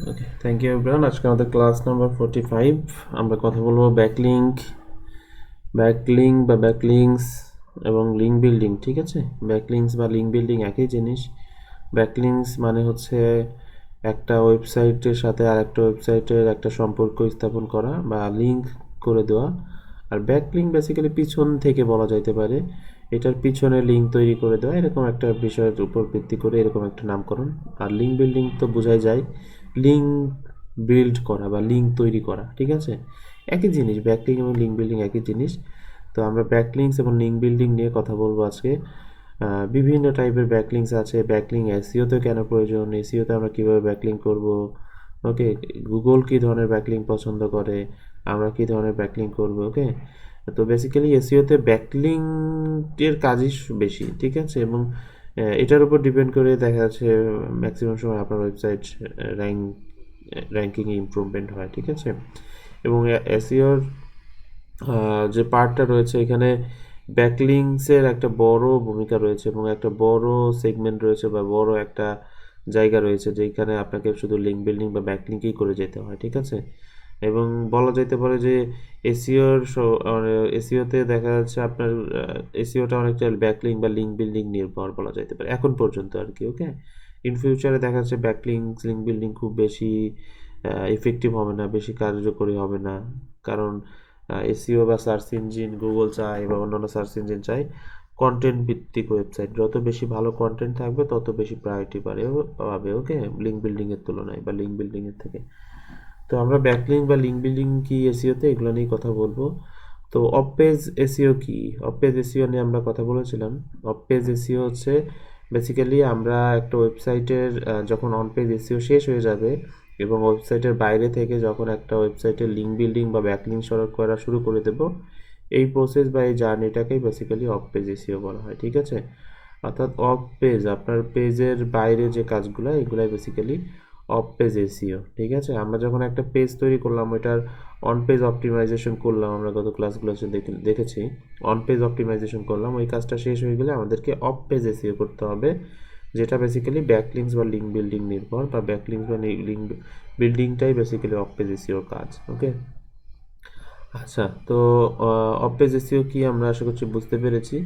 Okay, thank you everyone. আজকে আমাদের class number 45। আমরা কথা বলবো ব্যাকলিঙ্ক বা ব্যাকলিঙ্কস এবং লিঙ্ক বিল্ডিং। ঠিক আছে, ব্যাকলিঙ্কস বা লিঙ্ক বিল্ডিং একই জিনিস। ব্যাকলিঙ্কস মানে হচ্ছে একটা ওয়েবসাইটের সাথে আর একটা ওয়েবসাইটের একটা সম্পর্ক স্থাপন করা বা লিঙ্ক করে দেওয়া। আর ব্যাকলিঙ্ক বেসিক্যালি পিছন থেকে বলা যাইতে পারে, এটার পিছনে লিঙ্ক তৈরি করে দেওয়া, এরকম একটা বিষয়ের উপর ভিত্তি করে এরকম একটা নামকরণ। আর লিঙ্ক বিল্ডিং তো বোঝাই যায় লিঙ্ক বিল্ড করা বা লিঙ্ক তৈরি করা। ঠিক আছে, একই জিনিস, ব্যাকলিঙ্ক এবং লিঙ্ক বিল্ডিং একই জিনিস। তো আমরা ব্যাকলিঙ্কস এবং লিঙ্ক বিল্ডিং নিয়ে কথা বলবো আজকে। বিভিন্ন টাইপের ব্যাকলিঙ্কস আছে। ব্যাকলিঙ্ক এসইওতে কেন প্রয়োজন, এসইওতে আমরা কীভাবে ব্যাকলিঙ্ক করব, ওকে, গুগল কী ধরনের ব্যাকলিঙ্ক পছন্দ করে, আমরা কী ধরনের ব্যাকলিঙ্ক করব। ওকে, তো বেসিক্যালি এসইওতে ব্যাকলিঙ্কের কাজই বেশি। ঠিক আছে, এবং এটার উপর ডিপেন্ড করে দেখা যাচ্ছে ম্যাক্সিমাম সময় আপনার ওয়েবসাইট র্যাঙ্কিংয়ে ইমপ্রুভমেন্ট হয়। ঠিক আছে, এবং এসইওর যে পার্টটা রয়েছে এখানে ব্যাকলিংসের একটা বড় ভূমিকা রয়েছে এবং একটা বড় সেগমেন্ট রয়েছে বা বড় একটা জায়গা রয়েছে যেখানে আপনাকে শুধু লিঙ্ক বিল্ডিং বা ব্যাকলিঙ্কই করে যেতে হয়। ঠিক আছে, এবং বলা যেতে পারে যে এসিওর এসিওতে দেখা যাচ্ছে আপনার এসিওটা অনেকটা ব্যাকলিঙ্ক বা লিঙ্ক বিল্ডিং নির্ভর বলা যেতে পারে এখন পর্যন্ত আর কি। ওকে, ইন ফিউচারে দেখা যাচ্ছে ব্যাকলিঙ্ক লিঙ্ক বিল্ডিং খুব বেশি ইফেক্টিভ হবে না, বেশি কার্যকরী হবে না, কারণ এসইও বা সার্চ ইঞ্জিন গুগল চায় বা অন্যান্য সার্চ ইঞ্জিন চায় কন্টেন্ট ভিত্তিক ওয়েবসাইট। যত বেশি ভালো কন্টেন্ট থাকবে তত বেশি প্রায়োরিটি পাবে। ওকে, লিঙ্ক বিল্ডিংয়ের তুলনায় বা লিঙ্ক বিল্ডিংয়ের থেকে। তো আমরা ব্যাকলিঙ্ক বা লিঙ্ক বিল্ডিং কি এসইওতে, এগুলো নিয়ে কথা বলবো। তো অফ পেজ এসইও কি, অফ পেজ এসইও নিয়ে আমরা কথা বলেছিলাম। অফ পেজ এসইও হচ্ছে বেসিক্যালি আমরা একটা ওয়েবসাইটের যখন অন পেজ এসইও শেষ হয়ে যাবে এবং ওয়েবসাইটের বাইরে থেকে যখন একটা ওয়েবসাইটের লিঙ্ক বিল্ডিং বা ব্যাকলিঙ্ক করা শুরু করে দেব, এই প্রসেস বা এই জার্নিটাকেই বেসিক্যালি অফ পেজ এসইও বলা হয়। ঠিক আছে, অর্থাৎ অফ পেজ আপনার পেজের বাইরে যে কাজগুলো এগুলাই বেসিক্যালি অফ পেজ এসইও। ঠিক আছে, আমরা যখন একটা পেজ তৈরি করলাম ওইটার অন পেজ অপটিমাইজেশন করলাম, আমরা গত ক্লাসগুলোতে দেখেছি অন পেজ অপটিমাইজেশন করলাম, ওই কাজটা শেষ হয়ে গেলে আমাদেরকে অফ পেজ এসইও করতে হবে, যেটা বেসিক্যালি ব্যাকলিঙ্কস বা লিঙ্ক বিল্ডিং নির্ভর, বা ব্যাকলিঙ্কস বা লিঙ্ক বিল্ডিংটাই বেসিক্যালি অফ পেজ এসইওর কাজ। ওকে, আচ্ছা, তো অফ পেজ এসইও কি আমরা আশা করছি বুঝতে পেরেছি।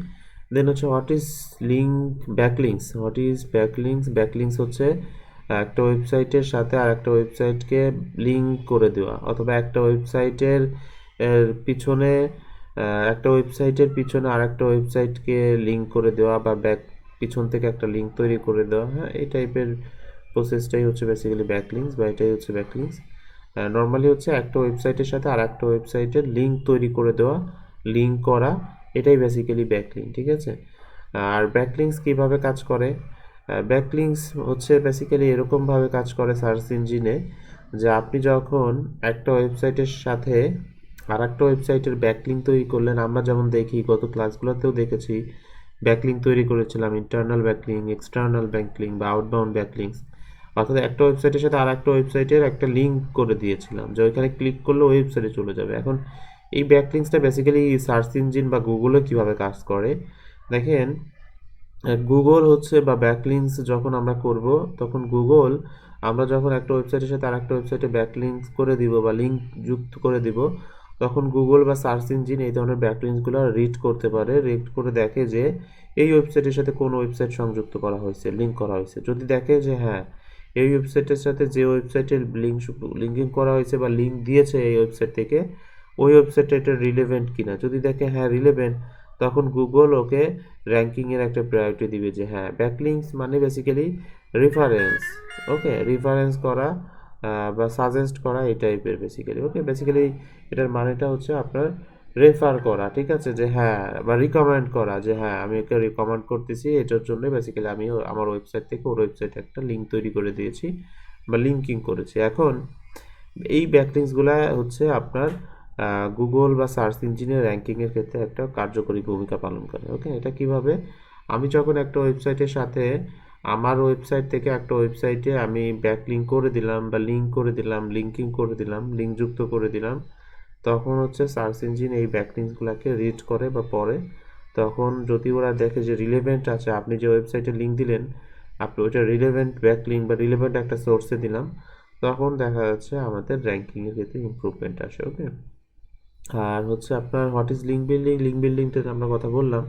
দেন হচ্ছে what is link backlinks, what is backlinks. Backlinks হচ্ছে একটা ওয়েবসাইটের সাথে আর একটা ওয়েবসাইটকে লিঙ্ক করে দেওয়া, অথবা একটা ওয়েবসাইটের পিছনে একটা ওয়েবসাইটের পিছনে আর একটা ওয়েবসাইটকে লিঙ্ক করে দেওয়া বা পিছন থেকে একটা লিঙ্ক তৈরি করে দেওয়া। হ্যাঁ, এই টাইপের প্রসেসটাই হচ্ছে বেসিক্যালি ব্যাকলিঙ্কস, বা এটাই হচ্ছে ব্যাকলিঙ্কস। নর্মালি হচ্ছে একটা ওয়েবসাইটের সাথে আর একটা ওয়েবসাইটের লিঙ্ক তৈরি করে দেওয়া, লিঙ্ক করা, এটাই বেসিক্যালি ব্যাকলিঙ্ক। ঠিক আছে, আর ব্যাকলিঙ্কস কীভাবে কাজ করে, ব্যাকলিঙ্কস হচ্ছে বেসিক্যালি এরকমভাবে কাজ করে সার্চ ইঞ্জিনে, যে আপনি যখন একটা ওয়েবসাইটের সাথে আর একটা ওয়েবসাইটের ব্যাকলিঙ্ক তৈরি করলেন, আমরা যেমন দেখি গত ক্লাসগুলোতেও দেখেছি ব্যাকলিঙ্ক তৈরি করেছিলাম, ইন্টারনাল ব্যাকলিঙ্ক, এক্সটার্নাল ব্যাকলিঙ্ক বা আউটবাউন্ড ব্যাকলিঙ্কস। অর্থাৎ একটা ওয়েবসাইটের সাথে আর একটা ওয়েবসাইটের একটা লিঙ্ক করে দিয়েছিলাম যে ওইখানে ক্লিক করলে ওয়েবসাইটে চলে যাবে। এখন এই ব্যাকলিঙ্কসটা বেসিক্যালি সার্চ ইঞ্জিন বা গুগলে কীভাবে কাজ করে দেখেন। গুগল হচ্ছে বা ব্যাকলিঙ্কস যখন আমরা করব তখন গুগল, আমরা যখন একটা ওয়েবসাইটের সাথে আর একটা ওয়েবসাইটে ব্যাকলিঙ্কস করে দিব বা লিঙ্ক যুক্ত করে দিব, তখন গুগল বা সার্চ ইঞ্জিন এই ধরনের ব্যাকলিঙ্কসগুলো রিড করতে পারে, রিড করে দেখে যে এই ওয়েবসাইটের সাথে কোন ওয়েবসাইট সংযুক্ত করা হয়েছে, লিঙ্ক করা হয়েছে। যদি দেখে যে হ্যাঁ, এই ওয়েবসাইটের সাথে যে ওয়েবসাইটের লিঙ্কিং করা হয়েছে বা লিঙ্ক দিয়েছে এই ওয়েবসাইট থেকে, ওই ওয়েবসাইটটা এটা রিলেভেন্ট কিনা, যদি দেখে হ্যাঁ রিলেভেন্ট, তখন গুগল ওকে র্যাঙ্কিংয়ের একটা প্রায়োরিটি দিবে যে হ্যাঁ, ব্যাকলিঙ্কস মানে বেসিক্যালি রেফারেন্স। ওকে, রেফারেন্স করা বা সাজেস্ট করা এই টাইপের বেসিক্যালি। ওকে, বেসিক্যালি এটার মানেটা হচ্ছে আপনার রেফার করা। ঠিক আছে, যে হ্যাঁ, বা রিকমেন্ড করা, যে হ্যাঁ আমি ওকে রিকমেন্ড করতেছি, এটার জন্য বেসিক্যালি আমি আমার ওয়েবসাইট থেকে ওর ওয়েবসাইটে একটা লিঙ্ক তৈরি করে দিয়েছি বা লিঙ্কিং করেছি। এখন এই ব্যাকলিঙ্কসগুলো হচ্ছে আপনার গুগল বা সার্চ ইঞ্জিনের র্যাঙ্কিংয়ের ক্ষেত্রে একটা কার্যকরী ভূমিকা পালন করে। ওকে, এটা কিভাবে, আমি যখন একটা ওয়েবসাইটের সাথে আমার ওয়েবসাইট থেকে একটা ওয়েবসাইটে আমি ব্যাকলিঙ্ক করে দিলাম বা লিঙ্ক করে দিলাম, লিঙ্কিং করে দিলাম, লিঙ্ক যুক্ত করে দিলাম, তখন হচ্ছে সার্চ ইঞ্জিন এই ব্যাকলিঙ্কসগুলোকে রিড করে বা পড়ে। তখন যদি ওরা দেখে যে রিলেভেন্ট আছে, আপনি যে ওয়েবসাইটে লিঙ্ক দিলেন আপনি ওইটা রিলেভেন্ট ব্যাকলিঙ্ক বা রিলেভেন্ট একটা সোর্সে দিলাম, তখন দেখা যাচ্ছে আমাদের র্যাঙ্কিংয়ের ক্ষেত্রে ইমপ্রুভমেন্ট আসে। ওকে, আর হচ্ছে আপনার what is link building. Link বিল্ডিংটা আমরা কথা বললাম।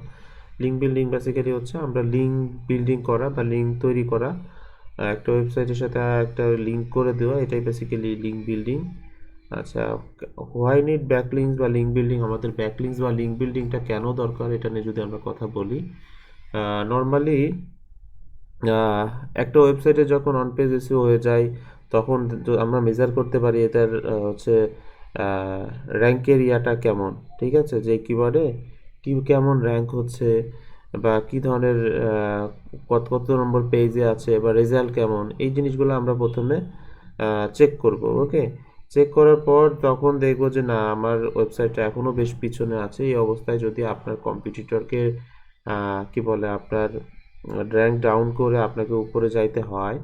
লিঙ্ক বিল্ডিং বেসিক্যালি হচ্ছে আমরা লিঙ্ক বিল্ডিং করা বা লিঙ্ক তৈরি করা, একটা ওয়েবসাইটের সাথে একটা লিঙ্ক করে দেওয়া, এটাই বেসিক্যালি লিঙ্ক বিল্ডিং। আচ্ছা, হোয়াই নিড ব্যাকলিংস বা লিঙ্ক বিল্ডিং, আমাদের ব্যাকলিংস বা লিঙ্ক বিল্ডিংটা কেন দরকার এটা নিয়ে যদি আমরা কথা বলি, নর্মালি একটা ওয়েবসাইটে যখন অন পেজ এসিও হয়ে যায় তখন আমরা মেজার করতে পারি এটার হচ্ছে র্যাঙ্কের ইয়াটা কেমন, ঠিক আছে, যে কিওয়ার্ডে কি কেমন র্যাঙ্ক হচ্ছে বা কি ধরনের কত কত নম্বর পেজে আছে বা রেজাল্ট কেমন, এই জিনিসগুলো আমরা প্রথমে চেক করব। ওকে, চেক করার পর তখন দেখবো যে না, আমার ওয়েবসাইটটা এখনও বেশ পিছনে আছে। এই অবস্থায় যদি আপনার কম্পিটিটরকে কি বলে আপনার র্যাঙ্ক ডাউন করে আপনাকে উপরে যাইতে হয়,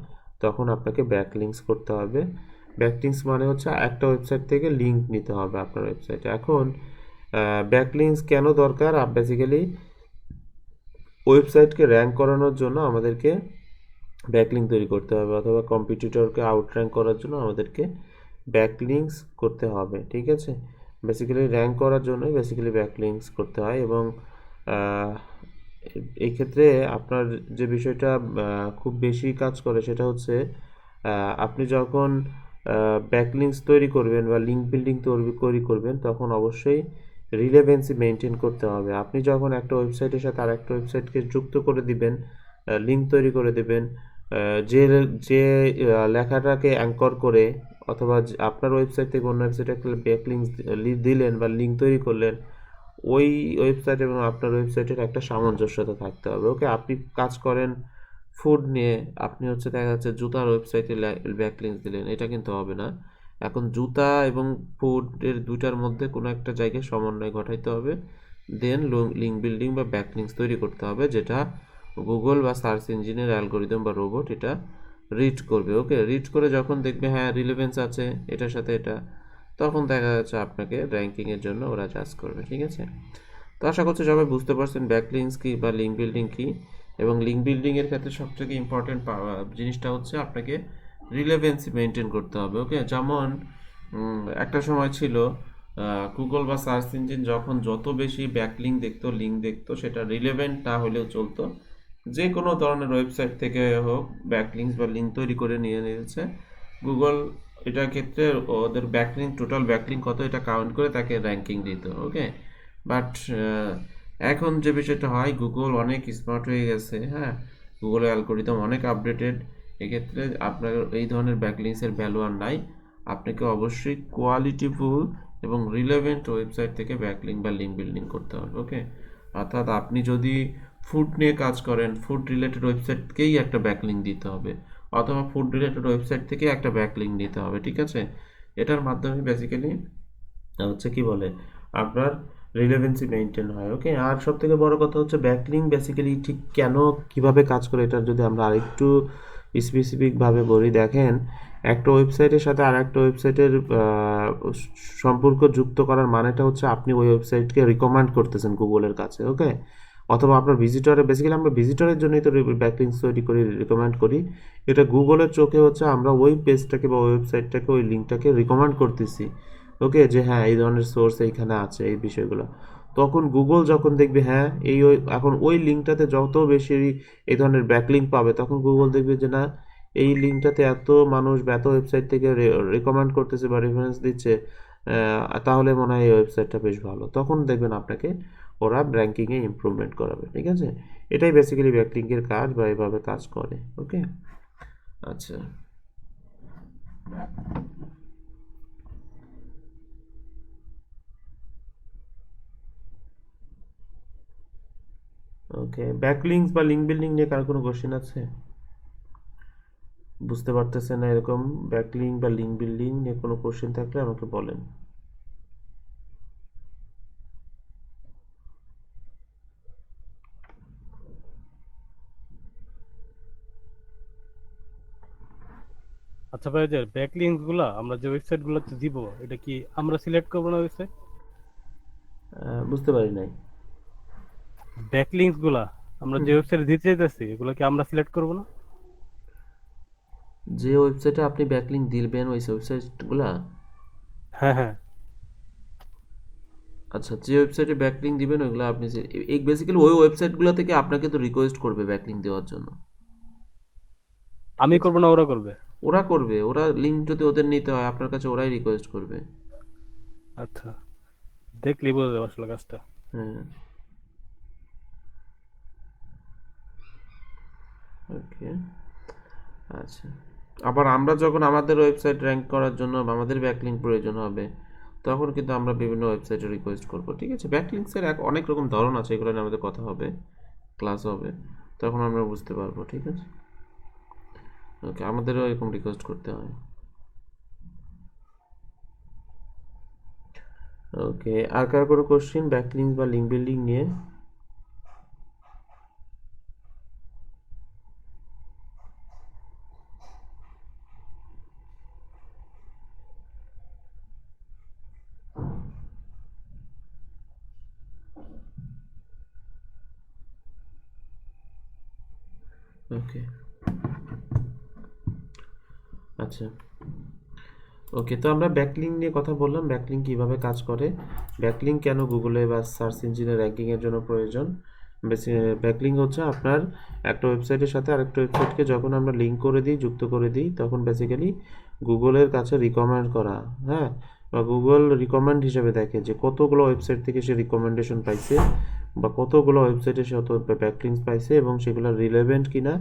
তখন আপনাকে ব্যাকলিংস করতে হবে। ব্যাকলিংস মানে হচ্ছে একটা ওয়েবসাইট থেকে লিঙ্ক নিতে হবে আপনার ওয়েবসাইটে। এখন ব্যাকলিংস কেন দরকার? বেসিক্যালি ওয়েবসাইটকে র্যাঙ্ক করানোর জন্য আমাদেরকে ব্যাকলিঙ্ক তৈরি করতে হবে, অথবা কম্পিটিটরকে আউটর্যাঙ্ক করার জন্য আমাদেরকে ব্যাকলিংস করতে হবে, ঠিক আছে। বেসিক্যালি র্যাঙ্ক করার জন্যই বেসিক্যালি ব্যাকলিংস করতে হয়। এবং আহ, এই ক্ষেত্রে আপনার যে বিষয়টা খুব বেশি কাজ করে সেটা হচ্ছে আপনি যখন ব্যাকলিংস তৈরি করবেন বা লিঙ্ক বিল্ডিং তৈরি করবেন তখন অবশ্যই রিলেভেন্সি মেনটেন করতে হবে। আপনি যখন একটা ওয়েবসাইটের সাথে আর একটা ওয়েবসাইটকে যুক্ত করে দিবেন, লিঙ্ক তৈরি করে দেবেন, যে যে লেখাটাকে অ্যাঙ্কর করে, অথবা আপনার ওয়েবসাইট থেকে অন্য ওয়েবসাইটে একটা ব্যাকলিংস দিলেন বা লিঙ্ক তৈরি করলেন, ওই ওয়েবসাইট এবং আপনার ওয়েবসাইটের একটা সামঞ্জস্যতা থাকতে হবে। ওকে, আপনি কাজ করেন ফুড নিয়ে, আপনি হচ্ছে দেখা যাচ্ছে জুতার ওয়েবসাইটে ব্যাকলিংস দিলেন, এটা কিন্তু হবে না। এখন জুতা এবং ফুডের দুইটার মধ্যে কোনো একটা জায়গায় সমন্বয় ঘটাইতে হবে, দেন লিঙ্ক বিল্ডিং বা ব্যাকলিংস তৈরি করতে হবে, যেটা গুগল বা সার্চ ইঞ্জিনের অ্যালগোরিদম বা রোবট এটা রিড করবে। ওকে, রিড করে যখন দেখবে হ্যাঁ রিলেভেন্স আছে এটার সাথে এটা, তখন দেখা যাচ্ছে আপনাকে র্যাঙ্কিংয়ের জন্য ওরা জাজ করবে, ঠিক আছে। তো আশা করছি সবাই বুঝতে পারছেন ব্যাকলিংস কি বা লিঙ্ক বিল্ডিং কি। এবং লিঙ্ক বিল্ডিংয়ের ক্ষেত্রে সবথেকে ইম্পর্টেন্ট জিনিসটা হচ্ছে আপনাকে রিলেভেন্সি মেনটেন করতে হবে। ওকে, যেমন একটা সময় ছিল গুগল বা সার্চ ইঞ্জিন যখন যত বেশি ব্যাকলিংক দেখতো, লিঙ্ক দেখতো, সেটা রিলেভেন্ট না হলেও চলতো, যে কোনো ধরনের ওয়েবসাইট থেকে হোক ব্যাকলিংস বা লিঙ্ক তৈরি করে নিয়ে নিয়েছে গুগল। এটার ক্ষেত্রে ওদের ব্যাকলিংক, টোটাল ব্যাকলিংক কত এটা কাউন্ট করে তাকে র্যাঙ্কিং দিত। ওকে, বাট এখন যে বিষয়টা হয়, গুগল অনেক স্মার্ট হয়ে গেছে, হ্যাঁ, গুগলের অ্যালগোরিদম অনেক আপডেটেড। এক্ষেত্রে আপনার এই ধরনের ব্যাকলিংসের ভ্যালু আর নাই। আপনাকে অবশ্যই কোয়ালিটিফুল এবং রিলেভেন্ট ওয়েবসাইট থেকে ব্যাকলিংক বা লিঙ্ক বিল্ডিং করতে হবে। ওকে, অর্থাৎ আপনি যদি ফুড নিয়ে কাজ করেন, ফুড রিলেটেড ওয়েবসাইটকেই একটা ব্যাকলিংক দিতে হবে, অথবা ফুড রিলেটেড ওয়েবসাইট থেকে একটা ব্যাকলিংক দিতে হবে, ঠিক আছে। এটার মাধ্যমে বেসিক্যালি হচ্ছে কি বলে আপনার রিলেভেন্সি মেনটেন হয়। ওকে, আর সব থেকে বড় কথা হচ্ছে ব্যাকলিংক বেসিক্যালি ঠিক কেন কিভাবে কাজ করে এটা যদি আমরা আরেকটু স্পেসিফিকভাবে বলি, দেখেন একটা ওয়েবসাইটের সাথে আর একটা ওয়েবসাইটের সম্পর্ক যুক্ত করার মানেটা হচ্ছে আপনি ওই ওয়েবসাইটকে রিকমেন্ড করতেছেন গুগলের কাছে। ওকে, অথবা আপনার ভিজিটরে, বেসিক্যালি আমরা ভিজিটরের জন্যই তো ব্যাকলিংস তৈরি করি, রিকমেন্ড করি। এটা গুগলের চোখে হচ্ছে আমরা ওই পেজটাকে বা ওয়েবসাইটটাকে, ওই লিঙ্কটাকে রিকমেন্ড করতেছি। ওকে, যে হ্যাঁ এই ধরনের সোর্স এইখানে আছে, এই বিষয়গুলো। তখন গুগল যখন দেখবে হ্যাঁ এখন ওই লিঙ্কটাতে যত বেশি এই ধরনের ব্যাকলিঙ্ক পাবে, তখন গুগল দেখবে যে না, এই লিঙ্কটাতে এত মানুষ বা এত ওয়েবসাইট থেকে রেকমেন্ড করতেছে বা রেফারেন্স দিচ্ছে, তাহলে মনে হয় এই ওয়েবসাইটটা বেশ ভালো, তখন দেখবেন আপনাকে ওরা র্যাঙ্কিংয়ে ইমপ্রুভমেন্ট করাবে, ঠিক আছে। এটাই বেসিক্যালি ব্যাকলিঙ্কের কাজ বা এভাবে কাজ করে। ওকে, আচ্ছা, ওকে, ব্যাকলিংস বা লিঙ্ক বিল্ডিং নিয়ে কার কোনো কোশ্চেন আছে? বুঝতে পারতেছেন না এরকম ব্যাকলিংক বা লিঙ্ক বিল্ডিং নিয়ে কোনো কোশ্চেন থাকলে আমাকে বলেন। আচ্ছা ভাই, যে ব্যাকলিংক গুলা আমরা যে ওয়েবসাইট গুলোতে দিব, এটা কি আমরা সিলেক্ট করবো না ওয়েবসাইট? বুঝতে পারি নাই। ব্যাকলিংক গুলা আমরা যে ওয়েবসাইটে দিতে চাইতেছি, এগুলো কি আমরা সিলেক্ট করবো না? যে ওয়েবসাইটে আপনি ব্যাকলিঙ্ক দিবেন ওই ওয়েবসাইটগুলা? হ্যাঁ। আচ্ছা, যে ওয়েবসাইটে ব্যাকলিঙ্ক দিবেন ওইগুলো আপনি এই বেসিক্যালি ওই ওয়েবসাইটগুলো থেকে আপনাকে তো রিকোয়েস্ট করবে ব্যাকলিঙ্ক দেওয়ার জন্য, ঠিক আমি আছে? করবো না, ওরা করবে? ওরা করবে, ওরা লিঙ্ক যদি ওদের নিতে হয় আপনার কাছে ওরাই রিকোয়েস্ট করবে। আচ্ছা, দেখলি বোঝা যাবে আসলে কাজটা। হ্যাঁ, ওকে, আচ্ছা। আবার আমরা যখন আমাদের ওয়েবসাইট র্যাঙ্ক করার জন্য বা আমাদের ব্যাকলিঙ্ক প্রয়োজন হবে তখন কিন্তু আমরা বিভিন্ন ওয়েবসাইটে রিকোয়েস্ট করব, ঠিক আছে? ব্যাকলিঙ্কসের অনেক রকম ধরন আছে, এগুলো নিয়ে আমাদের কথা হবে, ক্লাস হবে, তখন আমরা বুঝতে পারবো, ঠিক আছে? ওকে, আমাদেরও এরকম রিকোয়েস্ট করতে হয়। ওকে, আর কার কোনো কোশ্চেন ব্যাকলিঙ্ক বা লিঙ্ক বিল্ডিং নিয়ে? ওকে, আচ্ছা। ওকে, তো আমরা ব্যাকলিঙ্ক নিয়ে কথা বললাম, ব্যাকলিঙ্ক কিভাবে কাজ করে, ব্যাকলিঙ্ক কেন গুগলে বা সার্চ ইঞ্জিনে র্যাঙ্কিংয়ের জন্য প্রয়োজন। ব্যাকলিঙ্ক হচ্ছে আপনার একটা ওয়েবসাইটের সাথে আরেকটা ওয়েবসাইটকে যখন আমরা লিঙ্ক করে দিই, যুক্ত করে দিই, তখন বেসিক্যালি গুগলের কাছে রিকমেন্ড করা, হ্যাঁ, বা গুগল রিকমেন্ড হিসেবে দেখে যে কতগুলো ওয়েবসাইট থেকে সে রিকমেন্ডেশন পাইছে বা কতগুলো ওয়েবসাইটে সে অত ব্যাকলিঙ্কস পাইছে এবং সেগুলো রিলেভেন্ট কিনা।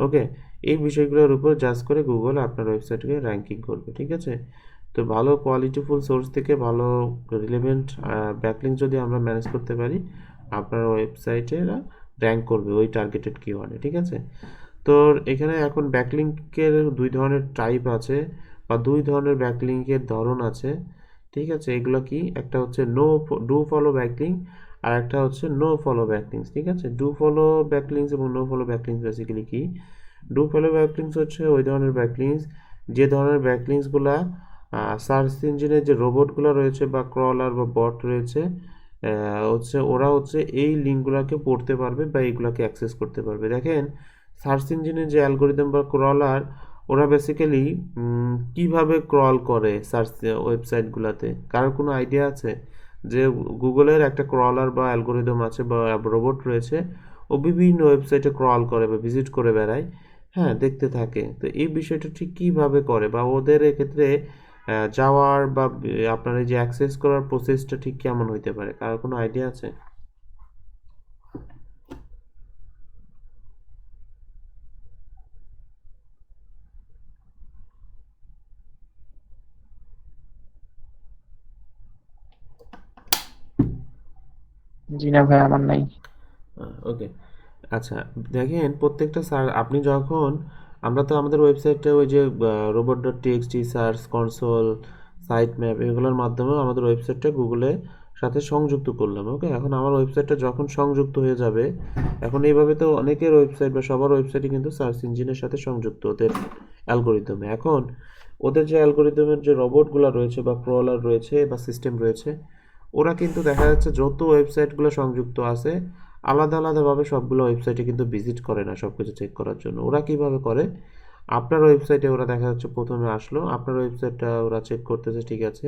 ওকে, এই বিষয়গুলোর উপর জাজ করে গুগল আপনার ওয়েবসাইটকে র্যাঙ্কিং করবে, ঠিক আছে? তো ভালো কোয়ালিটিফুল সোর্স থেকে ভালো রিলেভেন্ট ব্যাকলিঙ্ক যদি আমরা ম্যানেজ করতে পারি আপনার ওয়েবসাইটে র্যাঙ্ক করবে ওই টার্গেটেড কিওয়ার্ডে, ঠিক আছে? তো এখানে এখন ব্যাকলিঙ্কের দুই ধরনের টাইপ আছে বা দুই ধরনের ব্যাকলিঙ্কের ধরন আছে, ঠিক আছে? এগুলো কি, একটা হচ্ছে ডু ফলো ব্যাকলিঙ্ক আর একটা হচ্ছে নো ফলো ব্যাকলিঙ্কস, ঠিক আছে? ডু ফলো ব্যাকলিঙ্কস এবং নো ফলো ব্যাকলিঙ্কস বেসিক্যালি কি? ডু ফলো ব্যাকলিঙ্কস হচ্ছে ওই ধরনের ব্যাকলিঙ্কস যে ধরনের ব্যাকলিঙ্কসগুলা সার্চ ইঞ্জিনের যে রোবটগুলো রয়েছে বা ক্রলার বা বট রয়েছে, হচ্ছে ওরা হচ্ছে এই লিঙ্কগুলোকে পড়তে পারবে বা এইগুলোকে অ্যাক্সেস করতে পারবে। দেখেন, সার্চ ইঞ্জিনের যে অ্যালগোরিদম বা ক্রলার, ওরা বেসিক্যালি কিভাবে ক্রল করে সার্চ ওয়েবসাইটগুলোতে, কারোর কোনো আইডিয়া আছে? যে গুগলের একটা ক্রলার বা অ্যালগোরিদম আছে বা রোবট রয়েছে, ও বিভিন্ন ওয়েবসাইটে ক্রল করে বা ভিজিট করে বেড়ায়, হ্যাঁ, দেখতে থাকে। তো এই বিষয়টা ঠিক কিভাবে করে বা ওদের এক্ষেত্রে যাওয়ার বা আপনার এই যে অ্যাক্সেস করার প্রসেসটা ঠিক কেমন হইতে পারে, কারোর কোনো আইডিয়া আছে? জি না ভাই, আমার নাই। ওকে, আচ্ছা। দেখেন, প্রত্যেকটা আপনি যখন, আমরা তো আমাদের ওয়েবসাইটে ওই যে robot dot TXT, search console, sitemap, এগুলোর মাধ্যমেও আমাদের ওয়েবসাইটটা গুগলের সাথে সংযুক্ত করলাম। ওকে, এখন আমার ওয়েবসাইটটা যখন সংযুক্ত হয়ে যাবে, এখন এইভাবে তো অনেকের ওয়েবসাইট বা সবার ওয়েবসাইটই কিন্তু সার্চ ইঞ্জিনের সাথে সংযুক্ত ওদের অ্যালগোরিদমে। এখন ওদের যে অ্যালগোরিদমের যে রোবটগুলো রয়েছে বা ক্রলার রয়েছে বা সিস্টেম রয়েছে, ওরা কিন্তু দেখা যাচ্ছে যত ওয়েবসাইটগুলো সংযুক্ত আছে আলাদা আলাদাভাবে সবগুলো ওয়েবসাইটে কিন্তু ভিজিট করে না সব কিছু চেক করার জন্য। ওরা কিভাবে করে, আপনার ওয়েবসাইটে ওরা দেখা যাচ্ছে প্রথমে আসলো, আপনার ওয়েবসাইটটা ওরা চেক করতেছে, ঠিক আছে?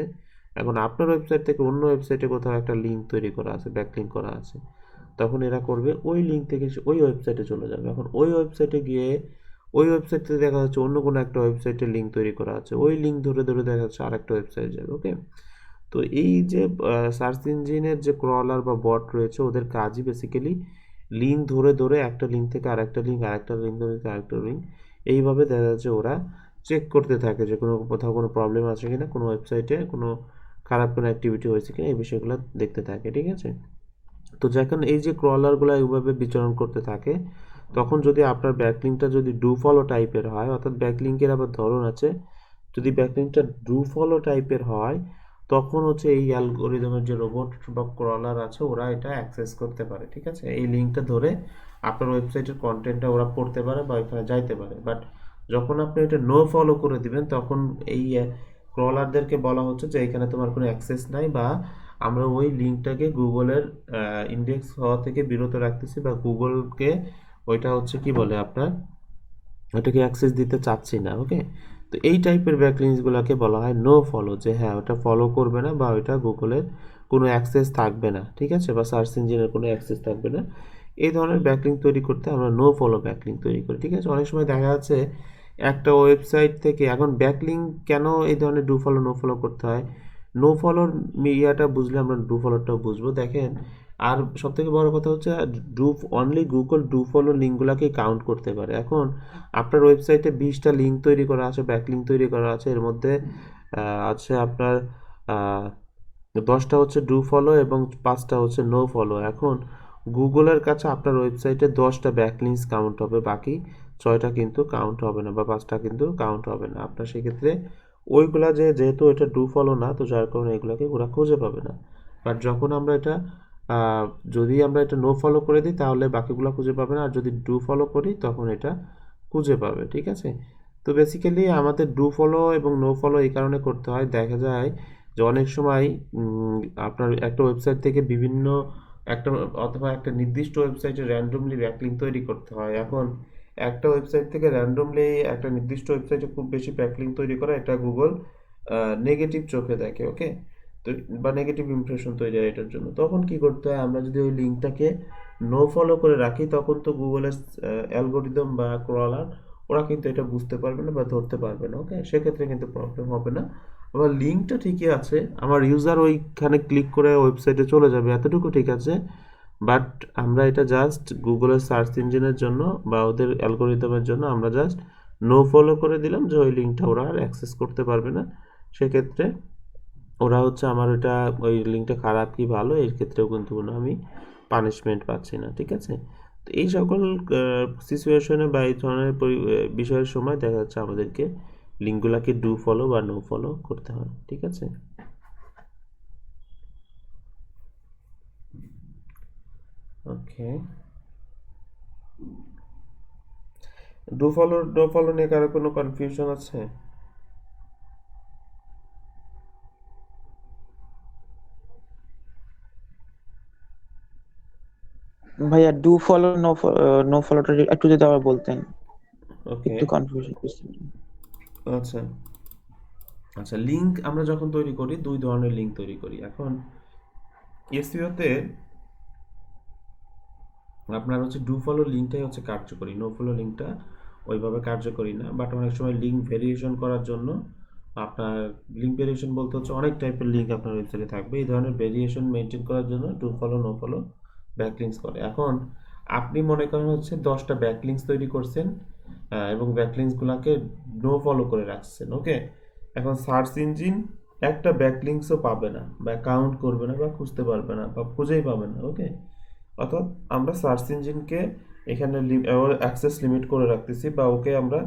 এখন আপনার ওয়েবসাইট থেকে অন্য ওয়েবসাইটে কোথাও একটা লিঙ্ক তৈরি করা আছে, ব্যাকলিঙ্ক করা আছে, তখন এরা করবে ওই লিঙ্ক থেকে ওই ওয়েবসাইটে চলে যাবে। এখন ওই ওয়েবসাইটে গিয়ে ওই ওয়েবসাইট থেকে দেখা যাচ্ছে অন্য কোনো একটা ওয়েবসাইটের লিঙ্ক তৈরি করা আছে, ওই লিঙ্ক ধরে ধরে দেখা যাচ্ছে আরেকটা ওয়েবসাইট যাবে। ওকে, তো এই যে সার্চ ইঞ্জিনের যে ক্রলার বা বট রয়েছে ওদের কাজই বেসিক্যালি লিঙ্ক ধরে ধরে একটা লিঙ্ক থেকে আরেকটা লিঙ্ক, আরেকটা লিঙ্ক ধরে থেকে আরেকটা লিঙ্ক, এইভাবে দেখা যাচ্ছে ওরা চেক করতে থাকে যে কোনো কোথাও কোনো প্রবলেম আছে কিনা, কোনো ওয়েবসাইটে কোনো খারাপ কোনো অ্যাক্টিভিটি হয়েছে কিনা, এই বিষয়গুলো দেখতে থাকে, ঠিক আছে? তো যখন এই যে ক্রলারগুলো এইভাবে বিচরণ করতে থাকে, তখন যদি আপনার ব্যাকলিঙ্কটা যদি ডু ফলো টাইপের হয়, অর্থাৎ ব্যাকলিঙ্কের আবার ধরন আছে, যদি ব্যাকলিঙ্কটা ডু ফলো টাইপের হয় তখন হচ্ছে এই অ্যালগোরিদমের যে রোবট বা ক্রলার আছে ওরা এটা অ্যাক্সেস করতে পারে, ঠিক আছে? এই লিঙ্কটা ধরে আপনার ওয়েবসাইটের কন্টেন্টটা ওরা পড়তে পারে বা এখানে যাইতে পারে। বাট যখন আপনি এটা নো ফলো করে দিবেন তখন এই ক্রলারদেরকে বলা হচ্ছে যে এখানে তোমার কোনো অ্যাক্সেস নাই বা আমরা ওই লিঙ্কটাকে গুগলের ইন্ডেক্স হওয়া থেকে বিরত রাখতেছি বা গুগলকে ওইটা হচ্ছে কি বলে আপনার ওটাকে অ্যাক্সেস দিতে চাচ্ছি না, ওকে। তো এই টাইপের ব্যাকলিংসগুলোকে বলা হয় নো ফলো, যে হ্যাঁ ওটা ফলো করবে না বা ওইটা গুগলের কোনো অ্যাক্সেস থাকবে না, ঠিক আছে, বা সার্চ ইঞ্জিনের কোনো অ্যাক্সেস থাকবে না। এই ধরনের ব্যাকলিং তৈরি করতে আমরা নো ফলো ব্যাকলিং তৈরি করি, ঠিক আছে। অনেক সময় দেখা যাচ্ছে একটা ওয়েবসাইট থেকে, এখন ব্যাকলিং কেন এই ধরনের ডু ফলো নো ফলো করতে হয়, নো ফলোর ইয়াটা বুঝলে আমরা ডু ফলোটাও বুঝবো। দেখেন, আর সব থেকে বড় কথা হচ্ছে do only Google do follow লিঙ্কগুলোকে কাউন্ট করতে পারে। এখন আপনার ওয়েবসাইটে 20টা লিঙ্ক তৈরি করা আছে, ব্যাকলিঙ্ক তৈরি করা আছে, এর মধ্যে আছে আপনার 10টা হচ্ছে ডু ফলো এবং 5টা হচ্ছে নো ফলো। এখন গুগলের কাছে আপনার ওয়েবসাইটে 10টা ব্যাকলিঙ্কস কাউন্ট হবে, বাকি 6টা কিন্তু কাউন্ট হবে না বা 5টা কিন্তু কাউন্ট হবে না। আপনার সেক্ষেত্রে ওইগুলা যেহেতু এটা ডু ফলো না, তো যার কারণে এগুলাকে ওরা খুঁজে পাবে না। বাট যখন আমরা এটা আহ, যদি আমরা এটা নো ফলো করে দিই তাহলে বাকিগুলো খুঁজে পাবে না, আর যদি ডু ফলো করি তখন এটা খুঁজে পাবে, ঠিক আছে। তো বেসিক্যালি আমাদের ডু ফলো এবং নো ফলো এই কারণে করতে হয়, দেখা যায় যে অনেক সময় আপনার একটা ওয়েবসাইট থেকে বিভিন্ন একটা অথবা একটা নির্দিষ্ট ওয়েবসাইটে র্যান্ডমলি ব্যাকলিঙ্ক তৈরি করতে হয়। এখন একটা ওয়েবসাইট থেকে র্যান্ডমলি একটা নির্দিষ্ট ওয়েবসাইটে খুব বেশি ব্যাকলিঙ্ক তৈরি করা, এটা গুগল নেগেটিভ চোখে দেখে, ওকে। তো বা নেগেটিভ ইমপ্রেশন তৈরি হয় এটার জন্য। তখন কি করতে হয়, আমরা যদি ওই লিঙ্কটাকে নো ফলো করে রাখি তখন তো গুগলের অ্যালগোরিদম বা ক্রলার ওরা কিন্তু এটা বুঝতে পারবে না বা ধরতে পারবে না, ওকে। সেক্ষেত্রে কিন্তু প্রবলেম হবে না। আবার লিঙ্কটা ঠিকই আছে, আমার ইউজার ওইখানে ক্লিক করে ওয়েবসাইটে চলে যাবে, এতটুকু ঠিক আছে। বাট আমরা এটা জাস্ট গুগলের সার্চ ইঞ্জিনের জন্য বা ওদের অ্যালগোরিদমের জন্য আমরা জাস্ট নো ফলো করে দিলাম, যে ওই লিঙ্কটা ওরা আর অ্যাক্সেস করতে পারবে না। সেক্ষেত্রে ওরা হচ্ছে আমার ওটা ওই লিঙ্কটা খারাপ কি ভালো এর ক্ষেত্রেও কিন্তু কোনো আমি পানিশমেন্ট পাচ্ছি না, ঠিক আছে। তো এই সকল সিচুয়েশনে বা এই ধরনের বিষয়ের সময় দেখা যাচ্ছে আমাদেরকে লিঙ্কগুলোকে ডু ফলো বা নো ফলো করতে হয়, ঠিক আছে। ওকে, ডু ফলো নো ফলো নিয়ে কারো কোনো কনফিউশন আছে? ভাইয়া ডু ফলো নো ফলোটা একটু যদি আবার বলতেন, ওকে, একটু কনফিউশন বুঝতে। আচ্ছা আচ্ছা, লিঙ্ক আমরা যখন তৈরি করি দুই ধরনের লিঙ্ক তৈরি করি। এখন এসইওতে আপনার হচ্ছে ডু ফলো লিঙ্কটাই হচ্ছে কার্যকরী, নো ফলো লিঙ্কটা ওইভাবে কার্যকরী না। বাট অনেক সময় লিঙ্ক ভেরিয়েশন করার জন্য আপনার লিঙ্ক ভেরিয়েশন বলতে হচ্ছে অনেক টাইপের লিঙ্ক আপনার ওয়েবসাইটে থাকবে, এই ধরনের ভেরিয়েশন মেনটেন করার জন্য do follow no follow backlinks করে। এখন আপনি মনে করেন হচ্ছে 10টা ব্যাকলিঙ্কস তৈরি করছেন এবং ব্যাকলিঙ্কসগুলোকে নো ফলো করে রাখছেন, ওকে। এখন সার্চ ইঞ্জিন একটা ব্যাকলিঙ্কসও পাবে না বা কাউন্ট করবে না বা খুঁজতে পারবে না বা খুঁজেই পাবে না, ওকে। অর্থাৎ আমরা সার্চ ইঞ্জিনকে এখানে অ্যাক্সেস লিমিট করে রাখতেছি বা ওকে আমরা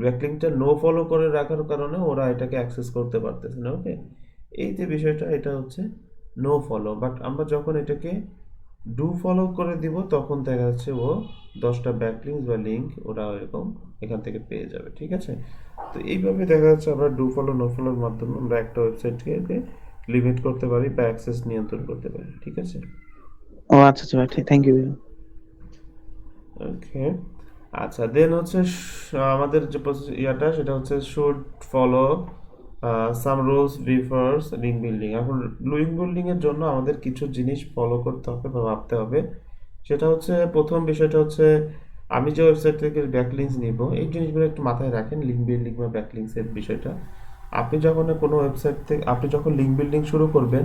ব্যাকলিংকটা নো ফলো করে রাখার কারণে ওরা এটাকে অ্যাক্সেস করতে পারতেছে না, ওকে। এই যে বিষয়টা এটা হচ্ছে নো ফলো। বাট আমরা যখন এটাকে ডু ফলো করে দিব তখন দেখা যাচ্ছে ও 10টা ব্যাকলিংক বা লিঙ্ক ওরা এরকম এখান থেকে পেয়ে যাবে, ঠিক আছে। তো এইভাবে দেখা যাচ্ছে আমরা ডু ফলো নো ফলোর মাধ্যমে আমরা একটা ওয়েবসাইটকে লিমিট করতে পারি বা অ্যাক্সেস নিয়ন্ত্রণ করতে পারি, ঠিক আছে। ও আচ্ছা আচ্ছা ভাই, থ্যাংক ইউ ভাইয়া। ওকে, আচ্ছা, দেন হচ্ছে আমাদের যে ইয়াটা সেটা হচ্ছে should follow some rules before link building. এখন লিঙ্ক বিল্ডিং এর জন্য আমাদের কিছু জিনিস ফলো করতে হবে বা ভাবতে হবে। সেটা হচ্ছে প্রথম বিষয়টা হচ্ছে আমি যে ওয়েবসাইট থেকে ব্যাকলিংকস নিব এই জিনিসগুলো একটু মাথায় রাখেন, লিঙ্ক বিল্ডিং বা ব্যাকলিংকস এর বিষয়টা। আপনি যখন কোনো ওয়েবসাইট থেকে আপনি যখন লিঙ্ক বিল্ডিং শুরু করবেন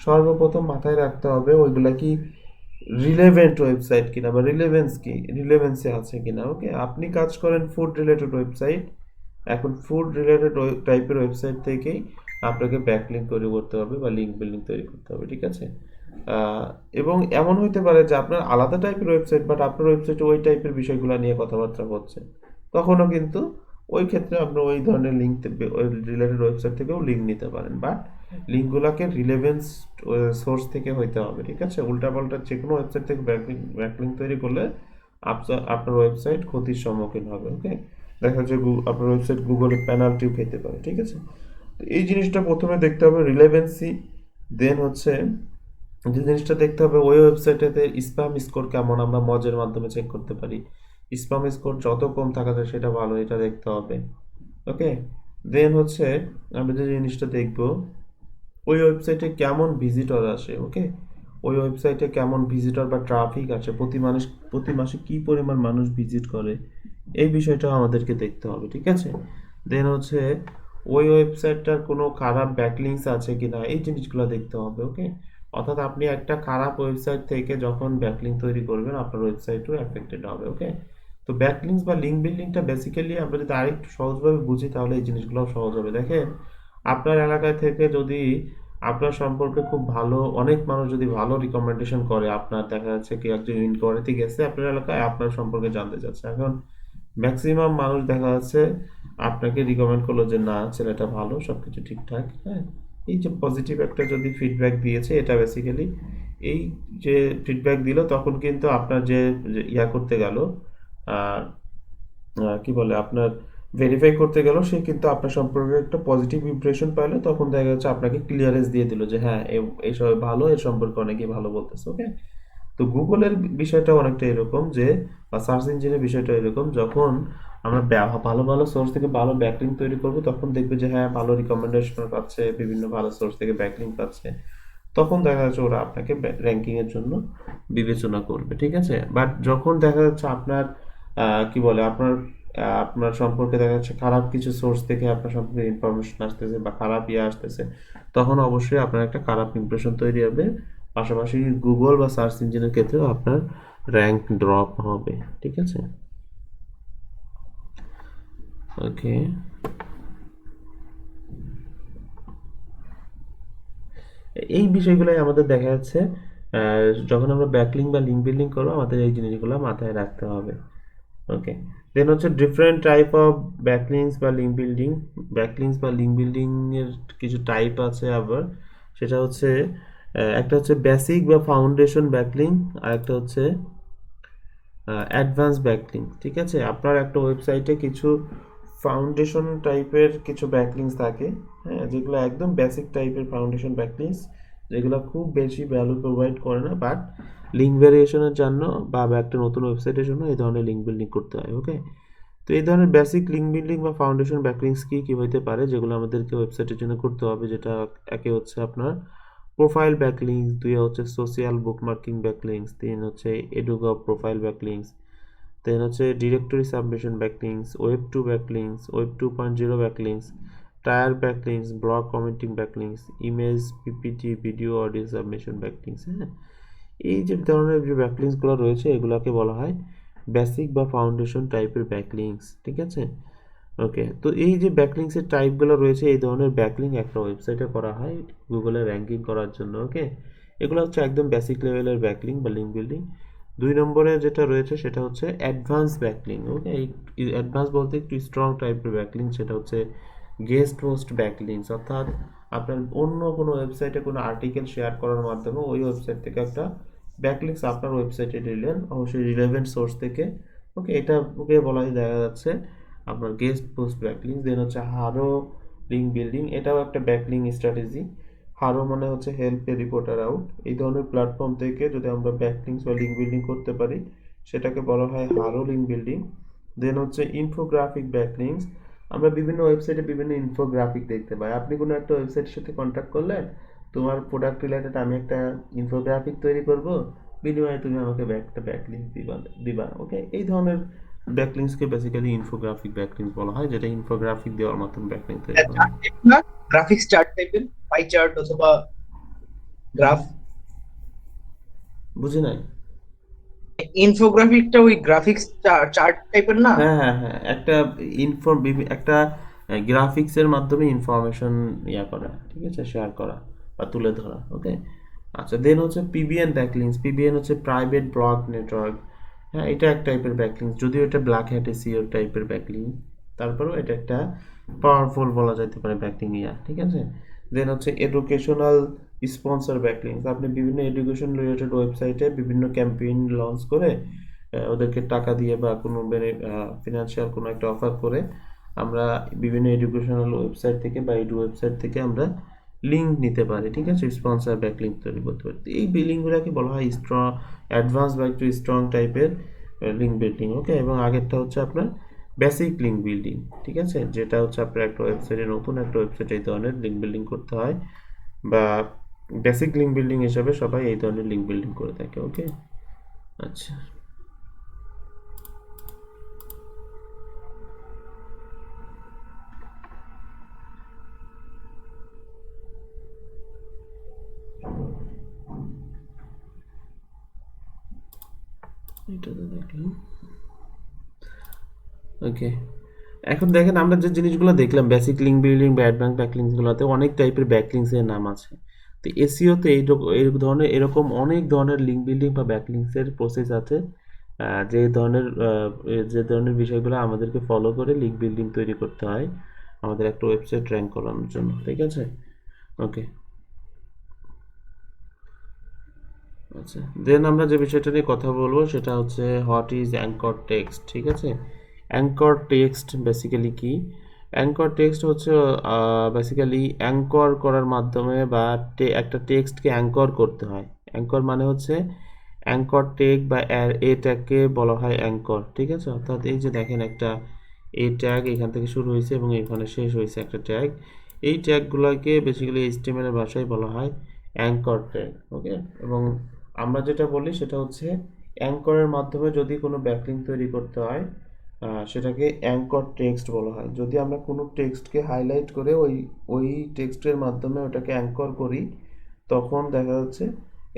সর্বপ্রথম মাথায় রাখতে হবে ওইগুলা কি রিলেভেন্ট ওয়েবসাইট কিনা বা রিলেভেন্সে আছে কিনা, ওকে। আপনি কাজ করেন ফুড রিলেটেড ওয়েবসাইট, এখন ফুড রিলেটেড টাইপের ওয়েবসাইট থেকেই আপনাকে ব্যাকলিঙ্ক তৈরি করতে হবে বা লিঙ্ক বিল্ডিং তৈরি করতে হবে, ঠিক আছে। এবং এমন হইতে পারে যে আপনার আলাদা টাইপের ওয়েবসাইট বাট আপনার ওয়েবসাইটে ওই টাইপের বিষয়গুলো নিয়ে কথাবার্তা হচ্ছে, তখনও কিন্তু ওই ক্ষেত্রে আপনি ওই ধরনের লিঙ্ক ওই রিলেটেড ওয়েবসাইট থেকেও লিঙ্ক নিতে পারেন। বাট লিঙ্কগুলোকে রিলেভেন্স সোর্স থেকে হইতে হবে, ঠিক আছে। উল্টাপাল্টা যে কোনো ওয়েবসাইট থেকে ব্যাকলিঙ্ক তৈরি করলে আপনার ওয়েবসাইট ক্ষতির সম্মুখীন হবে, ওকে। দেখা যাচ্ছে আপনার ওয়েবসাইট গুগলে পেনাল্টিও খেতে পারে, ঠিক আছে। তো এই জিনিসটা প্রথমে দেখতে হবে রিলেভেন্সি। দেন হচ্ছে যে জিনিসটা দেখতে হবে ওই ওয়েবসাইটেতে স্প্যাম স্কোর কেমন, আমরা মজের মাধ্যমে চেক করতে পারি। স্প্যাম স্কোর যত কম থাকা যায় সেটা ভালো, এটা দেখতে হবে। ওকে, দেন হচ্ছে আমরা যে জিনিসটা দেখব, ওই ওয়েবসাইটে কেমন ভিজিটর আসে। ওকে, ওই ওয়েবসাইটে কেমন ভিজিটর বা ট্রাফিক আসে, প্রতি মাসে কি পরিমাণ মানুষ ভিজিট করে, এই বিষয়টাও আমাদেরকে দেখতে হবে, ঠিক আছে। দেন হচ্ছে ওই ওয়েবসাইটটার কোনো খারাপ ব্যাকলিংস আছে কিনা, এই জিনিসগুলো দেখতে হবে। ওকে, অর্থাৎ আপনি একটা খারাপ ওয়েবসাইট থেকে যখন ব্যাকলিং তৈরি করবেন আপনার ওয়েবসাইটও এফেক্টেড হবে। ওকে, তো ব্যাকলিংস বা লিঙ্ক বিল্ডিংটা বেসিক্যালি আমরা যদি আরেকটু সহজভাবে বুঝি তাহলে এই জিনিসগুলো সহজ হবে। দেখেন, আপনার এলাকায় থেকে যদি আপনার সম্পর্কে খুব ভালো অনেক মানুষ যদি ভালো রিকমেন্ডেশন করে, আপনার দেখা যাচ্ছে কি একজন ইনকোয়ারিতে গেছে আপনার এলাকায় আপনার সম্পর্কে জানতে চাচ্ছে, এখন ম্যাক্সিমাম মানুষ দেখা যাচ্ছে আপনাকে রিকমেন্ড করলো যে না ছেলেটা ভালো, সবকিছু ঠিকঠাক। হ্যাঁ, এই যে পজিটিভ একটা যদি ফিডব্যাক দিয়েছে, এটা বেসিক্যালি এই যে ফিডব্যাক দিল তখন কিন্তু আপনার যে ইয়া করতে গেল, আহ, কি বলে আপনার ভেরিফাই করতে গেল, সে কিন্তু আপনার সম্পর্কে একটা পজিটিভ ইমপ্রেশন পাইলো, তখন দেখা যাচ্ছে আপনাকে ক্লিয়ারেন্স দিয়ে দিল যে হ্যাঁ এই সবাই ভালো, এর সম্পর্কে অনেকেই ভালো বলতেছে। ওকে, তো গুগলের বিষয়টা অনেকটা এরকম যে, বা সার্চ ইঞ্জিনের বিষয়টা এরকম, যখন আমরা ভালো ভালো সোর্স থেকে ভালো ব্যাকলিঙ্ক তৈরি করব তখন দেখবে যে হ্যাঁ ভালো রিকমেন্ডেশন পাচ্ছে, বিভিন্ন ভালো সোর্স থেকে ব্যাকলিঙ্ক পাচ্ছে, তখন দেখা যাচ্ছে ওরা আপনাকে র্যাঙ্কিং এর জন্য বিবেচনা করবে, ঠিক আছে। বাট যখন দেখা যাচ্ছে আপনার কি বলে আপনার সম্পর্কে দেখা যাচ্ছে খারাপ কিছু সোর্স থেকে আপনার সম্পর্কে ইনফরমেশন আসতেছে বা খারাপ ইয়ে আসতেছে, তখন অবশ্যই আপনার একটা খারাপ ইমপ্রেশন তৈরি হবে, পাশাপাশি গুগল বা সার্চ ইঞ্জিনের ক্ষেত্রেও আপনার র্যাঙ্ক ড্রপ হবে, ঠিক আছে। ওকে, এই বিষয়গুলোই আমাদের দেখা যাচ্ছে যখন আমরা ব্যাকলিং বা লিঙ্ক বিল্ডিং করবো আমাদের এই জিনিসগুলো মাথায় রাখতে হবে। ওকে, দেন হচ্ছে ডিফারেন্ট টাইপ অফ ব্যাকলিংস বা লিঙ্ক বিল্ডিং। ব্যাকলিংস বা লিঙ্ক বিল্ডিং এর কিছু টাইপ আছে আবার, সেটা হচ্ছে একটা হচ্ছে বেসিক বা ফাউন্ডেশন ব্যাকলিং, আর একটা হচ্ছে অ্যাডভান্স ব্যাকলিং, ঠিক আছে। আপনার একটা ওয়েবসাইটে কিছু ফাউন্ডেশন টাইপের কিছু ব্যাকলিংস থাকে, হ্যাঁ, যেগুলো একদম বেসিক টাইপের ফাউন্ডেশন ব্যাকলিংস, যেগুলো খুব বেশি ভ্যালু প্রোভাইড করে না, বাট লিঙ্ক ভেরিয়েশনের জন্য বা একটা নতুন ওয়েবসাইটের জন্য এই ধরনের লিঙ্ক বিল্ডিং করতে হয়। ওকে, তো এই ধরনের বেসিক লিঙ্ক বিল্ডিং বা ফাউন্ডেশন ব্যাকলিংস কি কি হইতে পারে যেগুলো আমাদেরকে ওয়েবসাইটের জন্য করতে হবে, যেটা একে হচ্ছে আপনার প্রোফাইল ব্যাকলিংস, দুই হচ্ছে সোশ্যাল বুকমার্কিং ব্যাকলিংস, তিন হচ্ছে এডুগভ প্রোফাইল ব্যাকলিংস, দেন হচ্ছে directory submission backlinks, web two backlinks, web 2.0 backlinks, tier backlinks, blog commenting backlinks, image PPT video audio submission backlinks. হ্যাঁ, এই যে ধরনের যে ব্যাকলিংসগুলো রয়েছে এগুলোকে বলা হয় বেসিক বা ফাউন্ডেশন টাইপের ব্যাকলিংস, ঠিক আছে। ওকে, তো এই যে ব্যাকলিংসের টাইপগুলো রয়েছে, এই ধরনের ব্যাকলিং একটা ওয়েবসাইটে করা হয় গুগলে র্যাঙ্কিং করার জন্য। ওকে, এগুলো হচ্ছে একদম বেসিক লেভেলের ব্যাকলিং বা লিঙ্ক বিল্ডিং। দুই নম্বরে যেটা রয়েছে সেটা হচ্ছে অ্যাডভান্স ব্যাকলিং। ওকে, এই অ্যাডভান্স বলতে একটু স্ট্রং টাইপের ব্যাকলিং, সেটা হচ্ছে গেস্ট পোস্ট ব্যাকলিংস, অর্থাৎ আপনার অন্য কোনো ওয়েবসাইটে কোনো আর্টিকেল শেয়ার করার মাধ্যমে ওই ওয়েবসাইট থেকে একটা ব্যাকলিংস আপনার ওয়েবসাইটে দিলেন, অবশ্যই রিলেভেন্ট সোর্স থেকে। ওকে, এটা ওকে বলা হয় দেখা যাচ্ছে আপনার গেস্ট পোস্ট ব্যাকলিং। দেন হচ্ছে হারো লিঙ্ক বিল্ডিং, এটাও একটা ব্যাকলিং স্ট্র্যাটেজি। হারো মানে হচ্ছে হেল্প এ রিপোর্টার আউট, এই ধরনের প্ল্যাটফর্ম থেকে যদি আমরা ব্যাকলিংস বা লিঙ্ক বিল্ডিং করতে পারি সেটাকে বলা হয় হারো লিঙ্ক বিল্ডিং। দেন হচ্ছে ইনফোগ্রাফিক ব্যাকলিংস, আমরা বিভিন্ন ওয়েবসাইটে বিভিন্ন ইনফোগ্রাফিক দেখতে পাই। আপনি কোনো একটা ওয়েবসাইটের সাথে কন্ট্যাক্ট করলেন, তোমার প্রোডাক্ট রিলেটেড আমি একটা ইনফোগ্রাফিক তৈরি করব, বিনিময়ে তুমি আমাকে একটা ব্যাকলিংক দিবা। ওকে, এই ধরনের ব্যাকলিংসকে বেসিক্যালি ইনফোগ্রাফিক ব্যাকলিংস বলা হয়, যেটা ইনফোগ্রাফিক দেওয়ার মাধ্যমে ব্যাকলিংক তৈরি করা হয়। না, গ্রাফিক্স চার্ট টাইপের পাই চার্ট অথবা গ্রাফ। বুঝি নাই। ইনফোগ্রাফিকটা ওই গ্রাফিক্স চার্ট টাইপের না? হ্যাঁ হ্যাঁ হ্যাঁ, একটা গ্রাফিক্সের মাধ্যমে ইনফরমেশন ইয়া করা, ঠিক আছে, শেয়ার করা বা তুলে ধরা। ওকে, আচ্ছা, দেন হচ্ছে পিবিএন ব্যাকলিংস। পিবিএন হচ্ছে প্রাইভেট ব্লগ নেটওয়ার্ক। হ্যাঁ, এটা এক টাইপের ব্যাকলিংস, যদিও এটা ব্ল্যাক হ্যাট এসইও টাইপের ব্যাকলিং, তারপরেও এটা একটা পাওয়ারফুল বলা যেতে পারে ব্যাকলিং ইয়া, ঠিক আছে। দেন হচ্ছে এডুকেশনাল স্পন্সর ব্যাকলিংস, আপনি বিভিন্ন এডুকেশন রিলেটেড ওয়েবসাইটে বিভিন্ন ক্যাম্পেইন লঞ্চ করে ওদেরকে টাকা দিয়ে বা কোনো ফিনান্সিয়াল কোনো একটা অফার করে আমরা বিভিন্ন এডুকেশনাল ওয়েবসাইট থেকে বা এডু ওয়েবসাইট থেকে আমরা লিঙ্ক নিতে পারি, ঠিক আছে, স্পন্সর ব্যাকলিঙ্ক তৈরি করতে পারি। তো এই লিঙ্কগুলোকে বলা হয় স্ট্রং অ্যাডভান্স বা একটু স্ট্রং টাইপের লিঙ্ক বিল্ডিং, ওকে। এবং আগেরটা হচ্ছে আপনার বেসিক লিঙ্ক বিল্ডিং, ঠিক আছে, যেটা হচ্ছে আপনার একটা ওয়েবসাইটে, নতুন একটা ওয়েবসাইটে এই ধরনের লিঙ্ক বিল্ডিং করতে হয়, বা বেসিক লিঙ্ক বিল্ডিং হিসাবে সবাই এই ধরনের লিঙ্ক বিল্ডিং করে থাকে, ওকে। আচ্ছা, এটা তো দেখলাম, ওকে। এখন দেখেন আমরা যে জিনিসগুলো দেখলাম, বেসিক লিঙ্ক বিল্ডিং বা অ্যাডভান্স ব্যাকলিংসগুলোতে অনেক টাইপের ব্যাকলিংসের নাম আছে। তো এসইওতে এই ধরনের এরকম অনেক ধরনের লিঙ্ক বিল্ডিং বা ব্যাকলিংসের প্রসেস আছে, যে ধরনের বিষয়গুলো আমাদেরকে ফলো করে লিঙ্ক বিল্ডিং তৈরি করতে হয় আমাদের একটা ওয়েবসাইট র্যাঙ্ক করানোর জন্য, ঠিক আছে, ওকে। আচ্ছা, দেন আমরা যে বিষয়টা নিয়ে কথা বলবো সেটা হচ্ছে হোয়াট ইজ অ্যাঙ্কর টেক্সট, ঠিক আছে। অ্যাঙ্কর টেক্সট বেসিক্যালি কি? অ্যাঙ্কর টেক্সট হচ্ছে বেসিক্যালি অ্যাঙ্কর করার মাধ্যমে বা একটা টেক্সটকে অ্যাঙ্কর করতে হয়। অ্যাঙ্কর মানে হচ্ছে অ্যাঙ্কর টেগ বা এ ট্যাগকে বলা হয় অ্যাঙ্কর, ঠিক আছে। অর্থাৎ এই যে দেখেন একটা এ ট্যাগ এখান থেকে শুরু হয়েছে এবং এখানে শেষ হয়েছে একটা ট্যাগ, এই ট্যাগগুলোকে বেসিক্যালি এইচটিএমএল এর ভাষায় বলা হয় অ্যাঙ্কর ট্যাগ, ওকে। এবং আমরা যেটা বলি সেটা হচ্ছে অ্যাঙ্করের মাধ্যমে যদি কোনো ব্যাকলিঙ্ক তৈরি করতে হয় সেটাকে অ্যাঙ্কর টেক্সট বলা হয়। যদি আমরা কোনো টেক্সটকে হাইলাইট করে ওই টেক্সটের মাধ্যমে ওটাকে অ্যাঙ্কর করি, তখন দেখা যাচ্ছে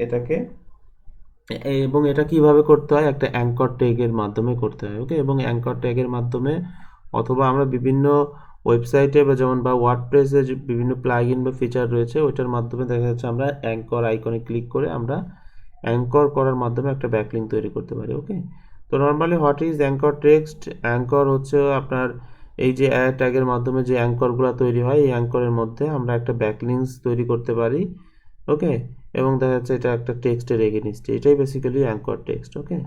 এটাকে, এবং এটা কিভাবে করতে হয়, একটা অ্যাঙ্কর ট্যাগের মাধ্যমে করতে হয়, ওকে। এবং অ্যাঙ্কর ট্যাগের মাধ্যমে অথবা আমরা বিভিন্ন ওয়েবসাইটে বা যেমন বা ওয়ার্ডপ্রেসে যে বিভিন্ন প্লাগইন বা ফিচার রয়েছে ওইটার মাধ্যমে দেখা যাচ্ছে আমরা অ্যাঙ্কর আইকনে ক্লিক করে আমরা অ্যাঙ্কর করার মাধ্যমে একটা ব্যাকলিঙ্ক তৈরি করতে পারি, ওকে। তো normally what is anchor text? Anchor হচ্ছে আপনার এই যে ট্যাগের মাধ্যমে যে অ্যাঙ্করগুলো তৈরি হয়, এই অ্যাঙ্করের মধ্যে আমরা একটা ব্যাকলিঙ্কস তৈরি করতে পারি, ওকে। এবং দেখা যাচ্ছে এটা একটা টেক্সটের এগেইনস্টে, এটাই বেসিক্যালি অ্যাঙ্কর টেক্সট, ওকে।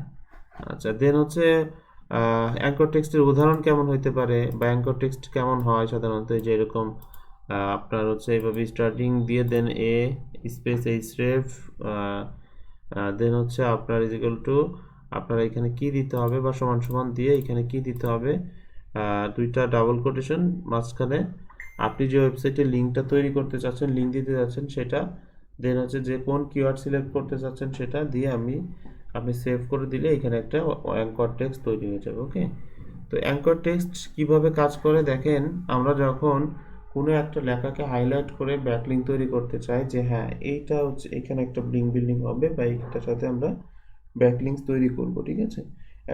আচ্ছা, দেন হচ্ছে অ্যাঙ্কর টেক্সটের উদাহরণ কেমন হইতে পারে বা অ্যাঙ্কর টেক্সট কেমন হয় সাধারণত, যে এরকম আপনার হচ্ছে এইভাবে স্টার্টিং দিয়ে দেন এ স্পেস এইচরেফ, দেন হচ্ছে আপনার ইজিক্যাল টু আপনার এখানে কি দিতে হবে বা সমান সমান দিয়ে এখানে কি দিতে হবে, দুইটা ডাবল কোটেশন মাঝখানে আপনি যে ওয়েবসাইটের লিঙ্কটা তৈরি করতে চাচ্ছেন, লিঙ্ক দিতে যাচ্ছেন সেটা, দেন হচ্ছে যে কোন কিওয়ার্ড সিলেক্ট করতে চাচ্ছেন সেটা দিয়ে আপনি সেভ করে দিলে এখানে একটা অ্যাঙ্কর টেক্সট তৈরি হয়ে যাবে, ওকে। তো অ্যাঙ্কর টেক্সট কিভাবে কাজ করে দেখেন, আমরা যখন কোনো একটা লেখাকে হাইলাইট করে ব্যাকলিঙ্ক তৈরি করতে চাই যে হ্যাঁ এইটা হচ্ছে এখানে একটা লিঙ্ক বিল্ডিং হবে বা এইটার সাথে আমরা ব্যাকলিঙ্কস তৈরি করব, ঠিক আছে।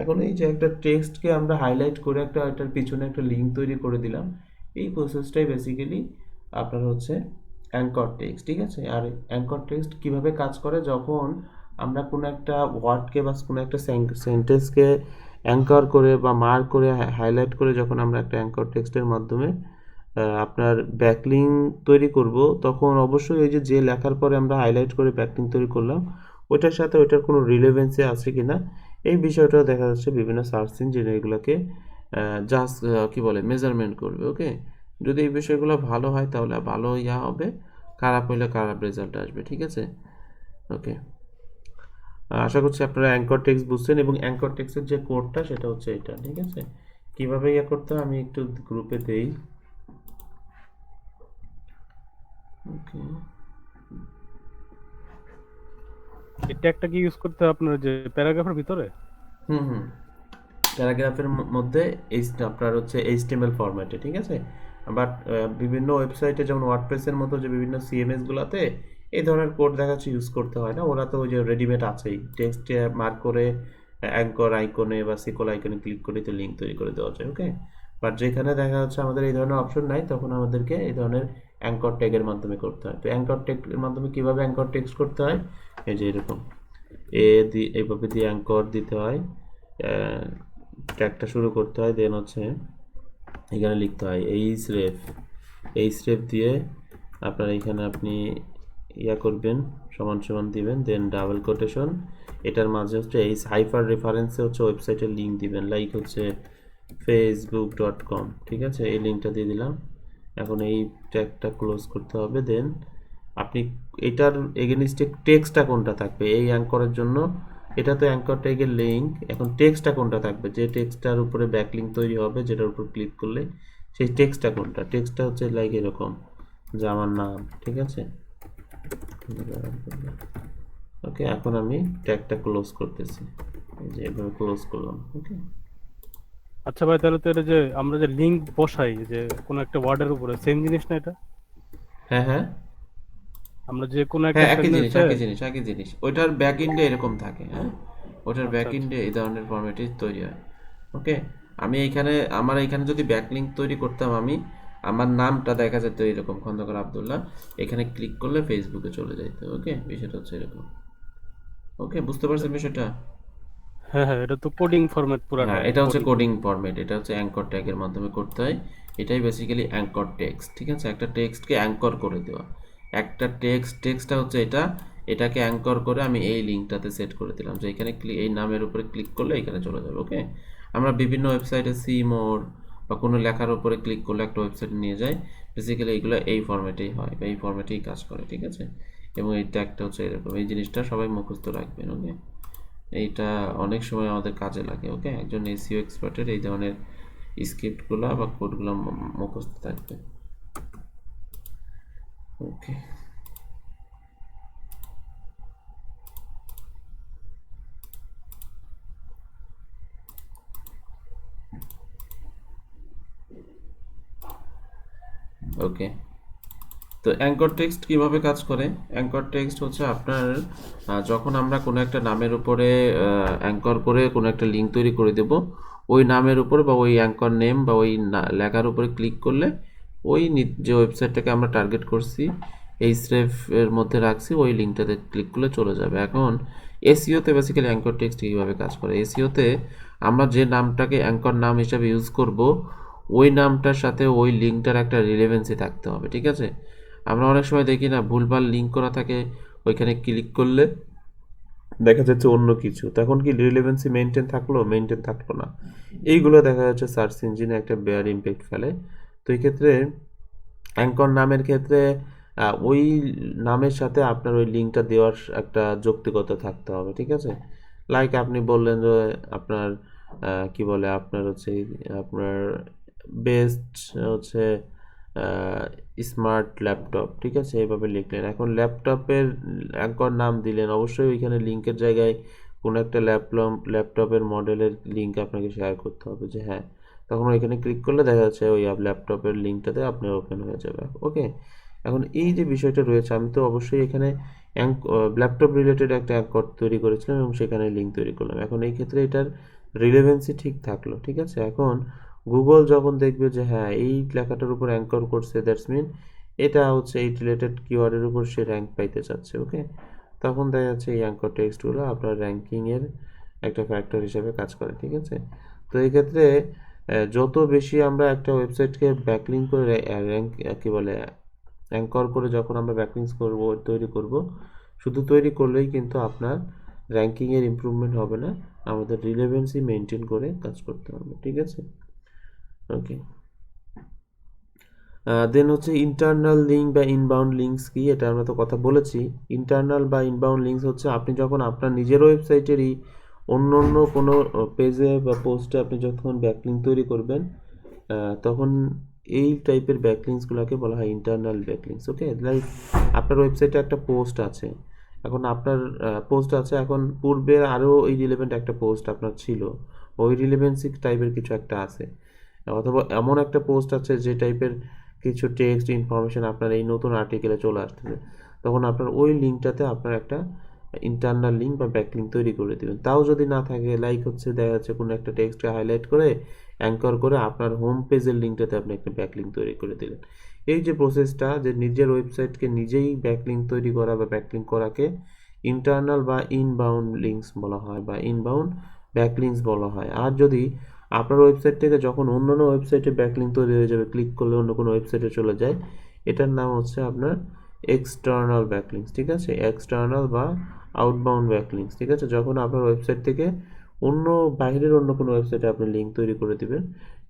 এখন এই যে একটা টেক্সটকে আমরা হাইলাইট করে এটার পিছনে একটা লিঙ্ক তৈরি করে দিলাম, এই প্রসেসটাই বেসিক্যালি আপনার হচ্ছে অ্যাঙ্কর টেক্সট, ঠিক আছে। আর অ্যাঙ্কর টেক্সট কিভাবে কাজ করে, যখন আমরা কোনো একটা ওয়ার্ডকে বা কোনো একটা সেন্টেন্সকে অ্যাঙ্কর করে বা মার্ক করে হাইলাইট করে যখন আমরা একটা অ্যাঙ্কর টেক্সটের মাধ্যমে আপনার ব্যাকলিঙ্ক তৈরি করব, তখন অবশ্যই ওই যে লেখার পরে আমরা হাইলাইট করে ব্যাকলিঙ্ক তৈরি করলাম ওইটার সাথে ওইটার কোনো রিলেভেন্সি আছে কিনা, এই বিষয়টাও দেখা যাচ্ছে বিভিন্ন সার্চ ইঞ্জিন এগুলোকে জাস্ট কি বলে মেজারমেন্ট করবে, ওকে। যদি এই বিষয়গুলো ভালো হয় তাহলে ভালো হবে, খারাপ হলে খারাপ রেজাল্ট আসবে, ঠিক আছে, ওকে। আশা করছি আপনারা অ্যাঙ্কর টেক্সট বুঝছেন এবং অ্যাঙ্কর টেক্সটের যে কোডটা সেটা হচ্ছে এটা, ঠিক আছে। কিভাবে করতে হয় আমি একটু গ্রুপে দেই, ওকে। এই ট্যাগটা কি ইউজ করতে হয় আপনার যে প্যারাগ্রাফের ভিতরে? হুম হুম প্যারাগ্রাফের মধ্যে এই আপনার হচ্ছে এইচটিএমএল ফরম্যাটে, ঠিক আছে। বাট বিভিন্ন ওয়েবসাইটে যেমন ওয়ার্ডপ্রেসের মতো যে বিভিন্ন সিএমএস গুলাতে এই ধরনের কোড দেখাচ্ছে ইউজ করতে হয় না, ওরা তো ওই যে রেডিমেড আছেই, টেক্সটে মার্ক করে অ্যাঙ্কর আইকনে বা সিকল আইকনে ক্লিক করে তো লিঙ্ক তৈরি করে দেওয়া যায়, ওকে। বাট যেখানে দেখা যাচ্ছে আমাদের এই ধরনের অপশন নাই, তখন আমাদেরকে এই ধরনের অ্যাঙ্কর ট্যাগের মাধ্যমে করতে হয়। তো অ্যাঙ্কর ট্যাগের মাধ্যমে কিভাবে অ্যাঙ্কর টেক্সট করতে হয়, এই যে এরকম এইভাবে দিয়ে অ্যাঙ্কর দিতে হয়, ট্যাগটা শুরু করতে হয়, দেন হচ্ছে এখানে লিখতে হয় এইচ রেফ দিয়ে আপনার এখানে আপনি করবেন, সমান সমান দিবেন, দেন ডাবল কোটেশন, এটার মাঝে হচ্ছে এই হাইপার রেফারেন্সে হচ্ছে ওয়েবসাইটের লিঙ্ক দিবেন, লাইক হচ্ছে facebook.com, ঠিক আছে, এই লিঙ্কটা দিয়ে দিলাম। এখন এই ট্যাগটা ক্লোজ করতে হবে, দেন আপনি এটার এগেনস্টে টেক্সটটা কোনটা থাকবে, এই অ্যাঙ্করের জন্য এটা তো অ্যাঙ্কর ট্যাগের লিঙ্ক। এখন টেক্সটটা কোনটা থাকবে, যে টেক্সটটার উপরে ব্যাকলিঙ্ক তৈরি হবে, যেটার উপর ক্লিক করলে সেই টেক্সটটা কোনটা, টেক্সটটা হচ্ছে লাইক এরকম যে আমার নাম, ঠিক আছে। ওকে, এখন আমি ট্যাগটা ক্লোজ করতেছি, এই যে এভাবে ক্লোজ করলাম। ওকে, আচ্ছা ভাই, তাহলে তো এটা যে আমরা যে লিংক বসাই যে কোনো একটা ওয়ার্ডের উপরে, সেম জিনিস না এটা? হ্যাঁ হ্যাঁ আমরা যে কোনো একটা হ্যাঁ, একই জিনিস সেন্টেন্সে। একই জিনিস একই জিনিস। ওইটার ব্যাক এন্ডে এরকম থাকে, হ্যাঁ, ওটার আচ্ছা ব্যাক আচ্ছা। এন্ডে এই ধরনের ফরম্যাটই তৈরি হয়। ওকে, আমি এইখানে আমার এইখানে যদি ব্যাকলিঙ্ক তৈরি করতাম, আমি আমার নামটা দেখা যেত এরকম খন্দকার আব্দুল্লাহ, এখানে ক্লিক করলে ফেসবুকে চলে যেত। ওকে, বিষয়টা হচ্ছে এরকম। ওকে, বুঝতে পারছেন বিষয়টা? হ্যাঁ হ্যাঁ, এটা তো কোডিং ফরম্যাট পুরাটা, হ্যাঁ, এটা হচ্ছে কোডিং। কোডিং ফরম্যাট, এটা হচ্ছে অ্যাঙ্কর ট্যাগের মাধ্যমে করতে হয়। এটাই বেসিক্যালি অ্যাঙ্কর টেক্সট, ঠিক আছে, একটা টেক্সটকে অ্যাঙ্কর করে দেওয়া। একটা টেক্সটটা হচ্ছে এটা, এটাকে অ্যাঙ্কর করে আমি এই লিঙ্কটাতে সেট করে দিলাম যে এখানে এই নামের উপরে ক্লিক করলে এখানে চলে যাবে। ওকে, আমরা বিভিন্ন ওয়েবসাইটে সি মোর বা কোনো লেখার উপরে ক্লিক করলে একটা ওয়েবসাইটে নিয়ে যায়। বেসিক্যালি এইগুলো এই ফরম্যাটেই হয় বা এই ফরম্যাটেই কাজ করে, ঠিক আছে। এবং এই ট্যাগটা হচ্ছে এরকম, এই জিনিসটা সবাই মুখস্থ রাখবেন। ওকে, এইটা অনেক সময় আমাদের কাজে লাগে। ওকে, একজন এসইও এক্সপার্টের এই ধরনের স্ক্রিপ্টগুলো বা কোডগুলো মুখস্থ থাকবে। ওকে, ওকে। তো অ্যাঙ্কর টেক্সট কিভাবে কাজ করে? অ্যাঙ্কর টেক্সট হচ্ছে আপনার যখন আমরা কোনো একটা নামের উপরে অ্যাঙ্কর করে কোনো একটা লিঙ্ক তৈরি করে দেব, ওই নামের উপরে বা ওই অ্যাঙ্কর নেম বা ওই লেখার উপরে ক্লিক করলে ওই যে ওয়েবসাইটটাকে আমরা টার্গেট করছি, এই এর মধ্যে রাখছি, ওই লিঙ্কটাতে ক্লিক করলে চলে যাবে। এখন এসইওতে বেসিক্যালি অ্যাঙ্কর টেক্সট কীভাবে কাজ করে? এসইওতে আমরা যে নামটাকে অ্যাঙ্কর নাম হিসাবে ইউজ করব, ওই নামটার সাথে ওই লিঙ্কটার একটা রিলেভেন্সি থাকতে হবে, ঠিক আছে। আমরা অনেক সময় দেখি না, ভুলভাল লিঙ্ক করা থাকে, ওইখানে ক্লিক করলে দেখা যাচ্ছে অন্য কিছু, তখন কি রিলেভেন্সি মেনটেন থাকলো না। এইগুলো দেখা যাচ্ছে সার্চ ইঞ্জিনে একটা বেয়ার ইম্প্যাক্ট ফেলে। তো এই ক্ষেত্রে অ্যাঙ্কর নামের ক্ষেত্রে ওই নামের সাথে আপনার ওই লিঙ্কটা দেওয়ার একটা যৌক্তিকতা থাকতে হবে, ঠিক আছে। লাইক আপনি বললেন যে আপনার কি বলে, আপনার হচ্ছে আপনার বেস্ট হচ্ছে স্মার্ট ল্যাপটপ, ঠিক আছে, এইভাবে লিখলেন। এখন ল্যাপটপের অ্যাঙ্কর নাম দিলেন, অবশ্যই ওইখানে লিঙ্কের জায়গায় কোনো একটা ল্যাপটপের মডেলের লিঙ্ক আপনাকে শেয়ার করতে হবে যে হ্যাঁ, তখন ওইখানে ক্লিক করলে দেখা যাচ্ছে ওই ল্যাপটপের লিঙ্কটাতে আপনার ওপেন হয়ে যাবে। ওকে, এখন এই যে বিষয়টা রয়েছে, আমি তো অবশ্যই এখানে ল্যাপটপ রিলেটেড একটা অ্যাকাউন্ট তৈরি করেছিলাম এবং সেখানে লিঙ্ক তৈরি করলাম। এখন এই ক্ষেত্রে এটার রিলেভেন্সি ঠিক থাকলো, ঠিক আছে। এখন গুগল যখন দেখবে যে হ্যাঁ এই লেখাটার উপর অ্যাঙ্কর করছে, দ্যাটস মিন এটা হচ্ছে এই রিলেটেড কিওয়ার্ডের উপর সে র্যাঙ্ক পাইতে চাচ্ছে। ওকে, তখন দেখা যাচ্ছে এই অ্যাঙ্কর টেক্সটগুলো আপনার র্যাঙ্কিংয়ের একটা ফ্যাক্টর হিসেবে কাজ করে, ঠিক আছে। তো এই ক্ষেত্রে যত বেশি আমরা একটা ওয়েবসাইটকে ব্যাকলিঙ্ক করে র্যাঙ্ক কি বলে অ্যাঙ্কর করে যখন আমরা ব্যাকলিঙ্কস করব, তৈরি করব, শুধু তৈরি করলেই কিন্তু আপনার র্যাঙ্কিংয়ের ইমপ্রুভমেন্ট হবে না, আমাদের রিলেভেন্সি মেনটেন করে কাজ করতে হবে, ঠিক আছে। ওকে, দেন হচ্ছে ইন্টারনাল লিঙ্ক বা ইনবাউন্ড লিঙ্কস কি, এটা আমরা তো কথা বলেছি। ইন্টারনাল বা ইনবাউন্ড লিঙ্কস হচ্ছে আপনি যখন আপনার নিজের ওয়েবসাইটেরই অন্য অন্য কোনো পেজে বা পোস্টে আপনি যখন ব্যাকলিঙ্ক তৈরি করবেন, তখন এই টাইপের ব্যাকলিঙ্কসগুলোকে বলা হয় ইন্টারনাল ব্যাকলিঙ্কস। ওকে, লাইক আপনার ওয়েবসাইটে একটা পোস্ট আছে, এখন আপনার পোস্ট আছে, এখন পূর্বের আরও এই রিলেভেন্ট একটা পোস্ট আপনার ছিল, ওই রিলেভেন্সি টাইপের কিছু একটা আছে, অথবা এমন একটা পোস্ট আছে যে টাইপের কিছু টেক্সট ইনফরমেশন আপনার এই নতুন আর্টিকেলে চলে আসতেছে, তখন আপনার ওই লিঙ্কটাতে আপনার একটা ইন্টারনাল লিঙ্ক বা ব্যাকলিঙ্ক তৈরি করে দেবেন। তাও যদি না থাকে, লাইক হচ্ছে দেখা যাচ্ছে কোনো একটা টেক্সটকে হাইলাইট করে অ্যাঙ্কর করে আপনার হোম পেজের লিঙ্কটাতে আপনি একটা ব্যাকলিঙ্ক তৈরি করে দিলেন। এই যে প্রসেসটা, যে নিজের ওয়েবসাইটকে নিজেই ব্যাকলিঙ্ক তৈরি করা বা ব্যাকলিঙ্ক করাকে ইন্টারনাল বা ইনবাউন্ড লিঙ্কস বলা হয় বা ইনবাউন্ড ব্যাকলিঙ্কস বলা হয়। আর যদি আপনার ওয়েবসাইট থেকে যখন অন্য অন্য ওয়েবসাইটে ব্যাকলিঙ্ক তৈরি হয়ে যাবে, ক্লিক করলে অন্য কোনো ওয়েবসাইটে চলে যায়, এটার নাম হচ্ছে আপনার এক্সটার্নাল ব্যাকলিঙ্কস, ঠিক আছে, এক্সটার্নাল বা আউটবাউন্ড ব্যাকলিঙ্কস, ঠিক আছে। যখন আপনার ওয়েবসাইট থেকে বাইরের অন্য কোনো ওয়েবসাইটে আপনি লিঙ্ক তৈরি করে দিবেন,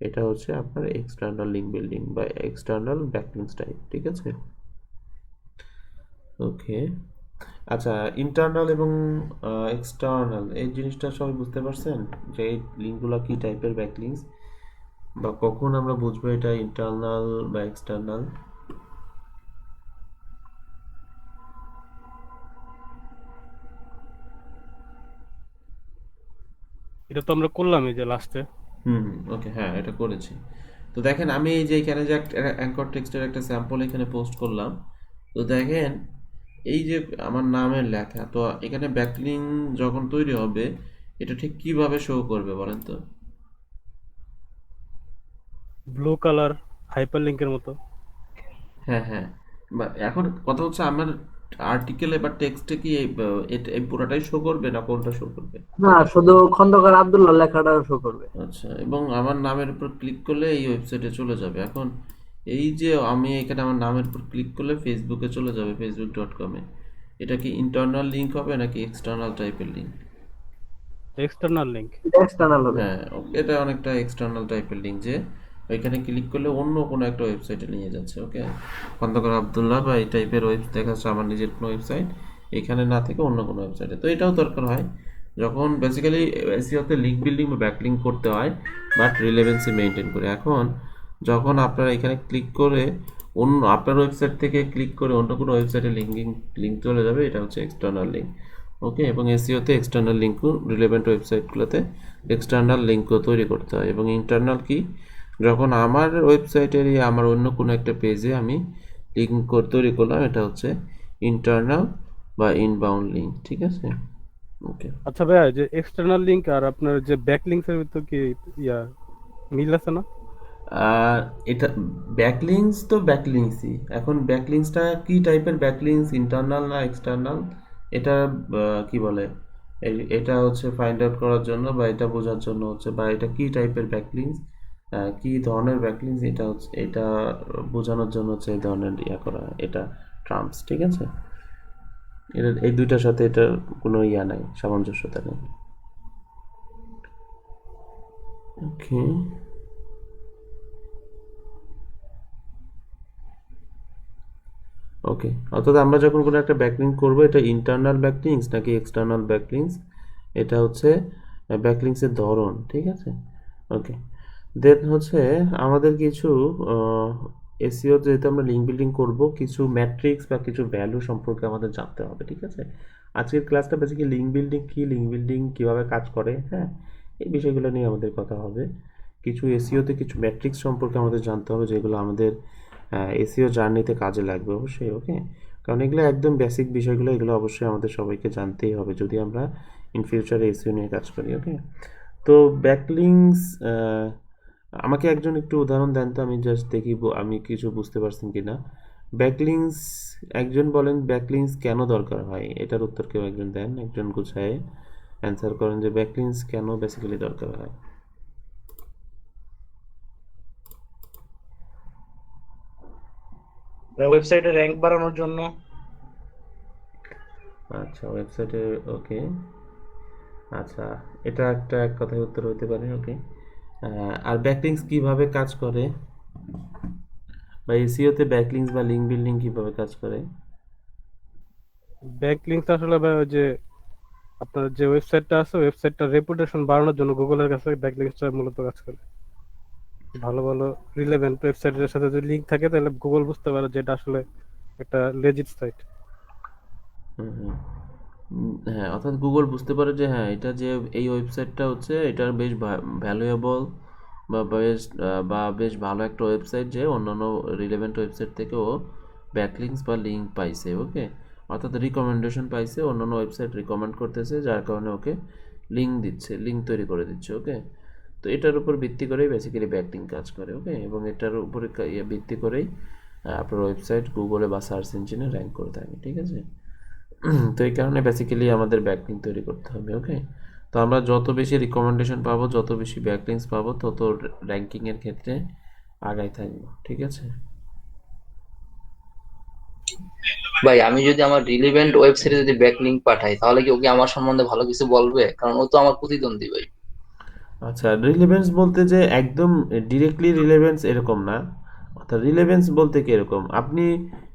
এটা হচ্ছে আপনার এক্সটার্নাল লিঙ্ক বিল্ডিং বা এক্সটার্নাল ব্যাকলিঙ্কস টাইপ, ঠিক আছে। ওকে, আচ্ছা, ইন্টারনাল এবং এক্সটার্নাল এই জিনিসটা সবাই বুঝতে পারছেন যে এই লিঙ্কগুলো কি টাইপের ব্যাকলিঙ্কস, বা কখন আমরা বুঝবো এটা ইন্টারনাল বা এক্সটার্নাল? এটা তো আমরা করলাম এই যে লাস্টে। হুম, ওকে, হ্যাঁ এটা করেছি। তো দেখেন আমি এই যে এখানে যে একটা অ্যাঙ্কর টেক্সটের একটা স্যাম্পল এখানে পোস্ট করলাম। তো দেখেন এই যে আমার নামের লেখা, তো এখানে ব্যাকলিঙ্ক যখন তৈরি হবে এটা ঠিক কিভাবে শো করবে বলেন তো? ব্লু কালার হাইপার লিঙ্কের মতো। হ্যাঁ, হ্যাঁ। বা এখন কথা হচ্ছে আমার আর্টিকেলে বা টেক্সটে কি এই পুরোটাই শো করবে না কোনটা শো করবে? না, শুধু খন্দকার আব্দুল্লাহ লেখাটা শো করবে। আচ্ছা, এবং আমার নামের উপর ক্লিক করলে এই ওয়েবসাইটে চলে যাবে। এখন এই যে আমি এখানে আমার নামের উপর ক্লিক করলে ফেসবুকে চলে যাবে, facebook.com-এ। এটা কি ইন্টারনাল লিঙ্ক হবে নাকি এক্সটার্নাল টাইপের লিঙ্ক? External link. এটা এক্সটার্নাল হবে। হ্যাঁ, এটা অনেকটা এক্সটার্নাল টাইপের লিঙ্ক, যে ওইখানে ক্লিক করলে অন্য কোনো একটা ওয়েবসাইটে নিয়ে যাচ্ছে। ওকে, খন্দকার আব্দুল্লাহ বা এই টাইপের দেখাচ্ছে আমার নিজের কোনো ওয়েবসাইট, এখানে না থেকে অন্য কোনো ওয়েবসাইটে। তো এটাও দরকার হয় যখন বেসিক্যালি এসইওতে লিঙ্ক বিল্ডিং বা ব্যাকলিঙ্ক করতে হয়, বাট রিলেভেন্সি মেনটেন করে। এখন যখন আপনারা এখানে ক্লিক করে অন্য আপনার ওয়েবসাইট থেকে ক্লিক করে অন্য কোনো ওয়েবসাইটে লিঙ্ক চলে যাবে, এটা হচ্ছে এক্সটার্নাল লিঙ্ক। ওকে, এবং এসইওতে এক্সটার্নাল লিঙ্কও রিলেভেন্ট ওয়েবসাইটগুলোতে এক্সটার্নাল লিঙ্কও তৈরি করতে হয়। এবং ইন্টারনাল কি, যখন আমার ওয়েবসাইটেরই আমার অন্য কোনো একটা পেজে আমি লিঙ্ক তৈরি করলাম, এটা হচ্ছে ইন্টারনাল বা ইনবাউন্ড লিঙ্ক। ঠিক আছে, ওকে। আচ্ছা ভাইয়া, যে এক্সটার্নাল লিঙ্ক আর আপনার যে ব্যাক লিঙ্কসের ভিতর কি ইয়া মিল আছে না? আর এটা ব্যাকলিংস তো ব্যাকলিংসই। এখন ব্যাকলিংসটা কি টাইপের ব্যাকলিংস, ইন্টারনাল না এক্সটার্নাল, এটা কি বলে এটা হচ্ছে ফাইন্ড আউট করার জন্য বা এটা বোঝার জন্য হচ্ছে, বা এটা কি টাইপের ব্যাকলিংস, কি ধরনের ব্যাকলিংস, এটা হচ্ছে এটা বোঝানোর জন্য হচ্ছে এই ধরনের করা হয়, এটা টার্মস। ঠিক আছে, এটা এই দুইটার সাথে এটার কোনো নাই, সামঞ্জস্যতা নেই। ওকে, ওকে, অর্থাৎ আমরা যখন কোনো একটা ব্যাকলিঙ্ক করব, এটা ইন্টারনাল ব্যাকলিঙ্কস নাকি এক্সটার্নাল ব্যাকলিঙ্কস, এটা হচ্ছে ব্যাকলিঙ্কসের ধরন। ঠিক আছে, ওকে। দেন হচ্ছে আমাদের কিছু এসইও, যেহেতু আমরা লিঙ্ক বিল্ডিং করব, কিছু ম্যাট্রিক্স বা কিছু ভ্যালু সম্পর্কে আমাদের জানতে হবে। ঠিক আছে, আজকের ক্লাসটা বেসিক্যালি লিঙ্ক বিল্ডিং কি, লিঙ্ক বিল্ডিং কীভাবে কাজ করে, হ্যাঁ, এই বিষয়গুলো নিয়ে আমাদের কথা হবে। কিছু এসইওতে কিছু ম্যাট্রিক্স সম্পর্কে আমাদের জানতে হবে, যেগুলো আমাদের এসইও জার্নিতে কাজে লাগবে অবশ্যই। ওকে, কারণ এগুলো একদম বেসিক বিষয়গুলো, এগুলো অবশ্যই আমাদের সবাইকে জানতেই হবে যদি আমরা ইন ফিউচারে এসইও নিয়ে কাজ করি। ওকে, তো ব্যাকলিংস, আমাকে একজন একটু উদাহরণ দেন তো, আমি জাস্ট দেখি আমি কিছু বুঝতে পারছেন কি না। ব্যাকলিংস, একজন বলেন ব্যাকলিংস কেন দরকার হয়, এটার উত্তর কেউ একজন দেন, একজন গুছায় অ্যান্সার করেন যে ব্যাকলিংস কেন বেসিক্যালি দরকার হয়। ওয়েবসাইটে র্যাঙ্ক বাড়ানোর জন্য। আচ্ছা, ওয়েবসাইটে, ওকে, আচ্ছা, এটা একটা এক কথায় উত্তর হতে পারে। ওকে, আর ব্যাকলিংস কিভাবে কাজ করে, বা এসইওতে ব্যাকলিংস বা লিঙ্ক বিল্ডিং কিভাবে কাজ করে? ব্যাক লিঙ্কস আসলে ভাই ওই যে আপনার যে ওয়েবসাইটটা আছে ওয়েবসাইটটার রেপুটেশন বাড়ানোর জন্য গুগলের কাছে ব্যাক লিঙ্কসটা মূলত কাজ করে। ভালো ভালো রিলেভেন্ট ওয়েবসাইটের সাথে যদি লিঙ্ক থাকে তাহলে গুগল বুঝতে পারে যে এটা আসলে একটা লেজিট সাইট। হুম, হুম। হ্যাঁ, অর্থাৎ গুগল বুঝতে পারে যে হ্যাঁ, এটা যে এই ওয়েবসাইটটা হচ্ছে এটার বেশ ভ্যালুয়েবল বা বেশ ভালো একটা ওয়েবসাইট, যে অন্যান্য রিলেভেন্ট ওয়েবসাইট থেকেও ব্যাকলিংকস বা লিঙ্ক পাইছে। ওকে, অর্থাৎ রিকমেন্ডেশন পাইছে, অন্যান্য ওয়েবসাইট রিকমেন্ড করতেছে, যার কারণে ওকে লিঙ্ক দিচ্ছে, লিঙ্ক তৈরি করে দিচ্ছে। ওকে, তো এটার উপর ভিত্তি করেই বেসিক্যালি ব্যাকলিঙ্ক কাজ করে। ওকে, এবং এটার উপরে ভিত্তি করেই আপনার ওয়েবসাইট গুগলে বা সার্চ ইঞ্জিনে র্যাঙ্ক করে থাকে। ঠিক আছে, তো এই কারণে বেসিক্যালি আমাদের ব্যাকলিঙ্ক তৈরি করতে হবে। ওকে, তো আমরা যত বেশি রিকমেন্ডেশন পাবো, যত বেশি ব্যাকলিঙ্কস পাবো, তত র্যাঙ্কিংয়ের ক্ষেত্রে আগায় থাকবো। ঠিক আছে, ভাই আমি যদি আমার রিলেভেন্ট ওয়েবসাইটে যদি ব্যাকলিংক পাঠাই তাহলে কি ওকে আমার সম্বন্ধে ভালো কিছু বলবে? কারণ ও তো আমার প্রতিদ্বন্দ্বী ভাই। আচ্ছা, রিলেভেন্স বলতে যে একদম ডিরেক্টলি রিলেভেন্স এরকম না। অর্থাৎ রিলেভেন্স বলতে কি এরকম, আপনি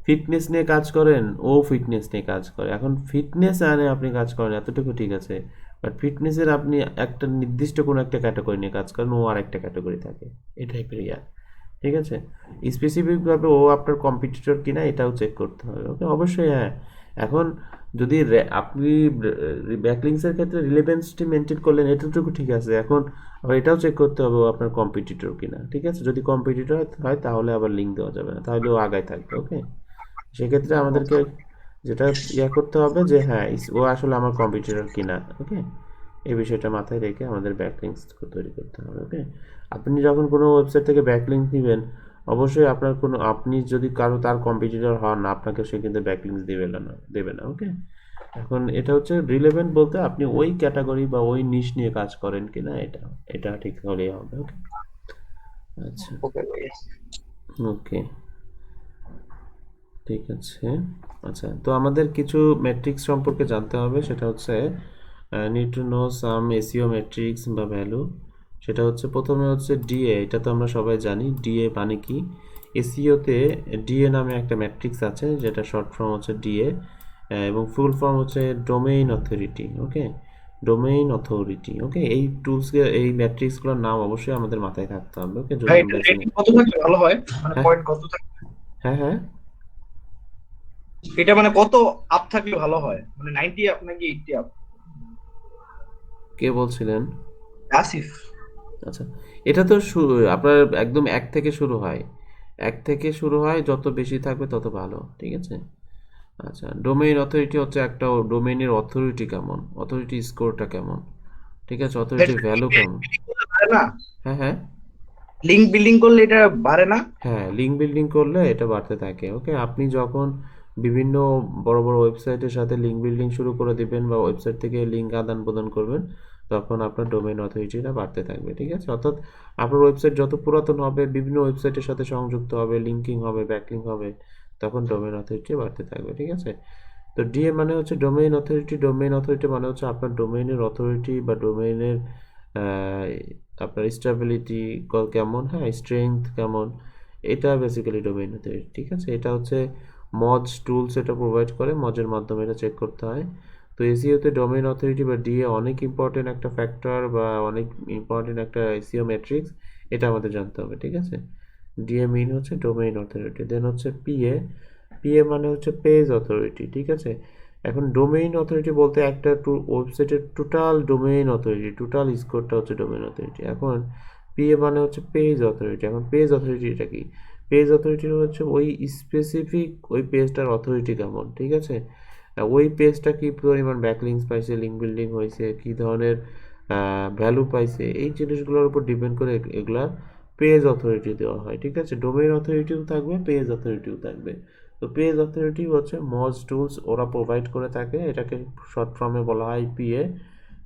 ফিটনেস নিয়ে কাজ করেন, ও ফিটনেস নিয়ে কাজ করে। এখন ফিটনেস আনে আপনি কাজ করেন, এতটুকু ঠিক আছে, বাট ফিটনেসের আপনি একটা নির্দিষ্ট কোনো একটা ক্যাটাগরি নিয়ে কাজ করেন, ও আর একটা ক্যাটাগরি থাকে, এই টাইপের ইয়ার। ঠিক আছে, স্পেসিফিকভাবে ও আপনার কম্পিটিটর কিনা এটাও চেক করতে হবে। ওকে, অবশ্যই হ্যাঁ। এখন যদি আপনি ব্যাকলিংসের ক্ষেত্রে রিলেভেন্সটি মেনটেন করলেন, এতটুকু ঠিক আছে। এখন আবার এটাও চেক করতে হবে ও আপনার কম্পিটিটর কিনা। ঠিক আছে, যদি কম্পিটিটর হয় তাহলে আবার লিঙ্ক দেওয়া যাবে না, তাহলে ও আগায় থাকবে। ওকে, সেক্ষেত্রে আমাদেরকে যেটা করতে হবে যে হ্যাঁ ও আসলে আমার কম্পিটিটর কিনা। ওকে, এই বিষয়টা মাথায় রেখে আমাদের ব্যাকলিংস তৈরি করতে হবে। ওকে, আপনি যখন কোনো ওয়েবসাইট থেকে ব্যাকলিংক দিবেন, অবশ্যই আপনার কোনো, আপনি যদি কারো তার কম্পিটিটর হন, আপনাকে সে কিন্তু ব্যাকলিংস দেবে না। ওকে, এখন এটা হচ্ছে রিলেভেন্ট বলতে আপনি ওই ক্যাটাগরি বা ওই নিশ নিয়ে কাজ করেন কিনা, এটা ঠিক হলেই হবে। ওকে, আচ্ছা, ওকে ভাই। ওকে, ঠিক আছে। আচ্ছা, তো আমাদের কিছু ম্যাট্রিক্স সম্পর্কে জানতে হবে, সেটা হচ্ছে need to know some SEO matrix বা ভ্যালু। সেটা হচ্ছে প্রথমে হচ্ছে ডিএ, এটা তো আমরা সবাই জানি ডিএ মানে কি। এসইওতে ডিএ নামে একটা ম্যাট্রিক্স আছে, যেটা শর্ট ফর্ম হচ্ছে ডিএ, এবং ফুল ফর্ম হচ্ছে ডোমেইন অথরিটি। ওকে, ডোমেইন অথরিটি। ওকে, এই এই ম্যাট্রিক্সগুলোর নাম অবশ্যই আমাদের মাথায় থাকতে হবে। ওকে, যদি ভাই আমরা রেটিং কত থাকলে ভালো হয়, মানে হ্যাঁ পয়েন্ট কত থাকলে, হ্যাঁ হ্যাঁ, এটা মানে কত আপ থাকলে ভালো হয়, মানে 90 আপ নাকি 80 আপ? কে বলছিলেন? আসিফ। আচ্ছা, এটা তো আপনার একদম এক থেকে শুরু হয়, যত বেশি থাকবে তত ভালো। ঠিক আছে, আচ্ছা, ডোমেইন অথরিটি হচ্ছে একটা, ডোমেইনের অথরিটি কেমন, অথরিটি স্কোরটা কেমন। ঠিক আছে, অথরিটি ভ্যালু কেমন। বাড়ে না? হ্যাঁ হ্যাঁ লিঙ্ক বিল্ডিং করলে এটা বাড়ে না? হ্যাঁ, লিঙ্ক বিল্ডিং করলে এটা বাড়তে থাকে। ওকে, আপনি যখন বিভিন্ন বড় বড় ওয়েবসাইটের সাথে লিঙ্ক বিল্ডিং শুরু করে দিবেন বা ওয়েবসাইট থেকে লিঙ্ক আদান প্রদান করবেন, তখন আপনার ডোমেইন অথরিটিটা বাড়তে থাকবে। ঠিক আছে, অর্থাৎ আপনার ওয়েবসাইট যত পুরাতন হবে, বিভিন্ন ওয়েবসাইটের সাথে সংযুক্ত হবে, লিঙ্কিং হবে, ব্যাকলিঙ্ক হবে, তখন ডোমেইন অথরিটি বাড়তে থাকবে। ঠিক আছে, তো ডিএ মানে হচ্ছে ডোমেইন অথরিটি। ডোমেইন অথরিটি মানে হচ্ছে আপনার ডোমেইনের অথরিটি বা ডোমেইনের আপনার স্টেবিলিটি কেমন, হ্যাঁ, স্ট্রেংথ কেমন, এটা বেসিক্যালি ডোমেইন অথরিটি। ঠিক আছে, এটা হচ্ছে মজ টুলস এটা প্রোভাইড করে, মজের মাধ্যমে এটা চেক করতে হয়। তো এসইওতে ডোমেইন অথরিটি বা ডিএ অনেক ইম্পর্টেন্ট একটা ফ্যাক্টর বা অনেক ইম্পর্টেন্ট একটা এসইও ম্যাট্রিক্স, এটা আমাদের জানতে হবে। ঠিক আছে, ডিএ মিন হচ্ছে ডোমেইন অথরিটি। দেন হচ্ছে পিএ, পিএ মানে হচ্ছে পেজ অথরিটি। ঠিক আছে, এখন ডোমেইন অথরিটি বলতে একটা ওয়েবসাইটের টোটাল ডোমেইন অথরিটি, টোটাল স্কোরটা হচ্ছে ডোমেইন অথরিটি। এখন পিএ মানে হচ্ছে পেজ অথরিটি। এখন পেজ অথরিটিটা কি? পেজ অথরিটি হচ্ছে ওই স্পেসিফিক ওই পেজটার অথরিটি কেমন। ঠিক আছে, ওই পেজটা কি পরিমাণ ব্যাকলিংস পাইছে, লিঙ্ক বিল্ডিং হয়েছে, কি ধরনের ভ্যালু পাইছে, এই জিনিসগুলোর উপর ডিপেন্ড করে এগুলা পেজ অথরিটি দেওয়া হয়। ঠিক আছে, ডোমেইন অথরিটিও থাকবে, পেজ অথরিটিও থাকবে। তো পেজ অথরিটি হচ্ছে মজ টুলস ওরা প্রোভাইড করে থাকে, এটাকে শর্ট ফর্মে বলা হয় পিএ,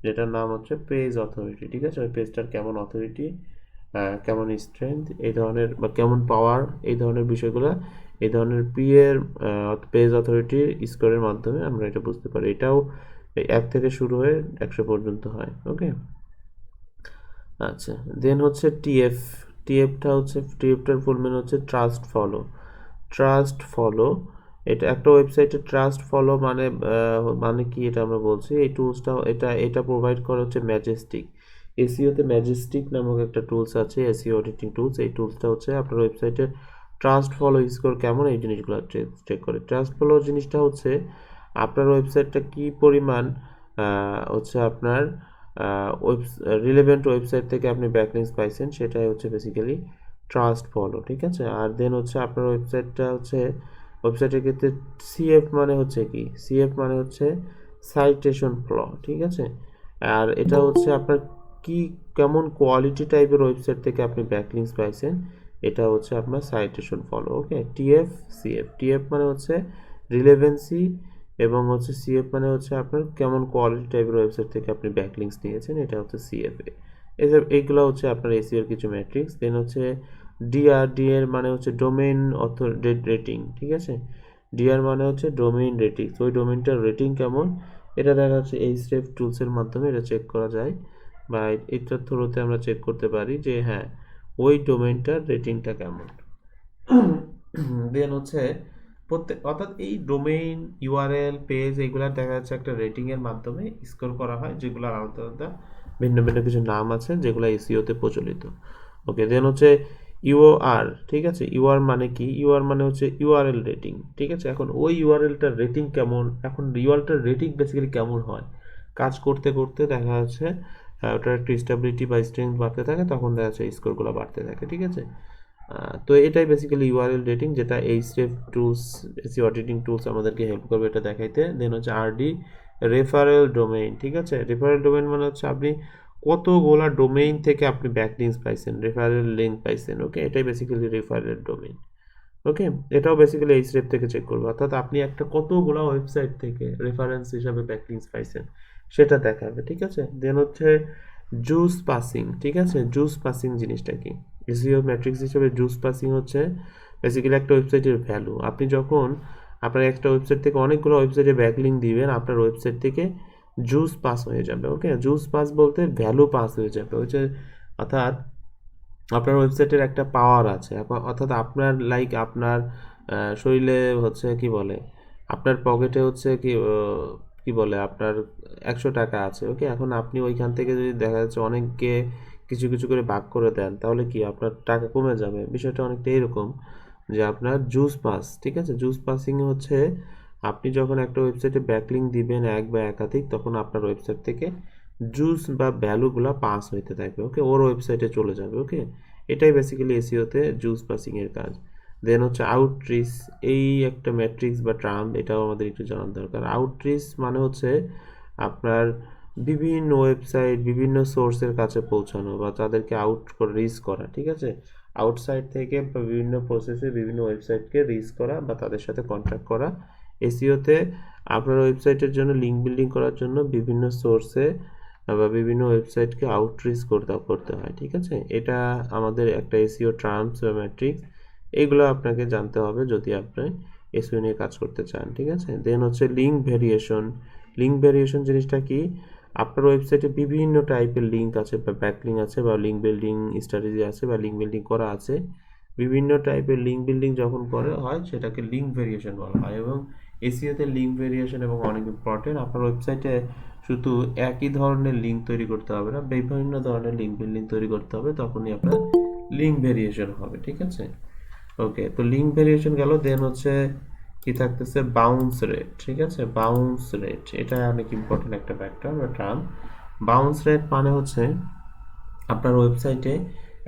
যেটার নাম হচ্ছে পেজ অথরিটি। ঠিক আছে, ওই পেজটার কেমন অথরিটি, কেমন স্ট্রেংথ, এই ধরনের বা কেমন পাওয়ার, এই ধরনের বিষয়গুলো এই ধরনের এর পেজ অথরিটির স্কোরের মাধ্যমে আমরা এটা বুঝতে পারি। এটাও 1 থেকে শুরু হয়ে 100 পর্যন্ত হয়। ওকে, আচ্ছা, দেন হচ্ছে টিএফ। টিএফটার ফুল মিন হচ্ছে ট্রাস্ট ফলো। ট্রাস্ট ফলো, এটা একটা ওয়েবসাইটে ট্রাস্ট ফলো মানে মানে কি, এটা আমরা বলছি। এই টুলসটা এটা প্রোভাইড করে হচ্ছে ম্যাজেস্টিক। এসইওতে ম্যাজেস্টিক নামক একটা টুলস আছে, এসইও অডিটিং টুলস। এই টুলসটা হচ্ছে আপনার ওয়েবসাইটের ট্রাস্ট ফলো স্কোর কেমন, এই জিনিসগুলো চেক করে। ট্রাস্ট ফলো জিনিসটা হচ্ছে আপনার ওয়েবসাইটটা কি পরিমাণ হচ্ছে আপনার রিলেভেন্ট ওয়েবসাইট থেকে আপনি ব্যাকলিংকস পাইছেন, সেটাই হচ্ছে বেসিক্যালি ট্রাস্ট ফলো। ঠিক আছে, আর দেন হচ্ছে আপনার ওয়েবসাইটের ক্ষেত্রে সিএফ মানে হচ্ছে কি, সিএফ মানে হচ্ছে সাইটেশন ফ্ল। ঠিক আছে, আর এটা হচ্ছে আপনার কি কেমন কোয়ালিটি টাইপের ওয়েবসাইট থেকে আপনি ব্যাকলিংকস পাইছেন, এটা হচ্ছে আপনার সাইটেশন ফলো। ওকে, টিএফ সিএফ। টিএফ মানে হচ্ছে রিলেভেন্সি এবং হচ্ছে সিএফ মানে হচ্ছে আপনার কেমন কোয়ালিটি টাইপের ওয়েবসাইট থেকে আপনি ব্যাকলিংকস নিয়েছেন, এটা হচ্ছে সিএফএ। এইগুলো হচ্ছে আপনার এসইওর কিছু ম্যাট্রিক্স। দেন হচ্ছে ডিআর মানে হচ্ছে ডোমেইন রেটিং। ঠিক আছে, ডিআর মানে হচ্ছে ডোমেইন রেটিং, ওই ডোমেইনটার রেটিং কেমন, এটা দেখা যাচ্ছে এই স্টেপ টুলসের মাধ্যমে এটা চেক করা যায়, বা এটার থ্রুতে আমরা চেক করতে পারি যে হ্যাঁ ওই ডোমেইনটার রেটিংটা কেমন। দেন হচ্ছে অর্থাৎ এই ডোমেইন, ইউআরএল, পেজ এগুলা দেখা যাচ্ছে একটা রেটিং এর মাধ্যমে স্কোর করা হয়, যেগুলো আলাদা আলাদা ভিন্ন ভিন্ন কিছু নাম আছে যেগুলো এসইও তে প্রচলিত। ওকে, দেন হচ্ছে ইউআর, ঠিক আছে। ইউআর মানে কি? ইউআর মানে হচ্ছে ইউআরএল রেটিং, ঠিক আছে। এখন ওই ইউআরএলটার রেটিং কেমন, এখন ইউআরএলটার রেটিং বেসিক্যালি কেমন হয়, কাজ করতে করতে দেখা যাচ্ছে ওটার একটু স্টেবিলিটি বা স্ট্রেংথ বাড়তে থাকে, তখন দেখা যাচ্ছে স্কোরগুলো বাড়তে থাকে, ঠিক আছে। তো এটাই বেসিক্যালি ইউআরএল রেটিং, যেটা এইচরেফ টুলস, এসইও অডিটিং টুলস আমাদেরকে হেল্প করবে এটা দেখাইতে। দেন হচ্ছে আরডি, রেফারেল ডোমেইন, ঠিক আছে। রেফারেল ডোমেইন মানে হচ্ছে আপনি কতগুলা ডোমেইন থেকে আপনি ব্যাকলিংকস পাইছেন, রেফারেল লিঙ্ক পাইছেন, ওকে, এটাই বেসিক্যালি রেফারেল ডোমেইন। ওকে, এটাও বেসিক্যালি এইচরেফ থেকে চেক করবে, অর্থাৎ আপনি একটা কতগুলা ওয়েবসাইট থেকে রেফারেন্স হিসাবে ব্যাকলিংকস পাইছেন সেটা দেখাবে, ঠিক আছে। দেন হচ্ছে জুস পাসিং, ঠিক আছে। জুস পাসিং জিনিসটা কি? এসইও ম্যাট্রিক্স হিসেবে জুস পাসিং হচ্ছে বেসিক্যালি একটা ওয়েবসাইটের ভ্যালু। আপনি যখন আপনার একটা ওয়েবসাইট থেকে অনেকগুলো ওয়েবসাইটে ব্যাকলিঙ্ক দিবেন, আপনার ওয়েবসাইট থেকে জুস পাস হয়ে যাবে, ওকে। জুস পাস বলতে ভ্যালু পাস হয়ে যাবে, হচ্ছে অর্থাৎ আপনার ওয়েবসাইটের একটা পাওয়ার আছে, অর্থাৎ আপনার আপনার শরীরে হচ্ছে কি বলে, আপনার পকেটে হচ্ছে কি বলে, আপনার 100 টাকা আছে, ওকে। এখন আপনি ওইখান থেকে যদি দেখা যাচ্ছে অনেককে কিছু কিছু করে ভাগ করে দেন, তাহলে কি আপনার টাকা কমে যাবে। বিষয়টা অনেকটা এরকম যে আপনার জুস পাস, ঠিক আছে। জুস পাসিং হচ্ছে আপনি যখন একটা ওয়েবসাইটে ব্যাকলিঙ্ক দিবেন এক বা একাধিক, তখন আপনার ওয়েবসাইট থেকে জুস বা ভ্যালুগুলো পাস হইতে থাকবে, ওকে, ওর ওয়েবসাইটে চলে যাবে, ওকে। এটাই বেসিক্যালি এসইওতে জুস পাসিং এর কাজ। দেন হচ্ছে আউটরিচ, এই একটা ম্যাট্রিক্স বা টার্ম, এটাও আমাদের একটু জানার দরকার। আউটরিচ মানে হচ্ছে আপনার বিভিন্ন ওয়েবসাইট, বিভিন্ন সোর্সের কাছে পৌঁছানো বা তাদেরকে আউট করে রিচ করা, ঠিক আছে। আউটসাইড থেকে বা বিভিন্ন প্রসেসে বিভিন্ন ওয়েবসাইটকে রিচ করা বা তাদের সাথে কন্ট্যাক্ট করা। এসইওতে আপনার ওয়েবসাইটের জন্য লিঙ্ক বিল্ডিং করার জন্য বিভিন্ন সোর্সে বা বিভিন্ন ওয়েবসাইটকে আউটরিচ করতে হয়, ঠিক আছে। এটা আমাদের একটা এসইও টার্মস বা ম্যাট্রিক্স, এগুলো আপনাকে জানতে হবে যদি আপনি এসইও নিয়ে কাজ করতে চান, ঠিক আছে। দেন হচ্ছে লিঙ্ক ভেরিয়েশন। লিঙ্ক ভেরিয়েশন জিনিসটা কি? আপনার ওয়েবসাইটে বিভিন্ন টাইপের লিঙ্ক আছে বা ব্যাকলিঙ্ক আছে বা লিঙ্ক বিল্ডিং স্ট্র্যাটেজি আছে বা লিঙ্ক বিল্ডিং করা আছে। বিভিন্ন টাইপের লিঙ্ক বিল্ডিং যখন করে হয় সেটাকে লিঙ্ক ভেরিয়েশন বলা হয়, এবং এসইওতে লিঙ্ক ভেরিয়েশন এবং অনেক ইম্পর্টেন্ট। আপনার ওয়েবসাইটে শুধু একই ধরনের লিঙ্ক তৈরি করতে হবে না, বিভিন্ন ধরনের লিঙ্ক বিল্ডিং তৈরি করতে হবে, তখনই আপনার লিঙ্ক ভেরিয়েশন হবে, ঠিক আছে। ওকে, তো লিঙ্ক ভেরিয়েশন গেল। দেন হচ্ছে কি থাকতেছে, বাউন্স রেট, ঠিক আছে। বাউন্স রেট এটা অনেক ইম্পর্টেন্ট একটা ফ্যাক্টর বা টার্ম। বাউন্স রেট মানে হচ্ছে আপনার ওয়েবসাইটে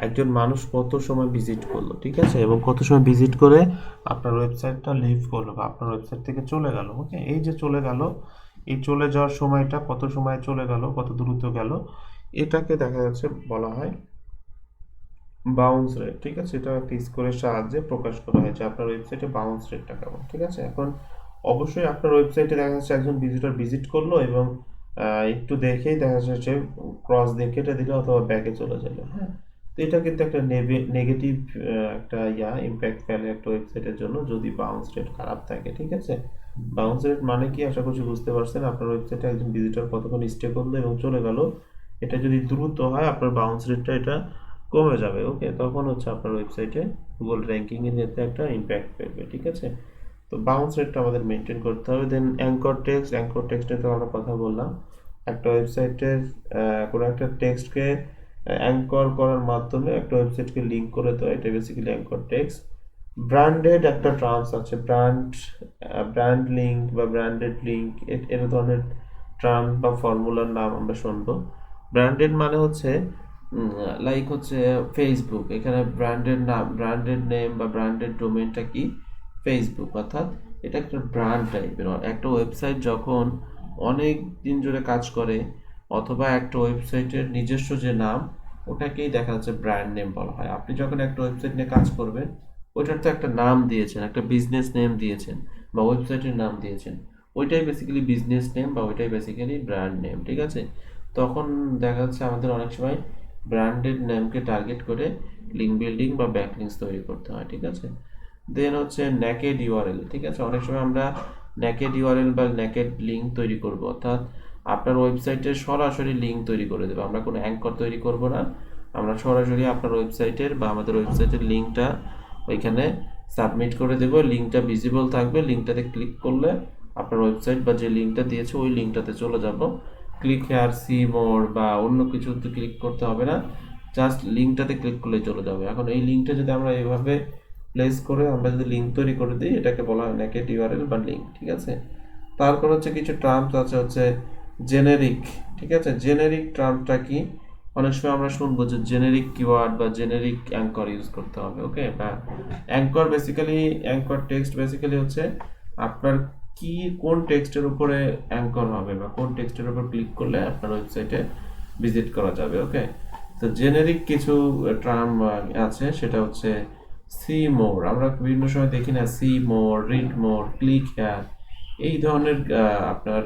একজন মানুষ কত সময় ভিজিট করলো, ঠিক আছে, এবং কত সময় ভিজিট করে আপনার ওয়েবসাইটটা লিভ করলো বা আপনার ওয়েবসাইট থেকে চলে গেল, ওকে। এই যে চলে গেল, এই চলে যাওয়ার সময়টা কত সময় চলে গেল, কত দ্রুত গেল, এটাকে দেখা যাচ্ছে বলা হয় বাউন্স রেট, ঠিক আছে। এটা একটা স্কোরের সাহায্যে প্রকাশ করা হয়েছে আপনার ওয়েবসাইটে বাউন্স রেটটা কেমন, ঠিক আছে। এখন অবশ্যই আপনার ওয়েবসাইটে দেখা যাচ্ছে একজন ভিজিটর ভিজিট করলো এবং একটু দেখেই দেখা যাচ্ছে ক্রস দিয়ে কেটে দিল অথবা ব্যাকে চলে গেল, হ্যাঁ। তো এটা কিন্তু একটা নেগেটিভ একটা ইম্প্যাক্ট ফেলে একটা ওয়েবসাইটের জন্য যদি বাউন্স রেট খারাপ থাকে, ঠিক আছে। বাউন্স রেট মানে কি আশা করছি বুঝতে পারছেন। আপনার ওয়েবসাইটে একজন ভিজিটর কতক্ষণ স্টে করলো এবং চলে গেল, এটা যদি দ্রুত হয় আপনার বাউন্স রেটটা এটা কমে যাবে, ওকে। তখন হচ্ছে আপনার ওয়েবসাইটে গুগল র্যাঙ্কিং এর ক্ষেত্রে একটা ইম্প্যাক্ট ফেলবে, ঠিক আছে। তো বাউন্স রেটটা আমাদের মেনটেন করতে হবে। দেন অ্যাঙ্কর টেক্সটে তো আমরা কথা বললাম। একটা ওয়েবসাইটের কোনো একটা টেক্সটকে অ্যাঙ্কর করার মাধ্যমে একটা ওয়েবসাইটকে লিঙ্ক করে দেওয়া, এটা বেসিক্যালি অ্যাঙ্কর টেক্সট। ব্র্যান্ডেড একটা টার্মস আছে, ব্র্যান্ড লিঙ্ক বা ব্র্যান্ডেড লিঙ্ক, এর ধরনের টার্ম বা ফর্মুলার নাম আমরা শুনবো। ব্র্যান্ডেড মানে হচ্ছে লাইক হচ্ছে ফেসবুক, এখানে ব্র্যান্ডেড নেম বা ব্র্যান্ডেড ডোমেইনটা কি, ফেসবুক, অর্থাৎ এটা একটা ব্র্যান্ড টাইপের। একটা ওয়েবসাইট যখন অনেক দিন ধরে কাজ করে অথবা একটা ওয়েবসাইটের নিজস্ব যে নাম, ওটাকেই দেখা যাচ্ছে ব্র্যান্ড নেম বলা হয়। আপনি যখন একটা ওয়েবসাইট নিয়ে কাজ করবেন, ওইটার তো একটা নাম দিয়েছেন, একটা বিজনেস নেম দিয়েছেন বা ওয়েবসাইটের নাম দিয়েছেন, ওইটাই বেসিক্যালি বিজনেস নেম বা ওইটাই বেসিক্যালি ব্র্যান্ড নেম, ঠিক আছে। তখন দেখা যাচ্ছে আমাদের অনেক সময় ব্র্যান্ডেড নেমকে টার্গেট করে লিঙ্ক বিল্ডিং বা ব্যাকলিংকস তৈরি করতে হয়, ঠিক আছে। দেন হচ্ছে নেকেড ইউআরএল, ঠিক আছে। অনেক সময় আমরা নেকেড ইউআরএল বা নেকেড লিঙ্ক তৈরি করব, অর্থাৎ আপনার ওয়েবসাইটের সরাসরি লিঙ্ক তৈরি করে দেবো, আমরা কোনো অ্যাঙ্কর তৈরি করব না, আমরা সরাসরি আপনার ওয়েবসাইটের বা আমাদের ওয়েবসাইটের লিঙ্কটা ওইখানে সাবমিট করে দেবো, লিঙ্কটা ভিজিবল থাকবে, লিঙ্কটাতে ক্লিক করলে আপনার ওয়েবসাইট বা যে লিঙ্কটা দিয়েছে ওই লিঙ্কটাতে চলে যাব। ক্লিক হেয়ার, সি মোর বা অন্য কিছুতে ক্লিক করতে হবে না, জাস্ট লিঙ্কটাতে ক্লিক করলেই চলে যাবে। এখন এই লিঙ্কটা যদি আমরা এইভাবে প্লেস করে আমরা যদি লিঙ্ক তৈরি করে দিই, এটাকে বলা হয় নেকেড ইউআরএল বা লিঙ্ক, ঠিক আছে। তারপর হচ্ছে কিছু টার্মস আছে, হচ্ছে জেনেরিক, ঠিক আছে। জেনেরিক টার্মটা কি, অনেক সময় আমরা শুনবো যে জেনেরিক কিওয়ার্ড বা জেনেরিক অ্যাঙ্কর ইউজ করতে হবে, ওকে। বা anchor basically, anchor text basically হচ্ছে আপনার কি কোন টেক্সটের উপরে অ্যাঙ্কর হবে বা কোন টেক্সটের উপর ক্লিক করলে আপনার ওয়েবসাইটে ভিজিট করা যাবে, ওকে। তো জেনেরিক কিছু টার্ম আছে, সেটা হচ্ছে সি মোর, আমরা বিভিন্ন সময় দেখি না, see more, read more, click here, এই ধরনের আপনার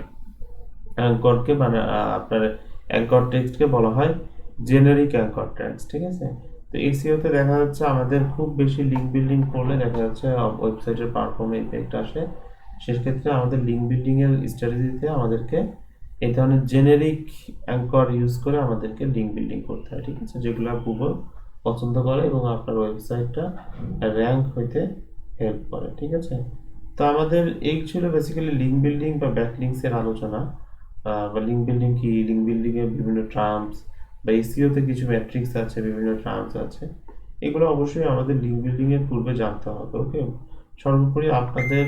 অ্যাঙ্করকে মানে আপনার অ্যাঙ্কর টেক্সটকে বলা হয় জেনারিক অ্যাঙ্কর টেক্সট, ঠিক আছে। তো এসইওতে দেখা যাচ্ছে আমাদের খুব বেশি লিঙ্ক বিল্ডিং করলে দেখা যাচ্ছে ওয়েবসাইটের পারফরমেন্স ইফেক্ট আসে। সেক্ষেত্রে আমাদের লিঙ্ক বিল্ডিং এর স্ট্র্যাটেজিতে আমাদেরকে এই ধরনের জেনেরিক অ্যাঙ্কর ইউজ করে আমাদেরকে লিঙ্ক বিল্ডিং করতে হয়, ঠিক আছে, যেগুলো গুগল পছন্দ করে এবং আপনার ওয়েবসাইটটা র্যাঙ্ক হইতে হেল্প করে, ঠিক আছে। তো আমাদের এই ছিল বেসিক্যালি লিঙ্ক বিল্ডিং বা ব্যাকলিংস এর আলোচনা। বা লিঙ্ক বিল্ডিং কি, লিঙ্ক বিল্ডিং এর বিভিন্ন টার্মস বা এসইও তে কিছু ম্যাট্রিক্স আছে, বিভিন্ন টার্মস আছে, এগুলো অবশ্যই আমাদের লিঙ্ক বিল্ডিং এর পূর্বে জানতে হবে, ওকে। সর্বোপরি আপনাদের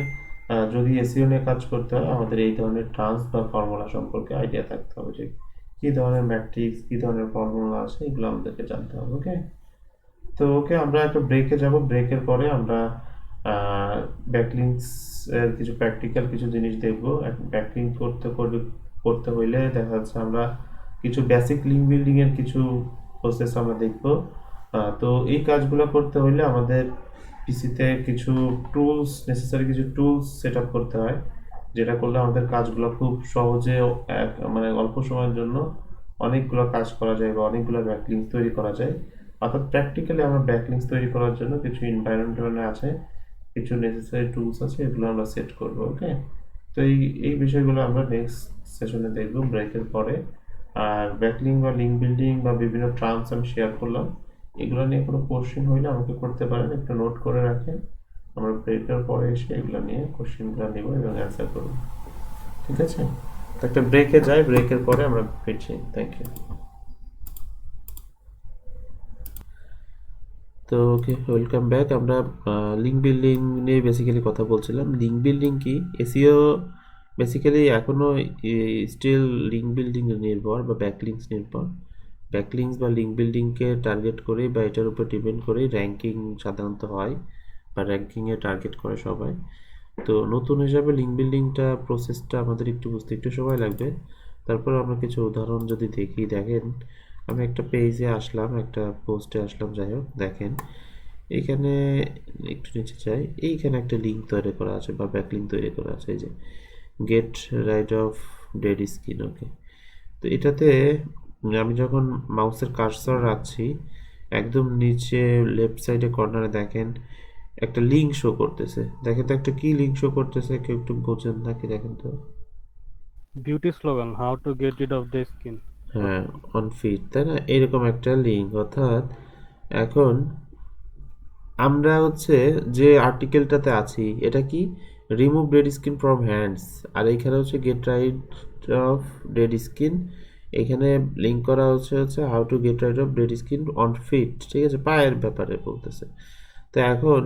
যদি এসইও নিয়ে কাজ করতে হয়, আমাদের এই ধরনের টার্মস বা ফর্মুলা সম্পর্কে আইডিয়া থাকতে হবে, যে কি ধরনের ম্যাট্রিক্স, কি ধরনের ফর্মুলা আছে, এগুলো আমাদেরকে জানতে হবে, ওকে। তো ওকে, আমরা একটা ব্রেকে যাব, ব্রেকের পরে আমরা ব্যাকলিংস এর কিছু প্র্যাকটিক্যাল কিছু জিনিস দেখব। ব্যাকলিং করতে হইলে দেখা যাচ্ছে আমরা কিছু বেসিক লিঙ্ক বিল্ডিং এর কিছু প্রসেস আমরা দেখব। তো এই কাজগুলো করতে হইলে আমাদের পিসিতে কিছু টুলস, নেসেসারি কিছু টুলস সেট আপ করতে হয়, যেটা করলে আমাদের কাজগুলো খুব সহজে মানে অল্প সময়ের জন্য অনেকগুলো কাজ করা যায় বা অনেকগুলো ব্যাকলিংস তৈরি করা যায়। অর্থাৎ প্র্যাকটিক্যালি আমরা ব্যাকলিংস তৈরি করার জন্য কিছু এনভায়রনমেন্ট আছে, কিছু নেসেসারি টুলস আছে, এগুলো আমরা সেট করব, ওকে। তো এই বিষয়গুলো আমরা নেক্সট সেশনে দেখব ব্রেকের পরে। আর ব্যাকলিং বা লিঙ্ক বিল্ডিং বা বিভিন্ন টার্মস আমি শেয়ার করলাম, এগুলো নিয়ে কোনো কোশ্চেন হইলে আমাকে করতে পারেন, একটু নোট করে রাখেন। আমরা ব্রেকের পরে এসে এগুলো নিয়ে কোশ্চেনগুলো নেব এবং অ্যান্সার করব, ঠিক আছে। তো একটা ব্রেকে যাই, ব্রেকের পরে আমরা ফিরছি। Thank you. তো ওকে, ওয়েলকাম ব্যাক। আমরা লিঙ্ক বিল্ডিং নিয়ে বেসিক্যালি কথা বলছিলাম। লিঙ্ক বিল্ডিং কি, এসইও বেসিক্যালি এখনো স্টিল লিঙ্ক বিল্ডিং নির্ভর বা ব্যাকলিংস নির্ভর। ব্যাকলিংস বা লিঙ্ক বিল্ডিংকে টার্গেট করে বা এটার উপর ডিপেন্ড করে র্যাঙ্কিং সাধারণত হয় বা র্যাঙ্কিংয়ে টার্গেট করে সবাই। তো নতুন হিসাবে লিঙ্ক বিল্ডিংটা প্রসেসটা আমাদের একটু বুঝতে একটু সময় লাগবে। তারপর আমরা কিছু উদাহরণ যদি দেখি, দেখেন আমি একটা পেজে আসলাম, একটা পোস্টে আসলাম, যাই হোক দেখেন এইখানে একটু নিচে যাই, এইখানে একটা লিঙ্ক তৈরি করা আছে বা ব্যাকলিঙ্ক তৈরি করা আছে, এই যে get rid of dead skin, okay. তো এটাতে আমি যখন মাউসের কার্সর রাখছি, একদম নিচে লেফট সাইডে কর্নারে দেখেন একটা লিঙ্ক শো করতেছে। দেখেন তো একটা কি লিঙ্ক শো করতেছে, কেউ একটু বোঝেন নাকি, দেখেন তো। Beauty slogan, how to get rid of the skin. হ্যাঁ, অন ফিট, তাই না, এরকম একটা লিঙ্ক। অর্থাৎ এখন আমরা হচ্ছে যে আর্টিকেলটাতে আছি, এটা কি, remove dead skin from hands, আর এখানে হচ্ছে get rid of dead skin, এখানে লিঙ্ক করা হচ্ছে how to get rid of dead skin on feet, ঠিক আছে, পায়ের ব্যাপারে বলতেছে। তো এখন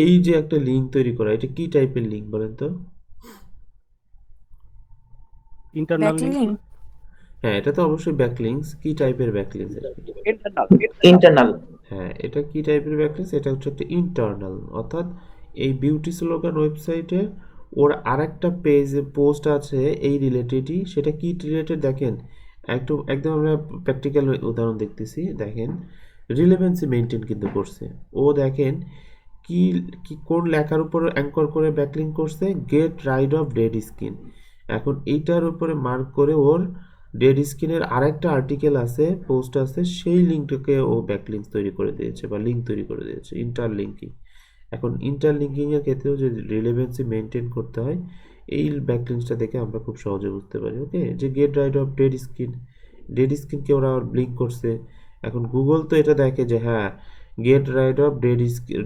এই যে একটা লিঙ্ক তৈরি করা, এটা কি টাইপের লিঙ্ক বলেন তো? Internal link. হ্যাঁ, এটা তো অবশ্যই ব্যাকলিংস। কি টাইপের ব্যাকলিংস? ইন্টারনাল। হ্যাঁ, এটা কি টাইপের ব্যাকলিংস? এটা হচ্ছে একটা ইন্টারনাল। অর্থাৎ এই বিউটি স্লোগান ওয়েবসাইটে ওর আরেকটা পেজে পোস্ট আছে এই রিলেটেডই, সেটা কি রিলেটেড দেখেন, একদম আমরা প্র্যাকটিক্যাল উদাহরণ দেখতেছি। দেখেন রিলেভেন্সি মেনটেন কিন্তু করছে ও, দেখেন কি কি কোন লেখার উপর অ্যাঙ্কর করে ব্যাকলিং করছে, get rid of dead skin. এখন এইটার উপরে মার্ক করে ওর ডেড স্কিনের আরেকটা আর্টিকেল আছে, পোস্ট আছে, সেই লিঙ্কটাকে ও ব্যাকলিংক তৈরি করে দিয়েছে বা লিঙ্ক তৈরি করে দিয়েছে, ইন্টারলিঙ্কিং। এখন ইন্টারলিঙ্কিং এর ক্ষেত্রেও যে রিলেভেন্সি মেনটেন করতে হয়, এই ব্যাকলিংসটা দেখে আমরা খুব সহজে বুঝতে পারি, ওকে। যে গেট রাইড অফ ডেড স্কিনকে ওরা লিঙ্ক করছে। এখন গুগল তো এটা দেখে যে হ্যাঁ গেট রাইট অফ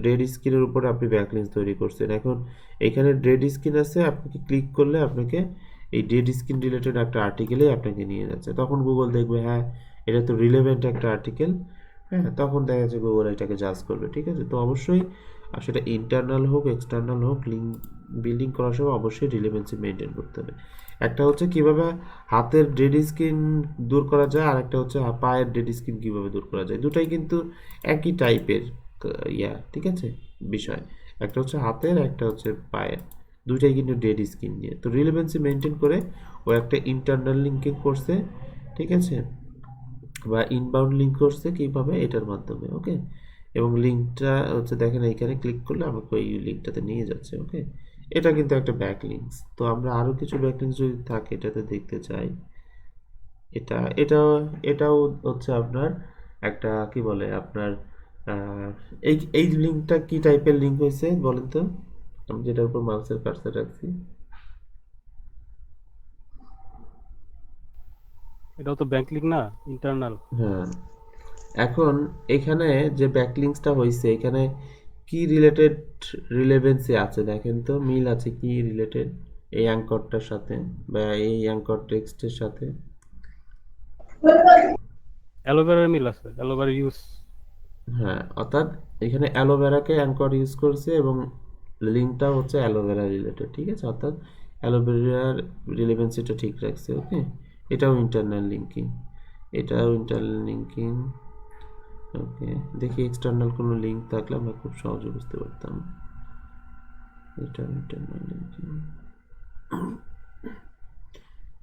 ডেড স্ক্রিনের উপরে আপনি ব্যাকলিংস তৈরি করছেন। এখন এখানে ডেড স্ক্রিন আছে, আপনাকে ক্লিক করলে আপনাকে এই ডেড স্ক্রিন রিলেটেড একটা আর্টিকেলেই আপনাকে নিয়ে যাচ্ছে। তখন গুগল দেখবে হ্যাঁ এটা তো রিলেভেন্ট একটা আর্টিকেল, হ্যাঁ তখন দেখা যাচ্ছে গুগল এটাকে জাজ করবে, ঠিক আছে। তো অবশ্যই সেটা ইন্টারনাল হোক এক্সটার্নাল হোক, লিঙ্ক বিল্ডিং করার সময় অবশ্যই রিলেভেন্সি মেনটেন করতে হবে। একটা হচ্ছে কিভাবে হাতের ডেড স্কিন দূর করা যায়, আর একটা হচ্ছে পায়ের ডেড স্কিন কিভাবে দূর করা যায়। দুটাই কিন্তু একই টাইপের ঠিক আছে বিষয়। একটা হচ্ছে হাতের, একটা হচ্ছে পায়ের, দুইটাই কিন্তু ডেড স্কিন নিয়ে। তো রিলেভেন্সি মেনটেন করে ও একটা ইন্টারনাল লিঙ্কিং করছে, ঠিক আছে, বা ইনবাউন্ড লিঙ্ক করছে কিভাবে, এটার মাধ্যমে। ওকে, এবং লিঙ্কটা হচ্ছে দেখেন এইখানে ক্লিক করলে আমাকে ওই লিঙ্কটাতে নিয়ে যাচ্ছে। ওকে, এটা কিন্তু একটা ব্যাক লিঙ্কস। তো আমরা আরও কিছু ব্যাক লিঙ্কস যদি থাকে এটাতে দেখতে চাই, এটা এটা এটাও হচ্ছে আপনার একটা কি বলে আপনার এই এই লিঙ্কটা কি টাইপের লিঙ্ক হয়েছে বলেন তো, আমি যেটার উপর মাউসের কার্সার রাখছি। এটাও তো ব্যাংক লিঙ্ক না, ইন্টারনাল। হ্যাঁ, এখন এখানে যে ব্যাকলিংসটা হয়েছে এখানে কি রিলেটেড রিলেভেন্সি আছে দেখেন তো, মিল আছে কি রিলেটেড এই অ্যাঙ্করটার সাথে বা এই অ্যাঙ্কর টেক্সটের সাথে। অ্যালোভেরার মিল আছে, অ্যালোভেরা ইউজ। হ্যাঁ, অর্থাৎ এখানে অ্যালোভেরাকে অ্যাঙ্কর ইউজ করছে এবং লিঙ্কটা হচ্ছে অ্যালোভেরা রিলেটেড, ঠিক আছে। অর্থাৎ অ্যালোভেরার রিলেভেন্সিটা ঠিক রাখছে। ওকে, এটাও ইন্টারনাল লিঙ্কিং, এটাও ইন্টারনাল লিঙ্কিং। ওকে, দেখি এক্সটার্নাল কোনো লিঙ্ক থাকলে আমরা খুব সহজে বুঝতে পারতাম। এটা ইন্টারনাল লিঙ্কিং,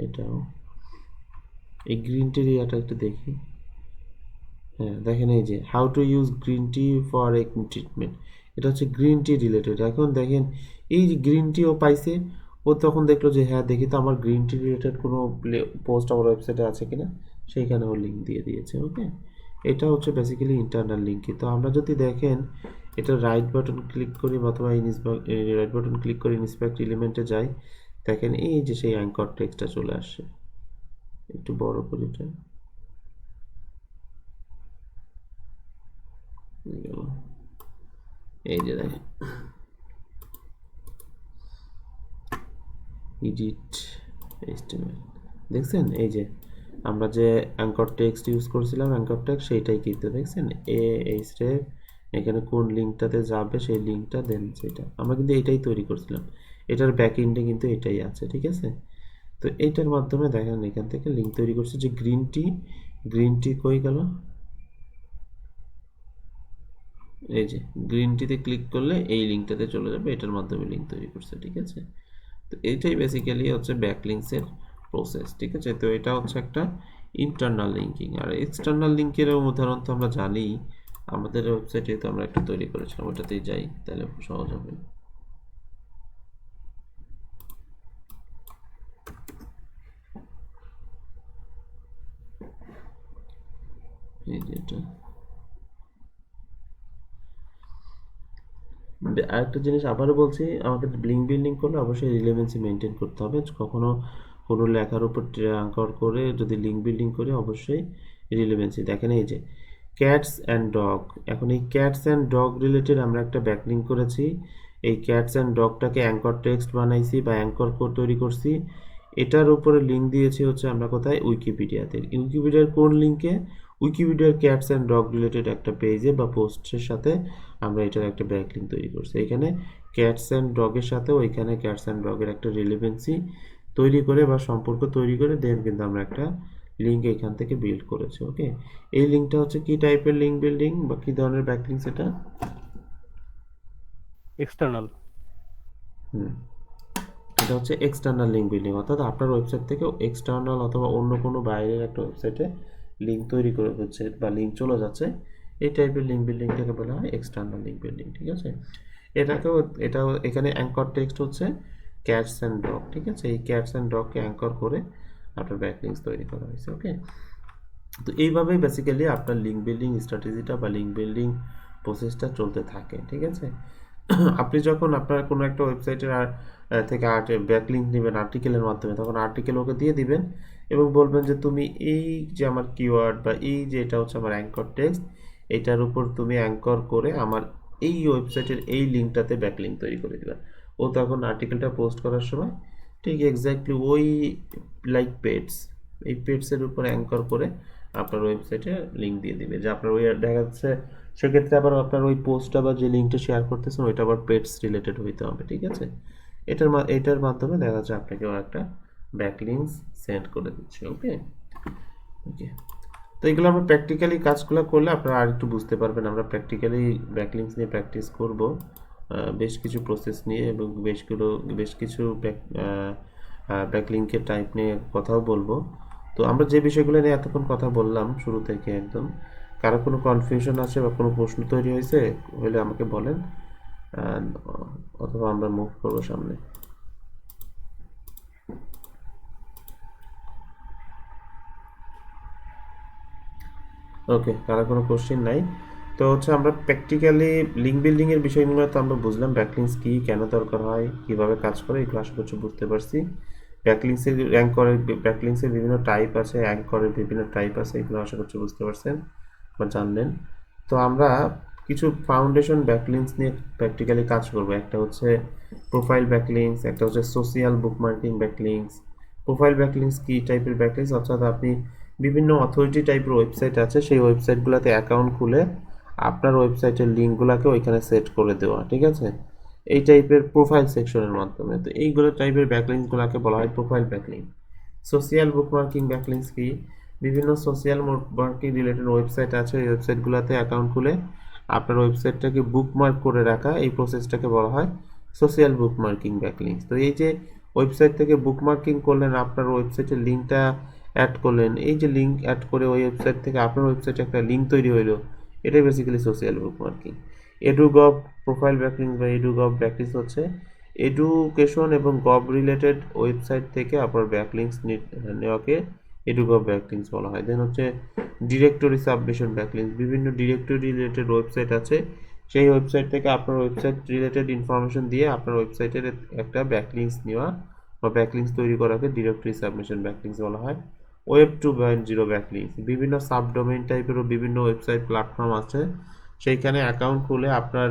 এটাও এই গ্রিন টির এটা একটু দেখি। হ্যাঁ দেখেন এই যে how to use green T for acne treatment, এটা হচ্ছে গ্রিন টি রিলেটেড। এখন দেখেন এই যে গ্রিন টি ও পাইছে, ও তখন দেখলো যে হ্যাঁ দেখি তো আমার গ্রিন টি রিলেটেড কোনো পোস্ট আমার ওয়েবসাইটে আছে কিনা, সেইখানে ও লিঙ্ক দিয়ে দিয়েছে। ওকে, এটা হচ্ছে বেসিক্যালি ইন্টারনাল লিঙ্কিং। তো আমরা যদি দেখেন এটা রাইট বাটন ক্লিক করি অথবা রাইট বাটন ক্লিক করে ইন্সপেক্ট এলিমেন্টে যাই, দেখেন এই যে সেই অ্যাঙ্কর টেক্সটটা চলে আসছে। একটু বড় করি এটা, এই যে দেখেন এডিট এইচটিএমএল, দেখছেন এই যে আমরা যে অ্যাঙ্কর টেক্সট ইউজ করছিলাম অ্যাঙ্কর টেক্সট সেইটাই কিন্তু দেখছেন এই স্টেপ, এখানে কোন লিঙ্কটাতে যাবে সেই লিঙ্কটা দেন সেটা আমরা কিন্তু এটাই তৈরি করছিলাম, এটার ব্যাক এন্ডে কিন্তু এটাই আছে, ঠিক আছে। তো এইটার মাধ্যমে দেখেন এখান থেকে লিঙ্ক তৈরি করছে যে গ্রিন টি কই গেল, এই যে গ্রিন টিতে ক্লিক করলে এই লিঙ্কটাতে চলে যাবে, এটার মাধ্যমে লিঙ্ক তৈরি করছে, ঠিক আছে। তো এইটাই বেসিক্যালি হচ্ছে ব্যাকলিংসের প্রসেস, ঠিক আছে। তো এটা হচ্ছে একটা ইন্টারনাল লিঙ্কিং। আর এক্সটার্নাল লিঙ্কের উদাহরণ তো আমরা জানি, আমাদের ওয়েবসাইটে তো আমরা একটা তৈরি করেছিলাম, ওটাতেই যাই তাহলে সহজ হবে। এই যে এটা আরেকটা জিনিস আবারও বলছি, আমাদের লিঙ্ক বিল্ডিং করলে অবশ্যই রিলেভেন্সি মেনটেন করতে হবে। কখনো কোনো লেখার উপর অ্যাঙ্কর করে যদি লিঙ্ক বিল্ডিং করি অবশ্যই রিলেভেন্সি। দেখেন এই যে ক্যাটস অ্যান্ড ডগ, এখন এই ক্যাটস অ্যান্ড ডগ রিলেটেড আমরা একটা ব্যাকলিঙ্ক করেছি, এই ক্যাটস অ্যান্ড ডগটাকে অ্যাঙ্কর টেক্সট বানাইছি বা অ্যাঙ্কর কোড তৈরি করছি, এটার উপরে লিঙ্ক দিয়েছি হচ্ছে আমরা কোথায়, উইকিপিডিয়াতে। উইকিপিডিয়ার কোন লিঙ্কে, উইকিপিডিয়ার ক্যাটস অ্যান্ড ডগ রিলেটেড একটা পেজে বা পোস্টের সাথে আমরা এটার একটা ব্যাকলিঙ্ক তৈরি করছি। এখানে ক্যাটস অ্যান্ড ডগের সাথে ওইখানে ক্যাটস অ্যান্ড ডগের একটা রিলেভেন্সি তৈরি করে বা সম্পর্ক তৈরি করে দেন কিন্তু আমরা একটা লিঙ্ক এখান থেকে বিল্ড করেছি। ওকে, এই লিঙ্কটা হচ্ছে কি টাইপের লিঙ্ক বিল্ডিং বা কি ধরনের ব্যাকলিঙ্কস এটা, এক্সটার্নাল। এটা হচ্ছে এক্সটার্নাল লিঙ্ক বিল্ডিং, অর্থাৎ আপনার ওয়েবসাইট থেকে এক্সটার্নাল অথবা অন্য কোনো বাইরের একটা ওয়েবসাইটে লিঙ্ক তৈরি করে হচ্ছে বা লিঙ্ক চলে যাচ্ছে, এই টাইপের লিঙ্ক বিল্ডিংটাকে বলা হয় এক্সটার্নাল লিঙ্ক বিল্ডিং, ঠিক আছে। এটাও এখানে অ্যাঙ্কর টেক্সট হচ্ছে ক্যাটস অ্যান্ড ডগ, ঠিক আছে। এই ক্যাটস অ্যান্ড ডগকে অ্যাঙ্কর করে আপনার ব্যাকলিঙ্কস তৈরি করা হয়েছে। ওকে, তো এইভাবেই বেসিক্যালি আপনার লিঙ্ক বিল্ডিং স্ট্র্যাটেজিটা বা লিঙ্ক বিল্ডিং প্রসেসটা চলতে থাকে, ঠিক আছে। আপনি যখন আপনার কোনো একটা ওয়েবসাইটের থেকে ব্যাকলিঙ্ক নেবেন আর্টিকেলের মাধ্যমে, তখন আর্টিকেল ওকে দিয়ে দিবেন এবং বলবেন যে তুমি এই যে আমার কিওয়ার্ড বা এই যে এটা হচ্ছে আমার অ্যাঙ্কর টেক্সট, এইটার উপর তুমি অ্যাঙ্কর করে আমার এই ওয়েবসাইটের এই লিঙ্কটাতে ব্যাকলিঙ্ক তৈরি করে দিবা। ও তখন আর্টিকেলটা পোস্ট করার সময় ঠিক এক্স্যাক্টলি ওই লাইক পেটস, এই পেটসের উপর অ্যাঙ্কর করে আপনার ওয়েবসাইটে লিঙ্ক দিয়ে দিবে, যে আপনার ওই দেখা যাচ্ছে সেক্ষেত্রে আবার আপনার ওই পোস্টটা বা যে লিঙ্কটা শেয়ার করতেছেন ওইটা আবার পেটস রিলেটেড হইতে হবে, ঠিক আছে? এটার মাধ্যমে দেখা যাচ্ছে আপনাকেও একটা ব্যাকলিঙ্কস সেন্ড করে দিচ্ছে। ওকে ওকে, তো এগুলো আমরা প্র্যাকটিক্যালি কাজগুলো করলে আপনারা আর একটু বুঝতে পারবেন। আমরা প্র্যাকটিক্যালি ব্যাকলিঙ্কস নিয়ে প্র্যাকটিস করব, বেশ কিছু প্রসেস নিয়ে এবং বেশ কিছু ব্যাকলিঙ্কের টাইপ নিয়ে কথাও বলবো। তো আমরা যে বিষয়গুলো নিয়ে এতক্ষণ কথা বললাম শুরু থেকে একদম, কারো কোনো কনফিউশন আছে বা কোনো প্রশ্ন তৈরি হয়েছে হলে আমাকে বলেন, অথবা আমরা মুভ করবো সামনে। ওকে, কারো কোনো কোশ্চেন নাই? তো হচ্ছে আমরা প্র্যাকটিক্যালি লিঙ্ক বিল্ডিং এর বিষয়গুলো তো আমরা বুঝলাম, ব্যাকলিংস কি, কেন দরকার হয়, কিভাবে কাজ করে, এগুলো আশা করছি বুঝতে পারছি। ব্যাকলিংসের র্যাঙ্ক করে, ব্যাকলিংসের বিভিন্ন টাইপ আছে, র্যাঙ্ক করার বিভিন্ন টাইপ আছে, এগুলো আশা করছি বুঝতে পারছেন বা জানলেন। তো আমরা কিছু ফাউন্ডেশন ব্যাকলিংস নিয়ে প্র্যাকটিক্যালি কাজ করব। একটা হচ্ছে প্রোফাইল ব্যাকলিংস, একটা হচ্ছে social bookmarking backlinks. Profile backlinks কি টাইপের ব্যাকলিংস, অর্থাৎ আপনি বিভিন্ন অথরিটি টাইপের ওয়েবসাইট আছে, সেই ওয়েবসাইটগুলোতে অ্যাকাউন্ট খুলে আপনার ওয়েবসাইটের লিঙ্কগুলোকে ওইখানে সেট করে দেওয়া, ঠিক আছে? এই টাইপের প্রোফাইল সেকশনের মাধ্যমে। তো এইগুলো টাইপের ব্যাকলিংকগুলোকে বলা হয় profile backlink. Social bookmarking backlinks কি, বিভিন্ন সোশিয়াল মার্কিং রিলেটেড ওয়েবসাইট আছে, এই ওয়েবসাইটগুলোতে অ্যাকাউন্ট খুলে আপনার ওয়েবসাইটটাকে বুকমার্ক করে রাখা, এই প্রসেসটাকে বলা হয় সোশিয়াল বুকমার্কিং ব্যাকলিংস। তো এই যে ওয়েবসাইট থেকে বুকমার্কিং করলেন, আপনার ওয়েবসাইটের লিঙ্কটা অ্যাড করলেন, এই যে লিঙ্ক অ্যাড করে ওই ওয়েবসাইট থেকে আপনার ওয়েবসাইটে একটা লিঙ্ক তৈরি হইলো, এটাই basically social bookmarking. Edu gov profile backlinks বা এডুগভ ব্যাকলিংস হচ্ছে এডুকেশন এবং গভ রিলেটেড ওয়েবসাইট থেকে আপনার ব্যাকলিংস নেওয়াকে এডুগভ ব্যাকলিংস বলা হয়। দেন হচ্ছে ডিরেক্টরি সাবমিশন ব্যাকলিংস, বিভিন্ন ডিরেক্টরি রিলেটেড ওয়েবসাইট আছে, সেই ওয়েবসাইট থেকে আপনার ওয়েবসাইট রিলেটেড ইনফরমেশন দিয়ে আপনার ওয়েবসাইটের একটা ব্যাকলিংস নেওয়া বা ব্যাকলিংস তৈরি করাকে ডিরেক্টরি সাবমিশন ব্যাকলিংস বলা হয়। ওয়েব 2.0 ব্যাকলিংস, বিভিন্ন সাবডোমেইন টাইপেরও বিভিন্ন ওয়েবসাইট প্ল্যাটফর্ম আছে, সেইখানে অ্যাকাউন্ট খুলে আপনার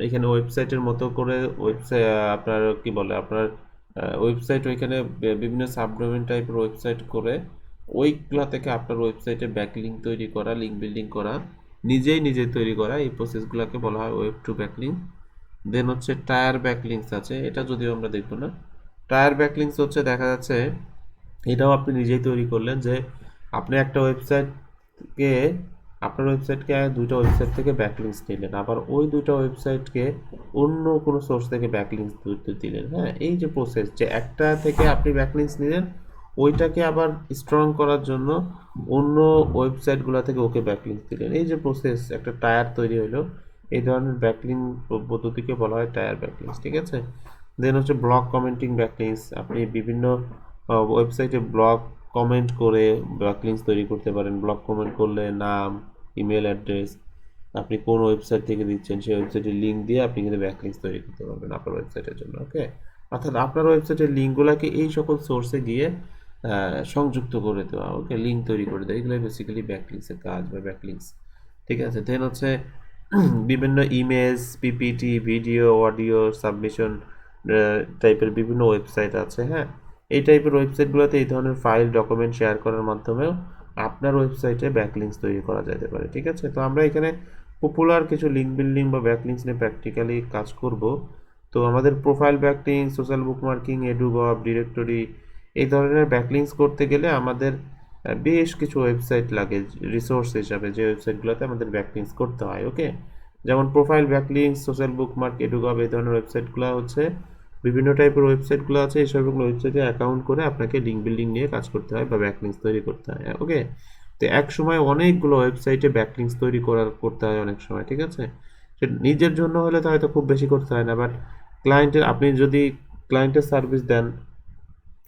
এখানে ওয়েবসাইটের মতো করে ওয়েবসাইট আপনার কি বলে আপনার ওয়েবসাইট ওইখানে বিভিন্ন সাবডোমেইন টাইপের ওয়েবসাইট করে ওইগুলা থেকে আপনার ওয়েবসাইটে ব্যাকলিংক তৈরি করা, লিঙ্ক বিল্ডিং করা, নিজে তৈরি করা, এই প্রসেসগুলোকে বলা হয় ওয়েব 2 ব্যাকলিংক। দেন হচ্ছে টায়ার ব্যাকলিংস আছে, এটা যদিও আমরা দেখবো না। টায়ার ব্যাকলিংস হচ্ছে দেখা যাচ্ছে এটাও আপনি নিজেই তৈরি করলেন, যে আপনি একটা ওয়েবসাইটকে আপনার ওয়েবসাইটকে দুইটা ওয়েবসাইট থেকে ব্যাকলিংস নিলেন, আবার ওই দুইটা ওয়েবসাইটকে অন্য কোনো সোর্স থেকে ব্যাকলিংস দিলেন। হ্যাঁ, এই যে প্রসেস, যে একটা থেকে আপনি ব্যাকলিংস নিলেন, ওইটাকে আবার স্ট্রং করার জন্য অন্য ওয়েবসাইটগুলো থেকে ওকে ব্যাকলিংস দিলেন, এই যে প্রসেস, একটা টায়ার তৈরি হলো, এই ধরনের ব্যাকলিং পদ্ধতিকে বলা হয় টায়ার ব্যাকলিংস, ঠিক আছে? দেন হচ্ছে ব্লগ কমেন্টিং ব্যাকলিংস, আপনি বিভিন্ন ওয়েবসাইটে ব্লগ কমেন্ট করে ব্যাকলিংস তৈরি করতে পারেন। ব্লগ কমেন্ট করলে নাম, ইমেল অ্যাড্রেস, আপনি কোন ওয়েবসাইট থেকে দিচ্ছেন সেই ওয়েবসাইটের লিঙ্ক দিয়ে আপনি কিন্তু ব্যাকলিংস তৈরি করতে পারবেন আপনার ওয়েবসাইটের জন্য। ওকে, অর্থাৎ আপনার ওয়েবসাইটের লিঙ্কগুলোকে এই সকল সোর্সে গিয়ে সংযুক্ত করে দেওয়া, ওকে, লিঙ্ক তৈরি করে দেওয়া, এগুলোই বেসিক্যালি ব্যাকলিংসের কাজ বা ব্যাকলিংস, ঠিক আছে? দেন হচ্ছে বিভিন্ন image, PPT, video, audio submission টাইপের বিভিন্ন ওয়েবসাইট আছে। হ্যাঁ, এই টাইপের ওয়েবসাইটগুলোতে এই ধরনের ফাইল ডকুমেন্ট শেয়ার করার মাধ্যমেও আপনার ওয়েবসাইটে ব্যাকলিংস তৈরি করা যেতে পারে, ঠিক আছে? তো আমরা এখানে পপুলার কিছু লিঙ্ক বিল্ডিং বা ব্যাকলিংস নিয়ে প্র্যাকটিক্যালি কাজ করব। তো আমাদের profile backlinks, social bookmarking, edu gov, directory, এই ধরনের ব্যাকলিংস করতে গেলে আমাদের বেশ কিছু ওয়েবসাইট লাগে রিসোর্স হিসাবে, যে ওয়েবসাইটগুলোতে আমাদের ব্যাকলিংস করতে হয়। ওকে, যেমন প্রোফাইল ব্যাকলিংস, সোশ্যাল বুকমার্ক, এডুগভ, এই ধরনের ওয়েবসাইটগুলো হচ্ছে বিভিন্ন টাইপের ওয়েবসাইটগুলো আছে, এই সবগুলো ওয়েবসাইটে অ্যাকাউন্ট করে আপনাকে লিঙ্ক বিল্ডিং নিয়ে কাজ করতে হয় বা ব্যাকলিংস তৈরি করতে হয়। ওকে, তো এক সময় অনেকগুলো ওয়েবসাইটে ব্যাকলিংস তৈরি করতে হয় অনেক সময়, ঠিক আছে? সে নিজের জন্য হলে তো হয়তো খুব বেশি করতে হয় না, বাট ক্লায়েন্টের, আপনি যদি ক্লায়েন্টের সার্ভিস দেন,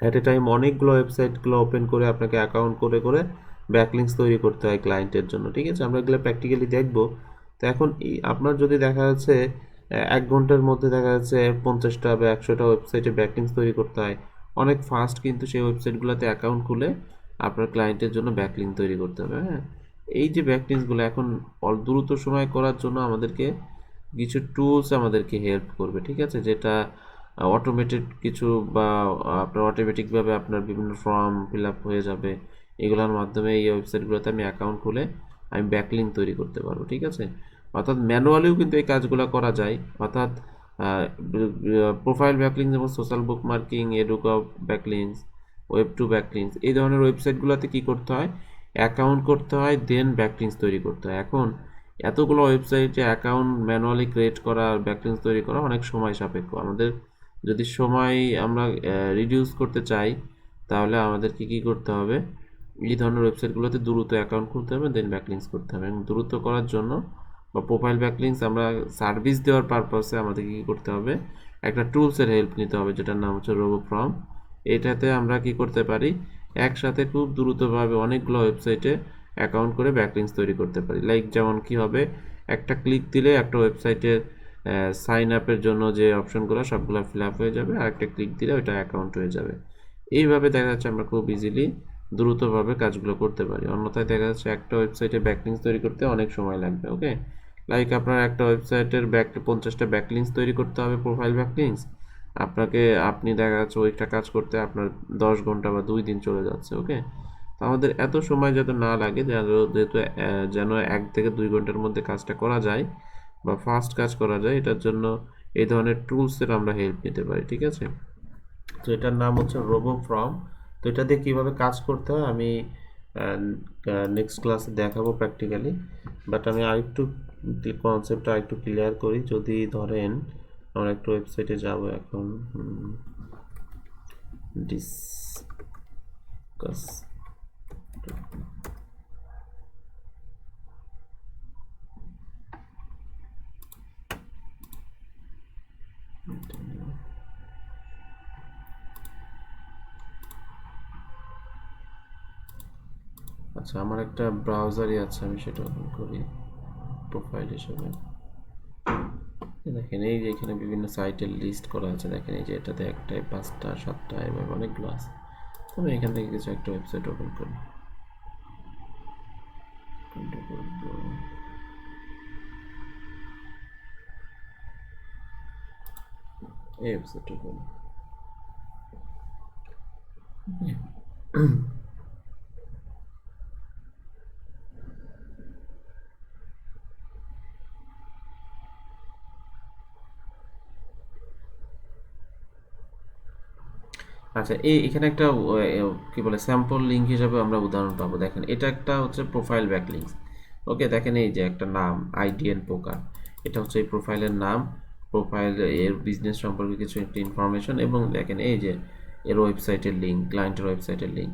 অ্যাট এ টাইম অনেকগুলো ওয়েবসাইটগুলো ওপেন করে আপনাকে অ্যাকাউন্ট করে করে ব্যাকলিংস তৈরি করতে হয় ক্লায়েন্টের জন্য, ঠিক আছে? আমরা এগুলো প্র্যাকটিক্যালি দেখব। তো এখন আপনার যদি দেখা যাচ্ছে 1 ঘন্টার মধ্যে দেখা যাচ্ছে 50টা বা 100টা ওয়েবসাইটে ব্যাকলিংস তৈরি করতে হয়, অনেক ফাস্ট কিন্তু সেই ওয়েবসাইটগুলোতে অ্যাকাউন্ট খুলে আপনার ক্লায়েন্টের জন্য ব্যাকলিংক তৈরি করতে হবে। হ্যাঁ, এই যে ব্যাকলিংসগুলো এখন দ্রুত সময় করার জন্য আমাদেরকে কিছু টুলস আমাদেরকে হেল্প করবে, ঠিক আছে, যেটা অটোমেটেড কিছু বা আপনার অটোমেটিকভাবে আপনার বিভিন্ন ফর্ম ফিল আপ হয়ে যাবে। এগুলোর মাধ্যমে এই ওয়েবসাইটগুলোতে আমি অ্যাকাউন্ট খুলে আমি ব্যাকলিংক তৈরি করতে পারবো, ঠিক আছে। অর্থাৎ ম্যানুয়ালিও কিন্তু এই কাজগুলো করা যায়। অর্থাৎ প্রোফাইল ব্যাকলিংস যেমন social bookmarking, edu gov backlinks, web two backlinks, এই ধরনের ওয়েবসাইটগুলোতে কী করতে হয়, অ্যাকাউন্ট করতে হয়, দেন ব্যাকলিংস তৈরি করতে হয়। এখন এতগুলো ওয়েবসাইটে অ্যাকাউন্ট ম্যানুয়ালি ক্রিয়েট করা, ব্যাকলিংস তৈরি করা অনেক সময় সাপেক্ষ। আমাদের যদি সময় আমরা রিডিউস করতে চাই, তাহলে আমাদেরকে কী করতে হবে, এই ধরনের ওয়েবসাইটগুলোতে দ্রুত অ্যাকাউন্ট খুলতে হবে, দেন ব্যাকলিংস করতে হবে। এবং দ্রুত করার জন্য বা প্রোফাইল ব্যাকলিংস আমরা সার্ভিস দেওয়ার পারপাসে আমাদেরকে কী করতে হবে, একটা টুলসের হেল্প নিতে হবে, যেটার নাম হচ্ছে রোবোফর্ম। এটাতে আমরা কি করতে পারি, একসাথে খুব দ্রুতভাবে অনেকগুলো ওয়েবসাইটে অ্যাকাউন্ট করে ব্যাকলিংস তৈরি করতে পারি। লাইক যেমন কি হবে, একটা ক্লিক দিলে একটা ওয়েবসাইটের সাইন আপের জন্য যে অপশনগুলো সবগুলো ফিল আপ হয়ে যাবে, আর একটা ক্লিক দিলে ওইটা অ্যাকাউন্ট হয়ে যাবে। এইভাবে দেখা যাচ্ছে আমরা খুব ইজিলি দ্রুতভাবে কাজগুলো করতে পারি। অন্যথায় দেখা যাচ্ছে একটা ওয়েবসাইটে ব্যাকলিংস তৈরি করতে অনেক সময় লাগবে। ওকে, লাইক আপনার একটা ওয়েবসাইটের 50টা ব্যাকলিংস তৈরি করতে হবে, প্রোফাইল ব্যাকলিংস। আপনি দেখা যাচ্ছে ওইটা কাজ করতে আপনার 10 ঘন্টা বা 2 দিন চলে যাচ্ছে। ওকে, তো আমাদের এত সময় যাতে না লাগে, যেহেতু যেন 1 থেকে 2 ঘন্টার মধ্যে কাজটা করা যায় বা ফাস্ট কাজ করা যায়, এটার জন্য এই ধরনের টুলসের আমরা হেল্প নিতে পারি, ঠিক আছে। তো এটার নাম হচ্ছে রোবোফর্ম। তো এটা দিয়ে কীভাবে কাজ করতে হয় আমি নেক্সট ক্লাসে দেখাবো প্র্যাকটিক্যালি। বাট আমি আরেকটু কনসেপ্টটা আরেকটু ক্লিয়ার করি। যদি ধরেন আমরা একটা ওয়েবসাইটে যাব এখন, ডিসকাস, আচ্ছা আমার একটা ব্রাউজারই আছে, আমি সেটা ওপেন করি প্রোফাইল হিসেবে। দেখেন এই যে এখানে বিভিন্ন সাইটের লিস্ট করা আছে, দেখেন এই যে এটাতে 1টা 5টা 7টা এভাবে অনেকগুলো আছে। তো আমি এখান থেকে কিছু একটা ওয়েবসাইট ওপেন করি, এই ওয়েবসাইট ওপেন। আচ্ছা এখানে একটা কি বলে স্যাম্পল লিঙ্ক হিসাবে আমরা উদাহরণ পাবো। দেখেন এটা একটা হচ্ছে প্রোফাইল ব্যাকলিংস। ওকে, দেখেন এই যে একটা নাম আইডিএন পোকার, এটা হচ্ছে এই প্রোফাইলের নাম, প্রোফাইল এর বিজনেস সম্পর্কে কিছু একটা ইনফরমেশন, এবং দেখেন এই যে এর ওয়েবসাইটের লিঙ্ক, ক্লায়েন্টের ওয়েবসাইটের লিঙ্ক।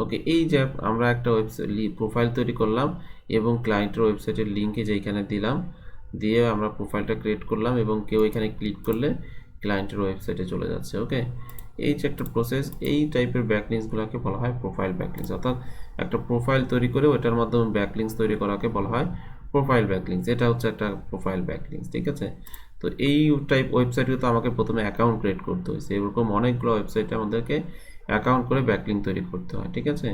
ওকে, এই যে আমরা একটা ওয়েবসাইট প্রোফাইল তৈরি করলাম এবং ক্লায়েন্টের ওয়েবসাইটের লিঙ্কে যেখানে দিলাম, দিয়ে আমরা প্রোফাইলটা ক্রিয়েট করলাম এবং কেউ এখানে ক্লিক করলে ক্লায়েন্টের ওয়েবসাইটে চলে যাচ্ছে। ওকে, এই যে একটা প্রসেস, এই টাইপের ব্যাকলিংসগুলোকে বলা হয় প্রোফাইল ব্যাকলিংস। অর্থাৎ একটা প্রোফাইল তৈরি করে ওটার মাধ্যমে ব্যাকলিংস তৈরি করাকে বলা হয় প্রোফাইল ব্যাকলিংস। এটা হচ্ছে একটা প্রোফাইল ব্যাকলিংস, ঠিক আছে। তো এই টাইপ ওয়েবসাইটে তো আমাকে প্রথমে অ্যাকাউন্ট ক্রিয়েট করতে হয়েছে, এরকম অনেকগুলো ওয়েবসাইটে আমাদেরকে অ্যাকাউন্ট করে ব্যাকলিংক তৈরি করতে হয়, ঠিক আছে।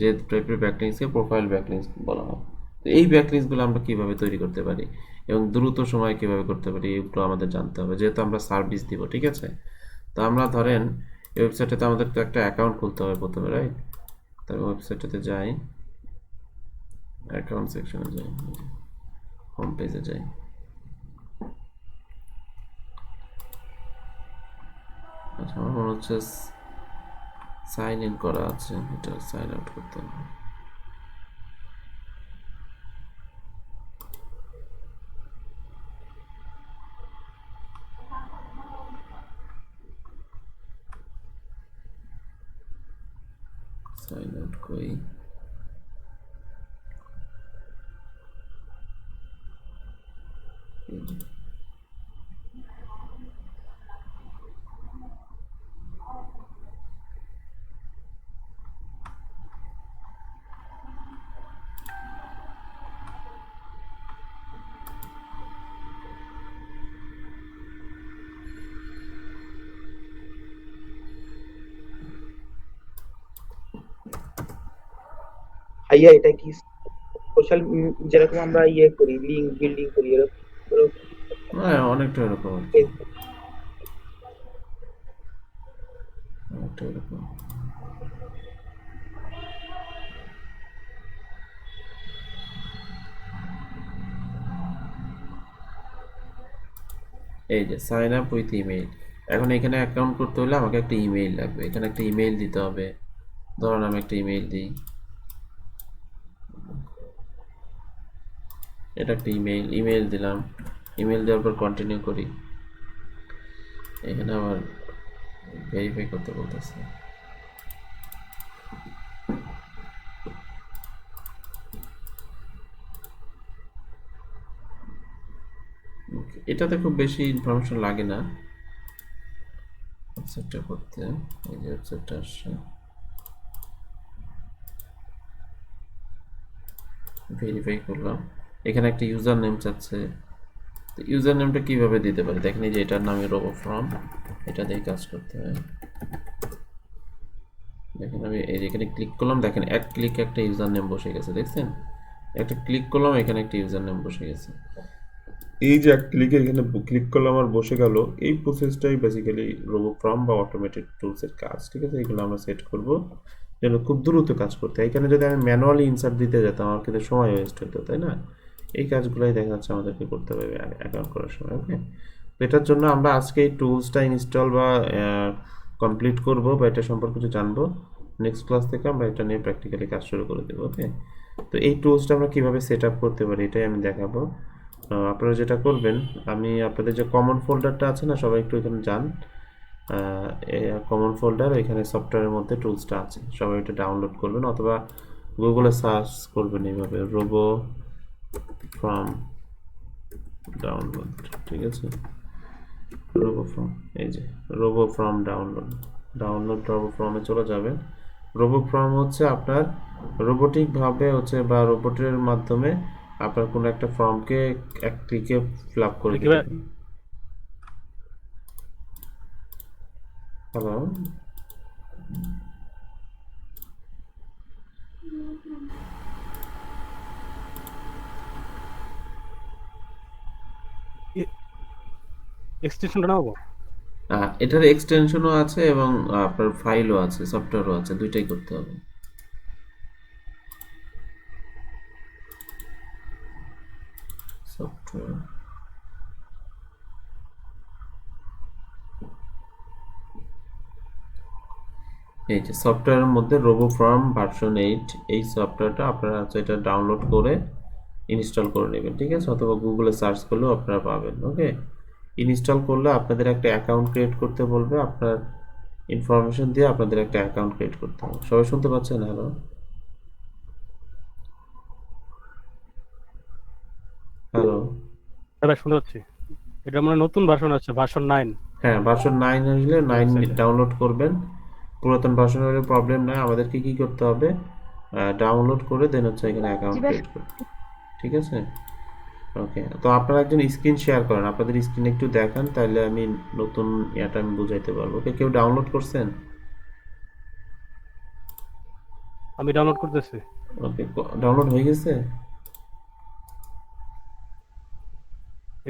যে টাইপের ব্যাকলিংসকে প্রোফাইল ব্যাকলিংস বলা হয়। তো এই ব্যাকলিংসগুলো আমরা কীভাবে তৈরি করতে পারি এবং দ্রুত সময়ে কীভাবে করতে পারি, এগুলো আমাদের জানতে হবে, যেহেতু আমরা সার্ভিস দিব, ঠিক আছে। তো আমরা ধরেন এই ওয়েবসাইটে আমাদের তো একটা অ্যাকাউন্ট খুলতে হবে প্রথমে, রাইট। তারপর ওয়েবসাইটে যাই, অ্যাকাউন্ট সেকশনে যাই, হোম পেজে যাই। আচ্ছা আমার মনে হচ্ছে সাইন ইন করা আছে, এটা সাইন আউট করতে হবে। সাইন আউট করি, ভাইয়া এটা কি সোশ্যাল যেরকম আমরা করি, লিঙ্ক বিল্ডিং করি, এরকম হ্যাঁ, অনেকটা এরকম আর কি, Facebook। অনেকটা এরকম। এই যে সাইন আপ উইথ ইমেইল। এখন এখানে অ্যাকাউন্ট করতে হলে আমাকে একটা ইমেইল লাগবে, এখানে একটা ইমেইল দিতে হবে। ধরুন আমি একটা ইমেইল দিই, এটা একটা ইমেইল দিলাম। ইমেইল দেওয়ার পর কন্টিনিউ করি। এখানে আবার ভেরিফাই করতে বলতেছে। এটাতে খুব বেশি ইনফরমেশন লাগে না ওয়েবসাইটটা করতে। এই যে ওয়েবসাইটটা আসছে, ভেরিফাই করলাম। এখানে একটা ইউজার নেম চাচ্ছে, তো ইউজার নেমটা কিভাবে দিতে পারি দেখেন, এই যে এটার নামে রোবো ফর্ম, এটা দিয়ে কাজ করতে হয়। দেখেন আমি এই যেখানে ক্লিক করলাম, দেখেন এক ক্লিক একটা ইউজার নেম বসে গেছে, দেখছেন? একটা ক্লিক করলাম, এখানে একটা ইউজার নেম বসে গেছে। এই যে এক ক্লিকে এখানে ক্লিক করলাম আর বসে গেল, এই প্রসেসটাই বেসিক্যালি রোবো ফর্ম বা অটোমেটেড টুলসের কাজ, ঠিক আছে? এগুলো আমরা সেট করব যেন খুব দ্রুত কাজ করতে। এখানে যদি আমি ম্যানুয়ালি ইনসার্ট দিতে যেতাম আমার কিন্তু সময় ওয়েস্ট হতো, তাই না? এই কাজগুলোই দেখা যাচ্ছে আমাদেরকে করতে হবে অ্যাকাউন্ট করার সময়। ওকে, এটার জন্য আমরা আজকে এই টুলসটা ইনস্টল বা কমপ্লিট করব বা এটা সম্পর্কে কিছু জানবো। নেক্সট ক্লাস থেকে আমরা এটা নিয়ে প্র্যাকটিক্যালি কাজ শুরু করে দেবো। ওকে, তো এই টুলসটা আমরা কিভাবে সেট আপ করতে পারি এটাই আমি দেখাবো। আপনারা যেটা করবেন, আমি আপনাদের যে কমন ফোল্ডারটা আছে না, সবাই একটু এখানে যান। কমন ফোল্ডার, এখানে সফটওয়্যারের মধ্যে টুলসটা আছে, সবাই এটা ডাউনলোড করবেন অথবা গুগলে সার্চ করবেন এইভাবে রোবো ফর্ম ডাউনলোড, ঠিক আছে? রোবো ফর্ম, এই যে রোবো ফর্ম ডাউনলোড রোবো ফর্মে চলে যাবেন। রোবো ফর্ম হচ্ছে আপনার রোবোটিকভাবে হচ্ছে বা রোবটের মাধ্যমে আপনার কোনো একটা ফর্মকে এক ক্লিকে ফিল আপ করে দিতে পারেন। হ্যালো, এক্সটেনশনটা নামাবো? এটার এক্সটেনশনও আছে এবং আপনার ফাইলও আছে, সফটওয়্যারও আছে, দুইটাই করতে হবে। সফটওয়্যার, এই যে সফটওয়্যারের মধ্যে রোবো ফর্ম ভার্সন 8, এই সফটওয়্যারটা আপনারা হচ্ছে এটা ডাউনলোড করে ইনস্টল করে নেবেন, ঠিক আছে? অথবা গুগলে সার্চ করলেও আপনারা পাবেন। ওকে, ইনস্টল করলে আপনাদের একটা অ্যাকাউন্ট ক্রিয়েট করতে বলবে, আপনার ইনফরমেশন দিয়ে আপনাদের একটা অ্যাকাউন্ট ক্রিয়েট করতে হবে। সবাই শুনতে পাচ্ছেন? হ্যালো, হ্যালো, হ্যাঁ ভাই, শুনতে পাচ্ছি। এটা মানে নতুন ভার্সন আছে, ভার্সন 9। হ্যাঁ, ভার্সন 9 আসলে 9 ওয়েবসাইটে ডাউনলোড করবেন। পুরাতন ভার্সন হলে প্রবলেম নাই, আমাদেরকে কি করতে হবে, ডাউনলোড করে দেন হচ্ছে এখানে অ্যাকাউন্ট ক্রিয়েট করতে, ঠিক আছে? ওকে, তো আপনারা একজন স্ক্রিন শেয়ার করেন, আপনাদের স্ক্রিন একটু দেখান, তাহলে আমি নতুন এটা আমি বুঝাইতে পারবো। ওকে, কেউ ডাউনলোড করছেন? আমি ডাউনলোড করতেছি। ওকে, ডাউনলোড হয়ে গেছে?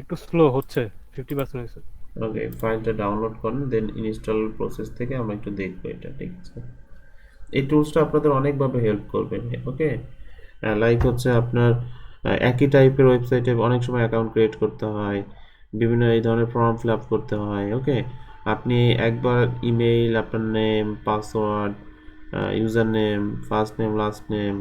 একটু স্লো হচ্ছে, 50% হয়েছে। ওকে, ফাইলটা ডাউনলোড করেন, দেন ইনস্টল প্রসেস থেকে আমরা একটু দেখবো এটা, ঠিক আছে? এই টুলসটা আপনাদের অনেকভাবে হেল্প করবে। ওকে, লাইক হচ্ছে আপনার একই টাইপের ওয়েবসাইটে অনেক সময় অ্যাকাউন্ট ক্রিয়েট করতে হয়, বিভিন্ন এই ধরনের ফর্ম ফিল আপ করতে হয়। ওকে, আপনি একবার ইমেইল, আপনার name, password, user name, first name, last name,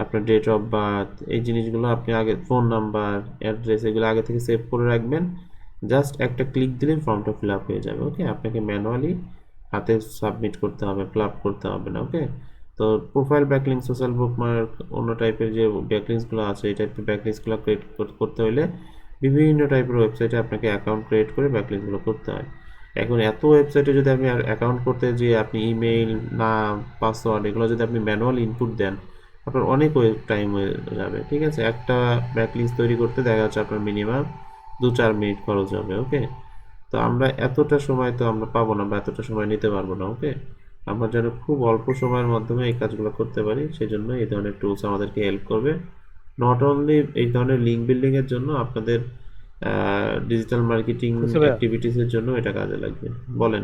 আপনার ডেট অফ বার্থ, এই জিনিসগুলো আপনি আগে, ফোন নাম্বার, অ্যাড্রেস, এগুলো আগে থেকে সেভ করে রাখবেন। জাস্ট একটা ক্লিক দিলে ফর্মটা ফিল আপ হয়ে যাবে। ওকে, আপনাকে ম্যানুয়ালি হাতে সাবমিট করতে হবে, ফিল আপ করতে হবে না। ওকে, তো প্রোফাইল ব্যাকলিংক, সোশ্যাল বুকমার্ক, অন্য টাইপের যে ব্যাকলিংসগুলো আছে, এই টাইপের ব্যাকলিংসগুলো ক্রিয়েট করতে হলে বিভিন্ন টাইপের ওয়েবসাইটে আপনাকে অ্যাকাউন্ট ক্রিয়েট করে ব্যাকলিংসগুলো করতে হয়। এখন এত ওয়েবসাইটে যদি আপনি অ্যাকাউন্ট করতে যে আপনি ইমেইল, নাম, পাসওয়ার্ড, এগুলো যদি আপনি ম্যানুয়াল ইনপুট দেন, আপনার অনেক টাইম হয়ে যাবে, ঠিক আছে? একটা ব্যাকলিংস তৈরি করতে দেখা যাচ্ছে আপনার মিনিমাম 2-4 মিনিট খরচ হবে। ওকে, তো আমরা এতটা সময় তো আমরা পাবো না বা এতটা সময় নিতে পারবো না। ওকে, আমরা যেন খুব অল্প সময়ের মাধ্যমে এই কাজগুলো করতে পারি, সেজন্য এই ধরনের টুলস আমাদেরকে হেল্প করবে। নট অনলি এই ধরনের লিঙ্ক বিল্ডিং এর জন্য, আপনাদের ডিজিটাল মার্কেটিং খুশি ভাইয়া, অ্যাক্টিভিটিস এর জন্য এটা কাজে লাগবে। বলেন।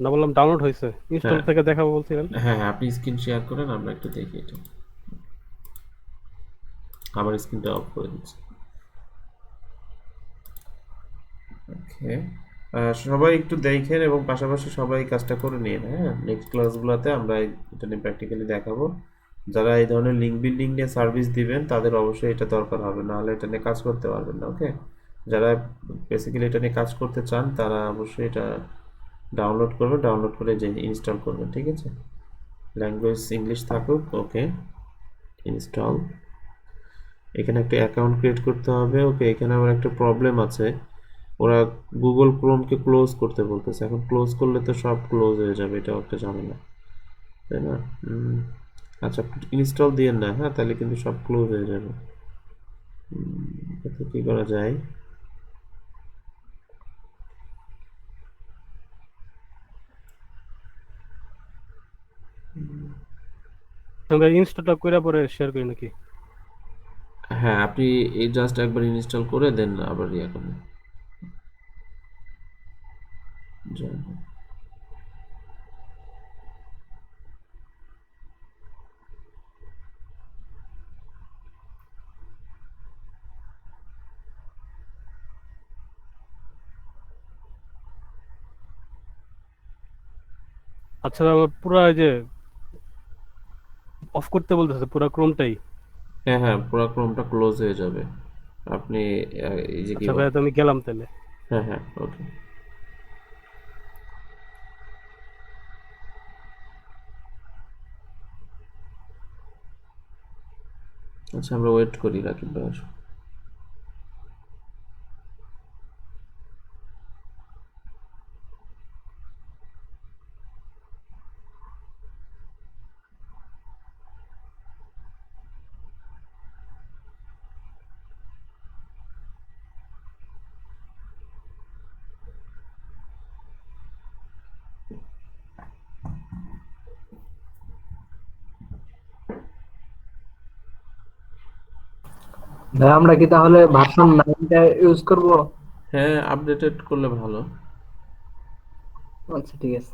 না বললাম ডাউনলোড হয়েছে, ইনস্টল হ্যাঁ থেকে দেখাবো বলছিলেন। হ্যাঁ হ্যাঁ, আপনি স্ক্রিন শেয়ার করেন, আমরা একটু দেখি এটা। আমার স্ক্রিনটা অফ করে দিচ্ছি। ওকে, সবাই একটু দেখেন এবং পাশাপাশি সবাই কাজটা করে নিন। হ্যাঁ, নেক্সট ক্লাসগুলোতে আমরা এটা নিয়ে প্র্যাকটিক্যালি দেখাবো। যারা এই ধরনের লিঙ্ক বিল্ডিং নিয়ে সার্ভিস দিবেন তাদের অবশ্যই এটা দরকার হবে, নাহলে এটা নিয়ে কাজ করতে পারবেন না। ওকে, যারা বেসিক্যালি এটা নিয়ে কাজ করতে চান তারা অবশ্যই এটা ডাউনলোড করবেন, ডাউনলোড করে যে ইনস্টল করবেন। ঠিক আছে, ল্যাঙ্গুয়েজ ইংলিশ থাকুক। ওকে, ইনস্টল। এখানে একটা অ্যাকাউন্ট ক্রিয়েট করতে হবে। ওকে, এখানে আবার একটা প্রবলেম আছে, ওরা গুগল ক্রোমকে ক্লোজ করতে বলতেছে। এখন ক্লোজ করলে তো সব ক্লোজ হয়ে যাবে, এটাও একটা ঝামেলা, তাই না? আচ্ছা, ইনস্টল দিয়েন না, হ্যাঁ, তাহলে কিন্তু সব ক্লোজ হয়ে যাবে। এতে কি করা যায়? সঙ্গে ইনস্টলটা করে পরে শেয়ার করি নাকি? হ্যাঁ, আপনি এই জাস্ট একবার ইনস্টল করে দেন, আবার ইয়ে করবেন। যাই হোক। আচ্ছা, আমার পুরো এই যে অফ করতে বলতেছে পুরো ক্রোমটাই। হ্যাঁ হ্যাঁ, পুরো ক্রোমটা ক্লোজ হয়ে যাবে। আপনি এই যে কি আচ্ছা বল। ভাইয়া, তো আমি গেলাম তাহলে। হ্যাঁ হ্যাঁ, ওকে। আচ্ছা, আমরা ওয়েট করি রাকিব ভাই। ভাই আমরা কি তাহলে ভার্সন 9টা ইউজ করব? হ্যাঁ, আপডেটেড করলে ভালো। আচ্ছা ঠিক আছে।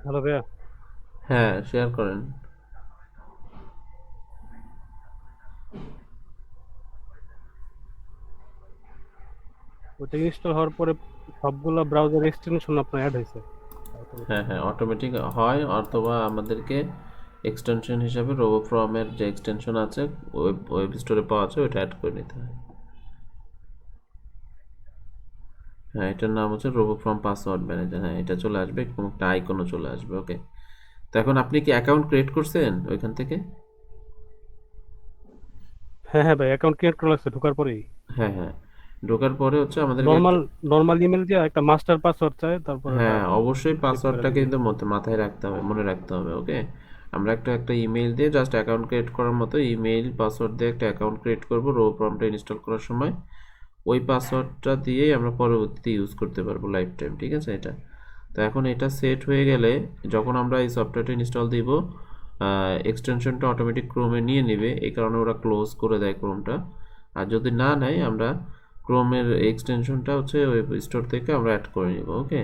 হ্যালো ভাইয়া, হ্যাঁ, শেয়ার করেন। ওটা ইনস্টল হওয়ার পরে সবগুলা ব্রাউজার এক্সটেনশন আপনার অ্যাড হয়েছে automatic। হ্যাঁ, হ্যাঁ, অটোমেটিক হয়, অথবা আমাদেরকে এক্সটেনশন হিসাবে রোবোফর্মের যে এক্সটেনশন আছে ওয়েব ওয়েব স্টোরে পাওয়া যায় ওটা অ্যাড করে নিতে হয়। হ্যাঁ, এটার নাম হচ্ছে রোবোফর্ম পাসওয়ার্ড ম্যানেজার। হ্যাঁ, এটা চলে আসবে এবং একটা আইকনও চলে আসবে। ওকে, তো এখন আপনি কি অ্যাকাউন্ট ক্রিয়েট করছেন ওইখান থেকে? হ্যাঁ হ্যাঁ ভাই, অ্যাকাউন্ট ক্রিয়েট করা লাগছে ঢোকার পরেই। হ্যাঁ, হ্যাঁ, ঢোকার পরে হচ্ছে আমাদেরকে নর্মাল একটা, নর্মাল ইমেল দিয়ে একটা মাস্টার পাসওয়ার্ড চাই, তারপর ওটা হ্যাঁ, অবশ্যই সেভ করে পাসওয়ার্ডটা দিবে। কিন্তু মাথায় রাখতে হবে, মনে রাখতে হবে। ওকে, আমরা একটা একটা ইমেল দিয়ে জাস্ট অ্যাকাউন্ট ক্রিয়েট করার মতো ইমেল পাসওয়ার্ড দিয়ে একটা অ্যাকাউন্ট ক্রিয়েট করব রো প্রম্পটটা ইনস্টল করার সময়। ওই পাসওয়ার্ডটা দিয়েই আমরা পরবর্তীতে ইউজ করতে পারবো লাইফ টাইম। ঠিক আছে এটা? তো এখন এটা সেট হয়ে গেলে যখন আমরা এই সফটওয়্যারটা ইনস্টল দিব, এক্সটেনশনটা অটোমেটিক ক্রোমে নিয়ে নেবে, এই কারণে ওরা ক্লোজ করে দেয় ক্রোমটা। আর যদি না নেয়, আমরা ক্রোমের এক্সটেনশনটা হচ্ছে ওয়েব স্টোর থেকে আমরা অ্যাড করে নিব। ওকে,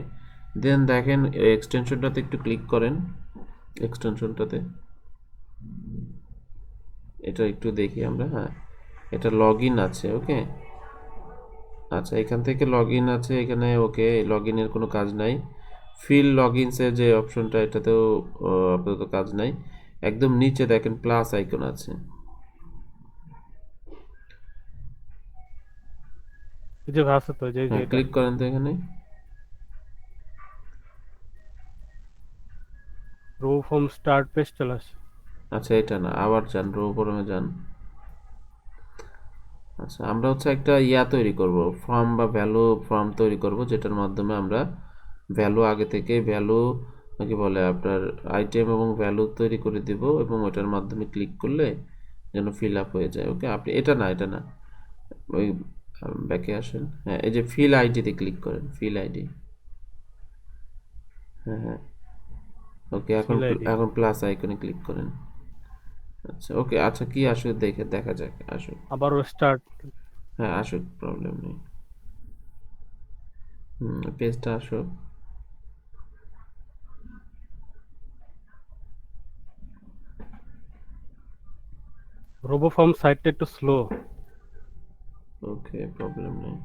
দেন দেখেন এক্সটেনশনটাতে একটু ক্লিক করেন, এক্সটেনশনটাতে এটা একটু দেখি আমরা। হ্যাঁ, এটা লগ ইন আছে। ওকে, আচ্ছা, এখান থেকে লগ ইন আছে এখানে। ওকে, লগ ইনের কোনো কাজ নাই। ফিল লগ ইনসের যে অপশনটা, এটাতেও আপাতত কাজ নাই। একদম নিচে দেখেন প্লাস আইকন আছে। এই যে আছে তো, যে হ্যাঁ, এটা ক্লিক করেন তো এখানে। রো ফর্ম স্টার্ট পেজ চলে আসে। আচ্ছা, এটা না, আবার যান, রো ফর্মে যান। আচ্ছা, আমরা হচ্ছে একটা তৈরি করব, ফর্ম বা ভ্যালু ফর্ম তৈরি করব, যেটার মাধ্যমে আমরা ভ্যালু আগে থেকে ভ্যালু নাকি বলে আপনার আইটেম এবং ভ্যালু তৈরি করে দিব, এবং ওটার মাধ্যমে ক্লিক করলে যেন ফিল আপ হয়ে যায়। ওকে, আপনি এটা না, এটা না, ওই ব্যাকে আসেন। হ্যাঁ, এই যে ফিল আইডিতে ক্লিক করেন, ফিল আইডি। হ্যাঁ, হ্যাঁ, ওকে, এখন ফিল আইডি এখন প্লাস আইকনে ক্লিক করেন। আচ্ছা, ওকে, আচ্ছা, কি আসুক দেখা যাক, আসুক। আবারও স্টার্ট। হ্যাঁ, আসুক, প্রবলেম নেই। পেজটা আসুক। রোবো ফর্ম সাইটটা একটু স্লো। ওকে, প্রবলেম নেই।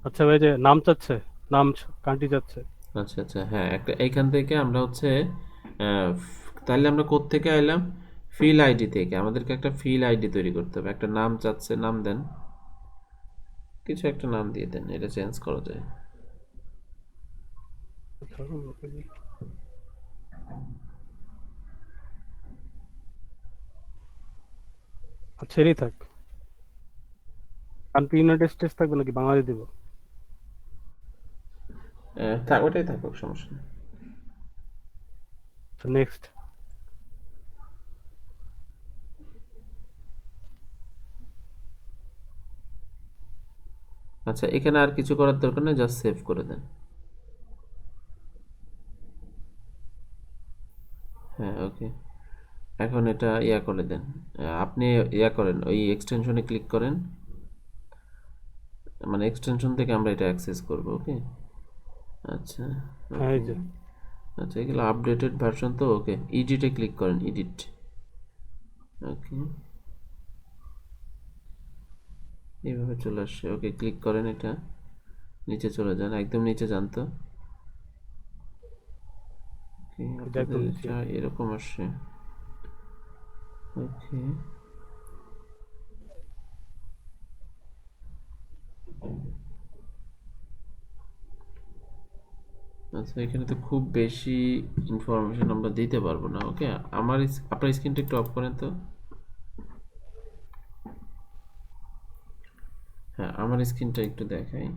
আচ্ছা ভাই, যে নাম চাচ্ছে, নাম কান্ট্রি চাচ্ছে। আচ্ছা, আচ্ছা, হ্যাঁ, একটা এইখান থেকে আমরা হচ্ছে তাহলে আমরা কোত্থেকে আইলাম? ফিল আইডি থেকে। আমাদেরকে একটা ফিল আইডি তৈরি করতে হবে। একটা নাম চাচ্ছে, নাম দেন, কিছু একটা নাম দিয়ে দেন, এটা চেঞ্জ করা যায়। আচ্ছা, এরই থাক। কান্ট্রি ইউনাইটেড স্টেটস থাকবে নাকি বাংলাদেশ দিব? থাক, ওটাই থাকুক, সমস্যা নেই। নেক্সট। আচ্ছা, এখানে আর কিছু করার দরকার নেই, জাস্ট সেভ করে দেন। হ্যাঁ, ওকে, এখন এটা করে দেন। আপনি করেন, ওই এক্সটেনশনে ক্লিক করেন, মানে এক্সটেনশন থেকে আমরা এটা অ্যাক্সেস করব। ওকে, আচ্ছা, হ্যাঁ, এই ওকে, যে আচ্ছা, এগুলো আপডেটেড ভার্সন তো। ওকে, এডিটে ক্লিক করেন, এডিট। ওকে, এইভাবে চলে আসছে। ওকে, ক্লিক করেন, এটা নিচে চলে যান, একদম নিচে যান তো। ওকে, এটা আপনাদের একদম নিচে। এটা এরকম আসছে। ওকে, আচ্ছা, এখানে তো খুব বেশি ইনফরমেশন আমরা দিতে পারবো না। ওকে, আপনার স্ক্রিনটা একটু অফ করেন তো। হ্যাঁ, আমার স্ক্রিনটা একটু দেখাই।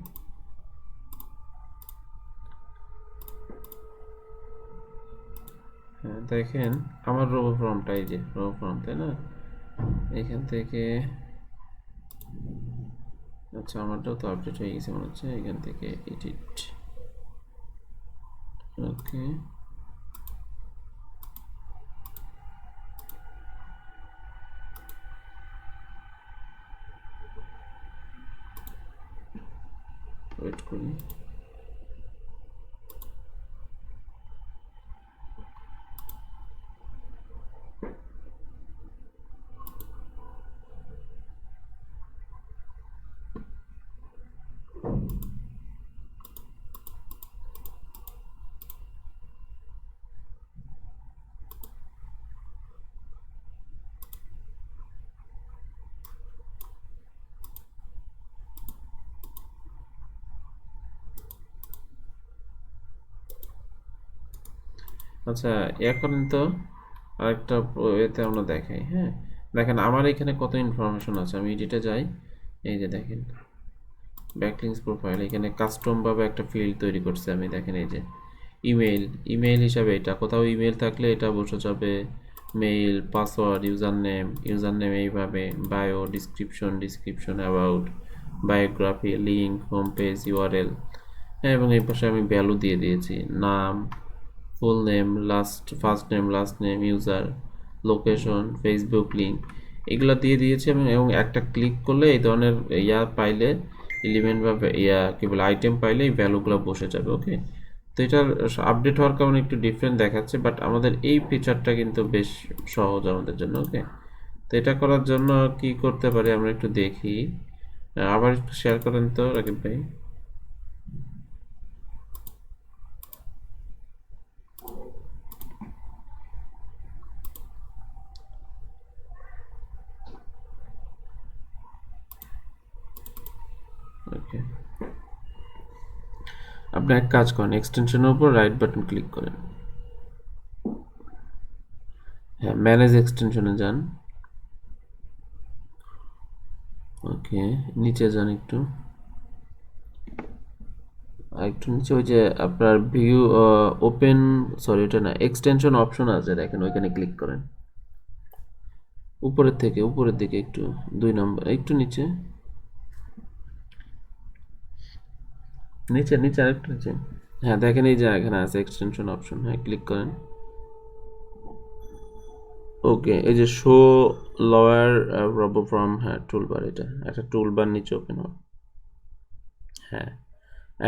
হ্যাঁ, দেখেন আমার রোবো ফর্মটা, এই যে রোবো ফর্ম, তাই না? এখান থেকে আচ্ছা, আমারটাও তো আপডেট হয়ে গেছে মনে হচ্ছে। এখান থেকে এডিট, ওকে, ওয়েট করি। আচ্ছা, এখন তো আরেকটা এতে আমরা দেখাই। হ্যাঁ, দেখেন আমার এখানে কত ইনফরমেশন আছে। আমি এডিটে যাই, এই যে দেখেন ব্যাকলিংস প্রোফাইল, এখানে কাস্টম ভাবে একটা ফিল্ড তৈরি করছে আমি। দেখেন এই যে ইমেইল, ইমেইল হিসাবে এটা কোথাও ইমেইল থাকলে এটা বসে যাবে মেইল, পাসওয়ার্ড, ইউজার নেম এইভাবে, bio, description about, biography, link, home page, URL. হ্যাঁ, এবং এই পাশে আমি ভ্যালু দিয়ে দিয়েছি, নাম, full name, first name, last name, user, location, Facebook link, এগুলো দিয়ে দিয়েছি। এবং একটা ক্লিক করলে এই ধরনের পাইলে, এলিমেন্ট বা কি বলে আইটেম পাইলে এই ভ্যালুগুলো বসে যাবে। ওকে, তো এটার আপডেট হওয়ার কারণে একটু ডিফারেন্ট দেখাচ্ছে, বাট আমাদের এই ফিচারটা কিন্তু বেশ সহজ আমাদের জন্য। ওকে, তো এটা করার জন্য কি করতে পারি আমরা একটু দেখি। আবার একটু শেয়ার করেন তো রাকিব ভাই। ওকে, আপনি এক কাজ করেন, এক্সটেনশনের উপর রাইট বাটন ক্লিক করেন। হ্যাঁ, ম্যানেজ এক্সটেনশনে যান। ওকে, নিচে যান একটু, আর একটু নিচে ওই যে আপনার ভিউ ওপেন, সরি ওটা না, এক্সটেনশন অপশন আছে দেখেন, ওইখানে ক্লিক করেন। উপরের দিকে একটু 2 নম্বর, একটু নিচে নিচে নিচে আরেকটু নিচে। হ্যাঁ, দেখেন এই যে এখানে আছে এক্সটেনশন অপশন, হ্যাঁ ক্লিক করেন। ওকে, এই যে শো লোয়ার রবো ফ্রম, হ্যাঁ টুলবার, এটা একটা টুলবার নিচে ওপেন হবে। হ্যাঁ,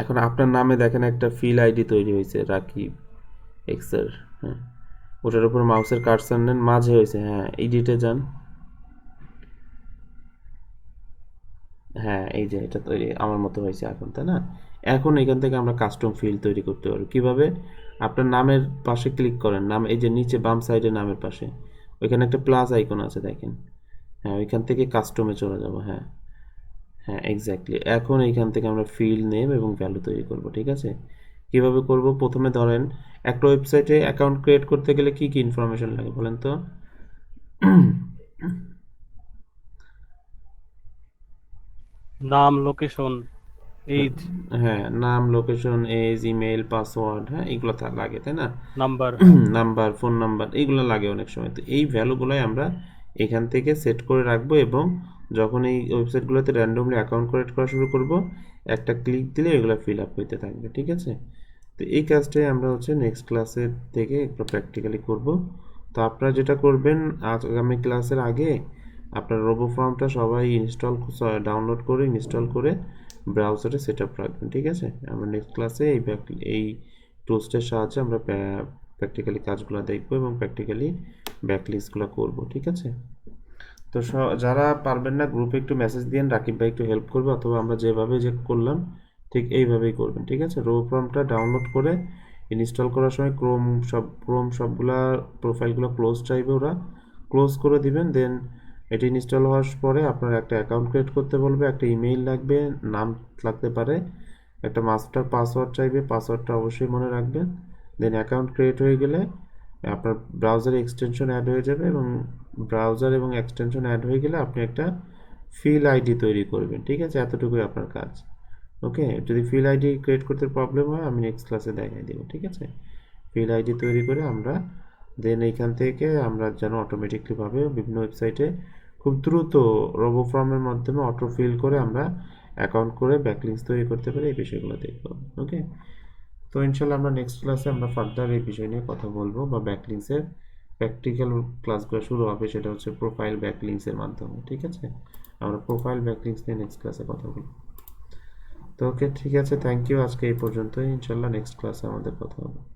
এখন আপনার নামে দেখেন একটা ফিল আইডি তৈরি হয়েছে, রাকিব এক্সের। হ্যাঁ, ওটার উপর মাউসের কার্সার নেন, মাঝে হয়েছে। হ্যাঁ, এডিটে যান। হ্যাঁ, এই যে এটা তৈরি আমার মতো হয়েছে এখন, তাই না? এখন এখান থেকে আমরা কাস্টম ফিল্ড তৈরি করতে পারবো কিভাবে। আপনার নামের পাশে ক্লিক করেন, নাম এই যে নিচে বাম সাইডে নামের পাশে ওইখানে একটা প্লাস আইকন আছে দেখেন। হ্যাঁ, ওইখান থেকে কাস্টমে চলে যাব। হ্যাঁ হ্যাঁ, এক্স্যাক্টলি। এখন এইখান থেকে আমরা ফিল্ড নেম এবং ভ্যালু তৈরি করব। ঠিক আছে, কিভাবে করব? প্রথমে ধরেন একটা ওয়েবসাইটে অ্যাকাউন্ট ক্রিয়েট করতে গেলে কি কি ইনফরমেশন লাগে বলেন তো? নাম, লোকেশন, এইজ, হ্যাঁ, নাম, লোকেশন, এজ, ইমেল, পাসওয়ার্ড, হ্যাঁ এগুলো লাগে, তাই না? নাম্বার। নাম্বার, ফোন নাম্বার, এইগুলো লাগে অনেক সময়। তো এই ভ্যালুগুলোই আমরা এখান থেকে সেট করে রাখবো, এবং যখন এই ওয়েবসাইটগুলোতে র্যান্ডমলি অ্যাকাউন্ট ক্রিয়েট করা শুরু করব, একটা ক্লিক দিলে এগুলো ফিল আপ হইতে থাকবে। ঠিক আছে, তো এই কাজটাই আমরা নেক্সট ক্লাসের থেকে একটু প্র্যাকটিক্যালি করব। তো আপনারা যেটা করবেন, আগামী ক্লাসের আগে আপনার রোবো ফর্মটা সবাই ডাউনলোড করে ইনস্টল করে ব্রাউজারে সেট আপ রাখবেন। ঠিক আছে, আমরা নেক্সট ক্লাসে এই টুলসটার সাহায্যে আমরা প্র্যাকটিক্যালি কাজগুলো দেখব এবং প্র্যাকটিক্যালি ব্যাকলিস্টগুলো করব। ঠিক আছে, তো যারা পারবেন না গ্রুপে একটু মেসেজ দিন, রাকিব ভাই একটু হেল্প করবে, অথবা আমরা যেভাবে যে করলাম ঠিক এইভাবেই করবেন। ঠিক আছে, রো ফর্মটা ডাউনলোড করে ইনস্টল করার সময় ক্রোম সবগুলা প্রোফাইলগুলো ক্লোজ চাইবে, ওরা ক্লোজ করে দিবেন। দেন এটি ইনস্টল হওয়ার পরে আপনার একটা অ্যাকাউন্ট ক্রিয়েট করতে বলবে, একটা ইমেইল লাগবে, নাম লাগতে পারে, একটা মাস্টার পাসওয়ার্ড চাইবে, পাসওয়ার্ডটা অবশ্যই মনে রাখবেন। দেন অ্যাকাউন্ট ক্রিয়েট হয়ে গেলে আপনার ব্রাউজারে এক্সটেনশন অ্যাড হয়ে যাবে, এবং ব্রাউজার এবং এক্সটেনশন অ্যাড হয়ে গেলে আপনি একটা ফিল আইডি তৈরি করবেন। ঠিক আছে, এতটুকুই আপনার কাজ। ওকে, যদি ফিল আইডি ক্রিয়েট করতে প্রবলেম হয় আমি নেক্সট ক্লাসে দেখাই দেবো। ঠিক আছে, ফিল আইডি তৈরি করে আমরা দেন এইখান থেকে আমরা যেন অটোমেটিকলিভাবে বিভিন্ন ওয়েবসাইটে খুব দ্রুত রোবো ফর্মের মাধ্যমে অটো ফিল করে আমরা অ্যাকাউন্ট করে ব্যাকলিংস তৈরি করতে পারে, এই বিষয়গুলো দেখবো। ওকে, তো ইনশাল্লাহ আমরা নেক্সট ক্লাসে আমরা ফার্দার এই বিষয় নিয়ে কথা বলবো, বা ব্যাকলিংসের প্র্যাকটিক্যাল ক্লাসগুলো শুরু হবে, সেটা হচ্ছে প্রোফাইল ব্যাকলিংসের মাধ্যমে। ঠিক আছে, আমরা প্রোফাইল ব্যাকলিংস নিয়ে নেক্সট ক্লাসে কথা বলবো। তো ওকে, ঠিক আছে, থ্যাংক ইউ, আজকে এই পর্যন্তই। ইনশাল্লাহ নেক্সট ক্লাসে আমাদের কথা হবে।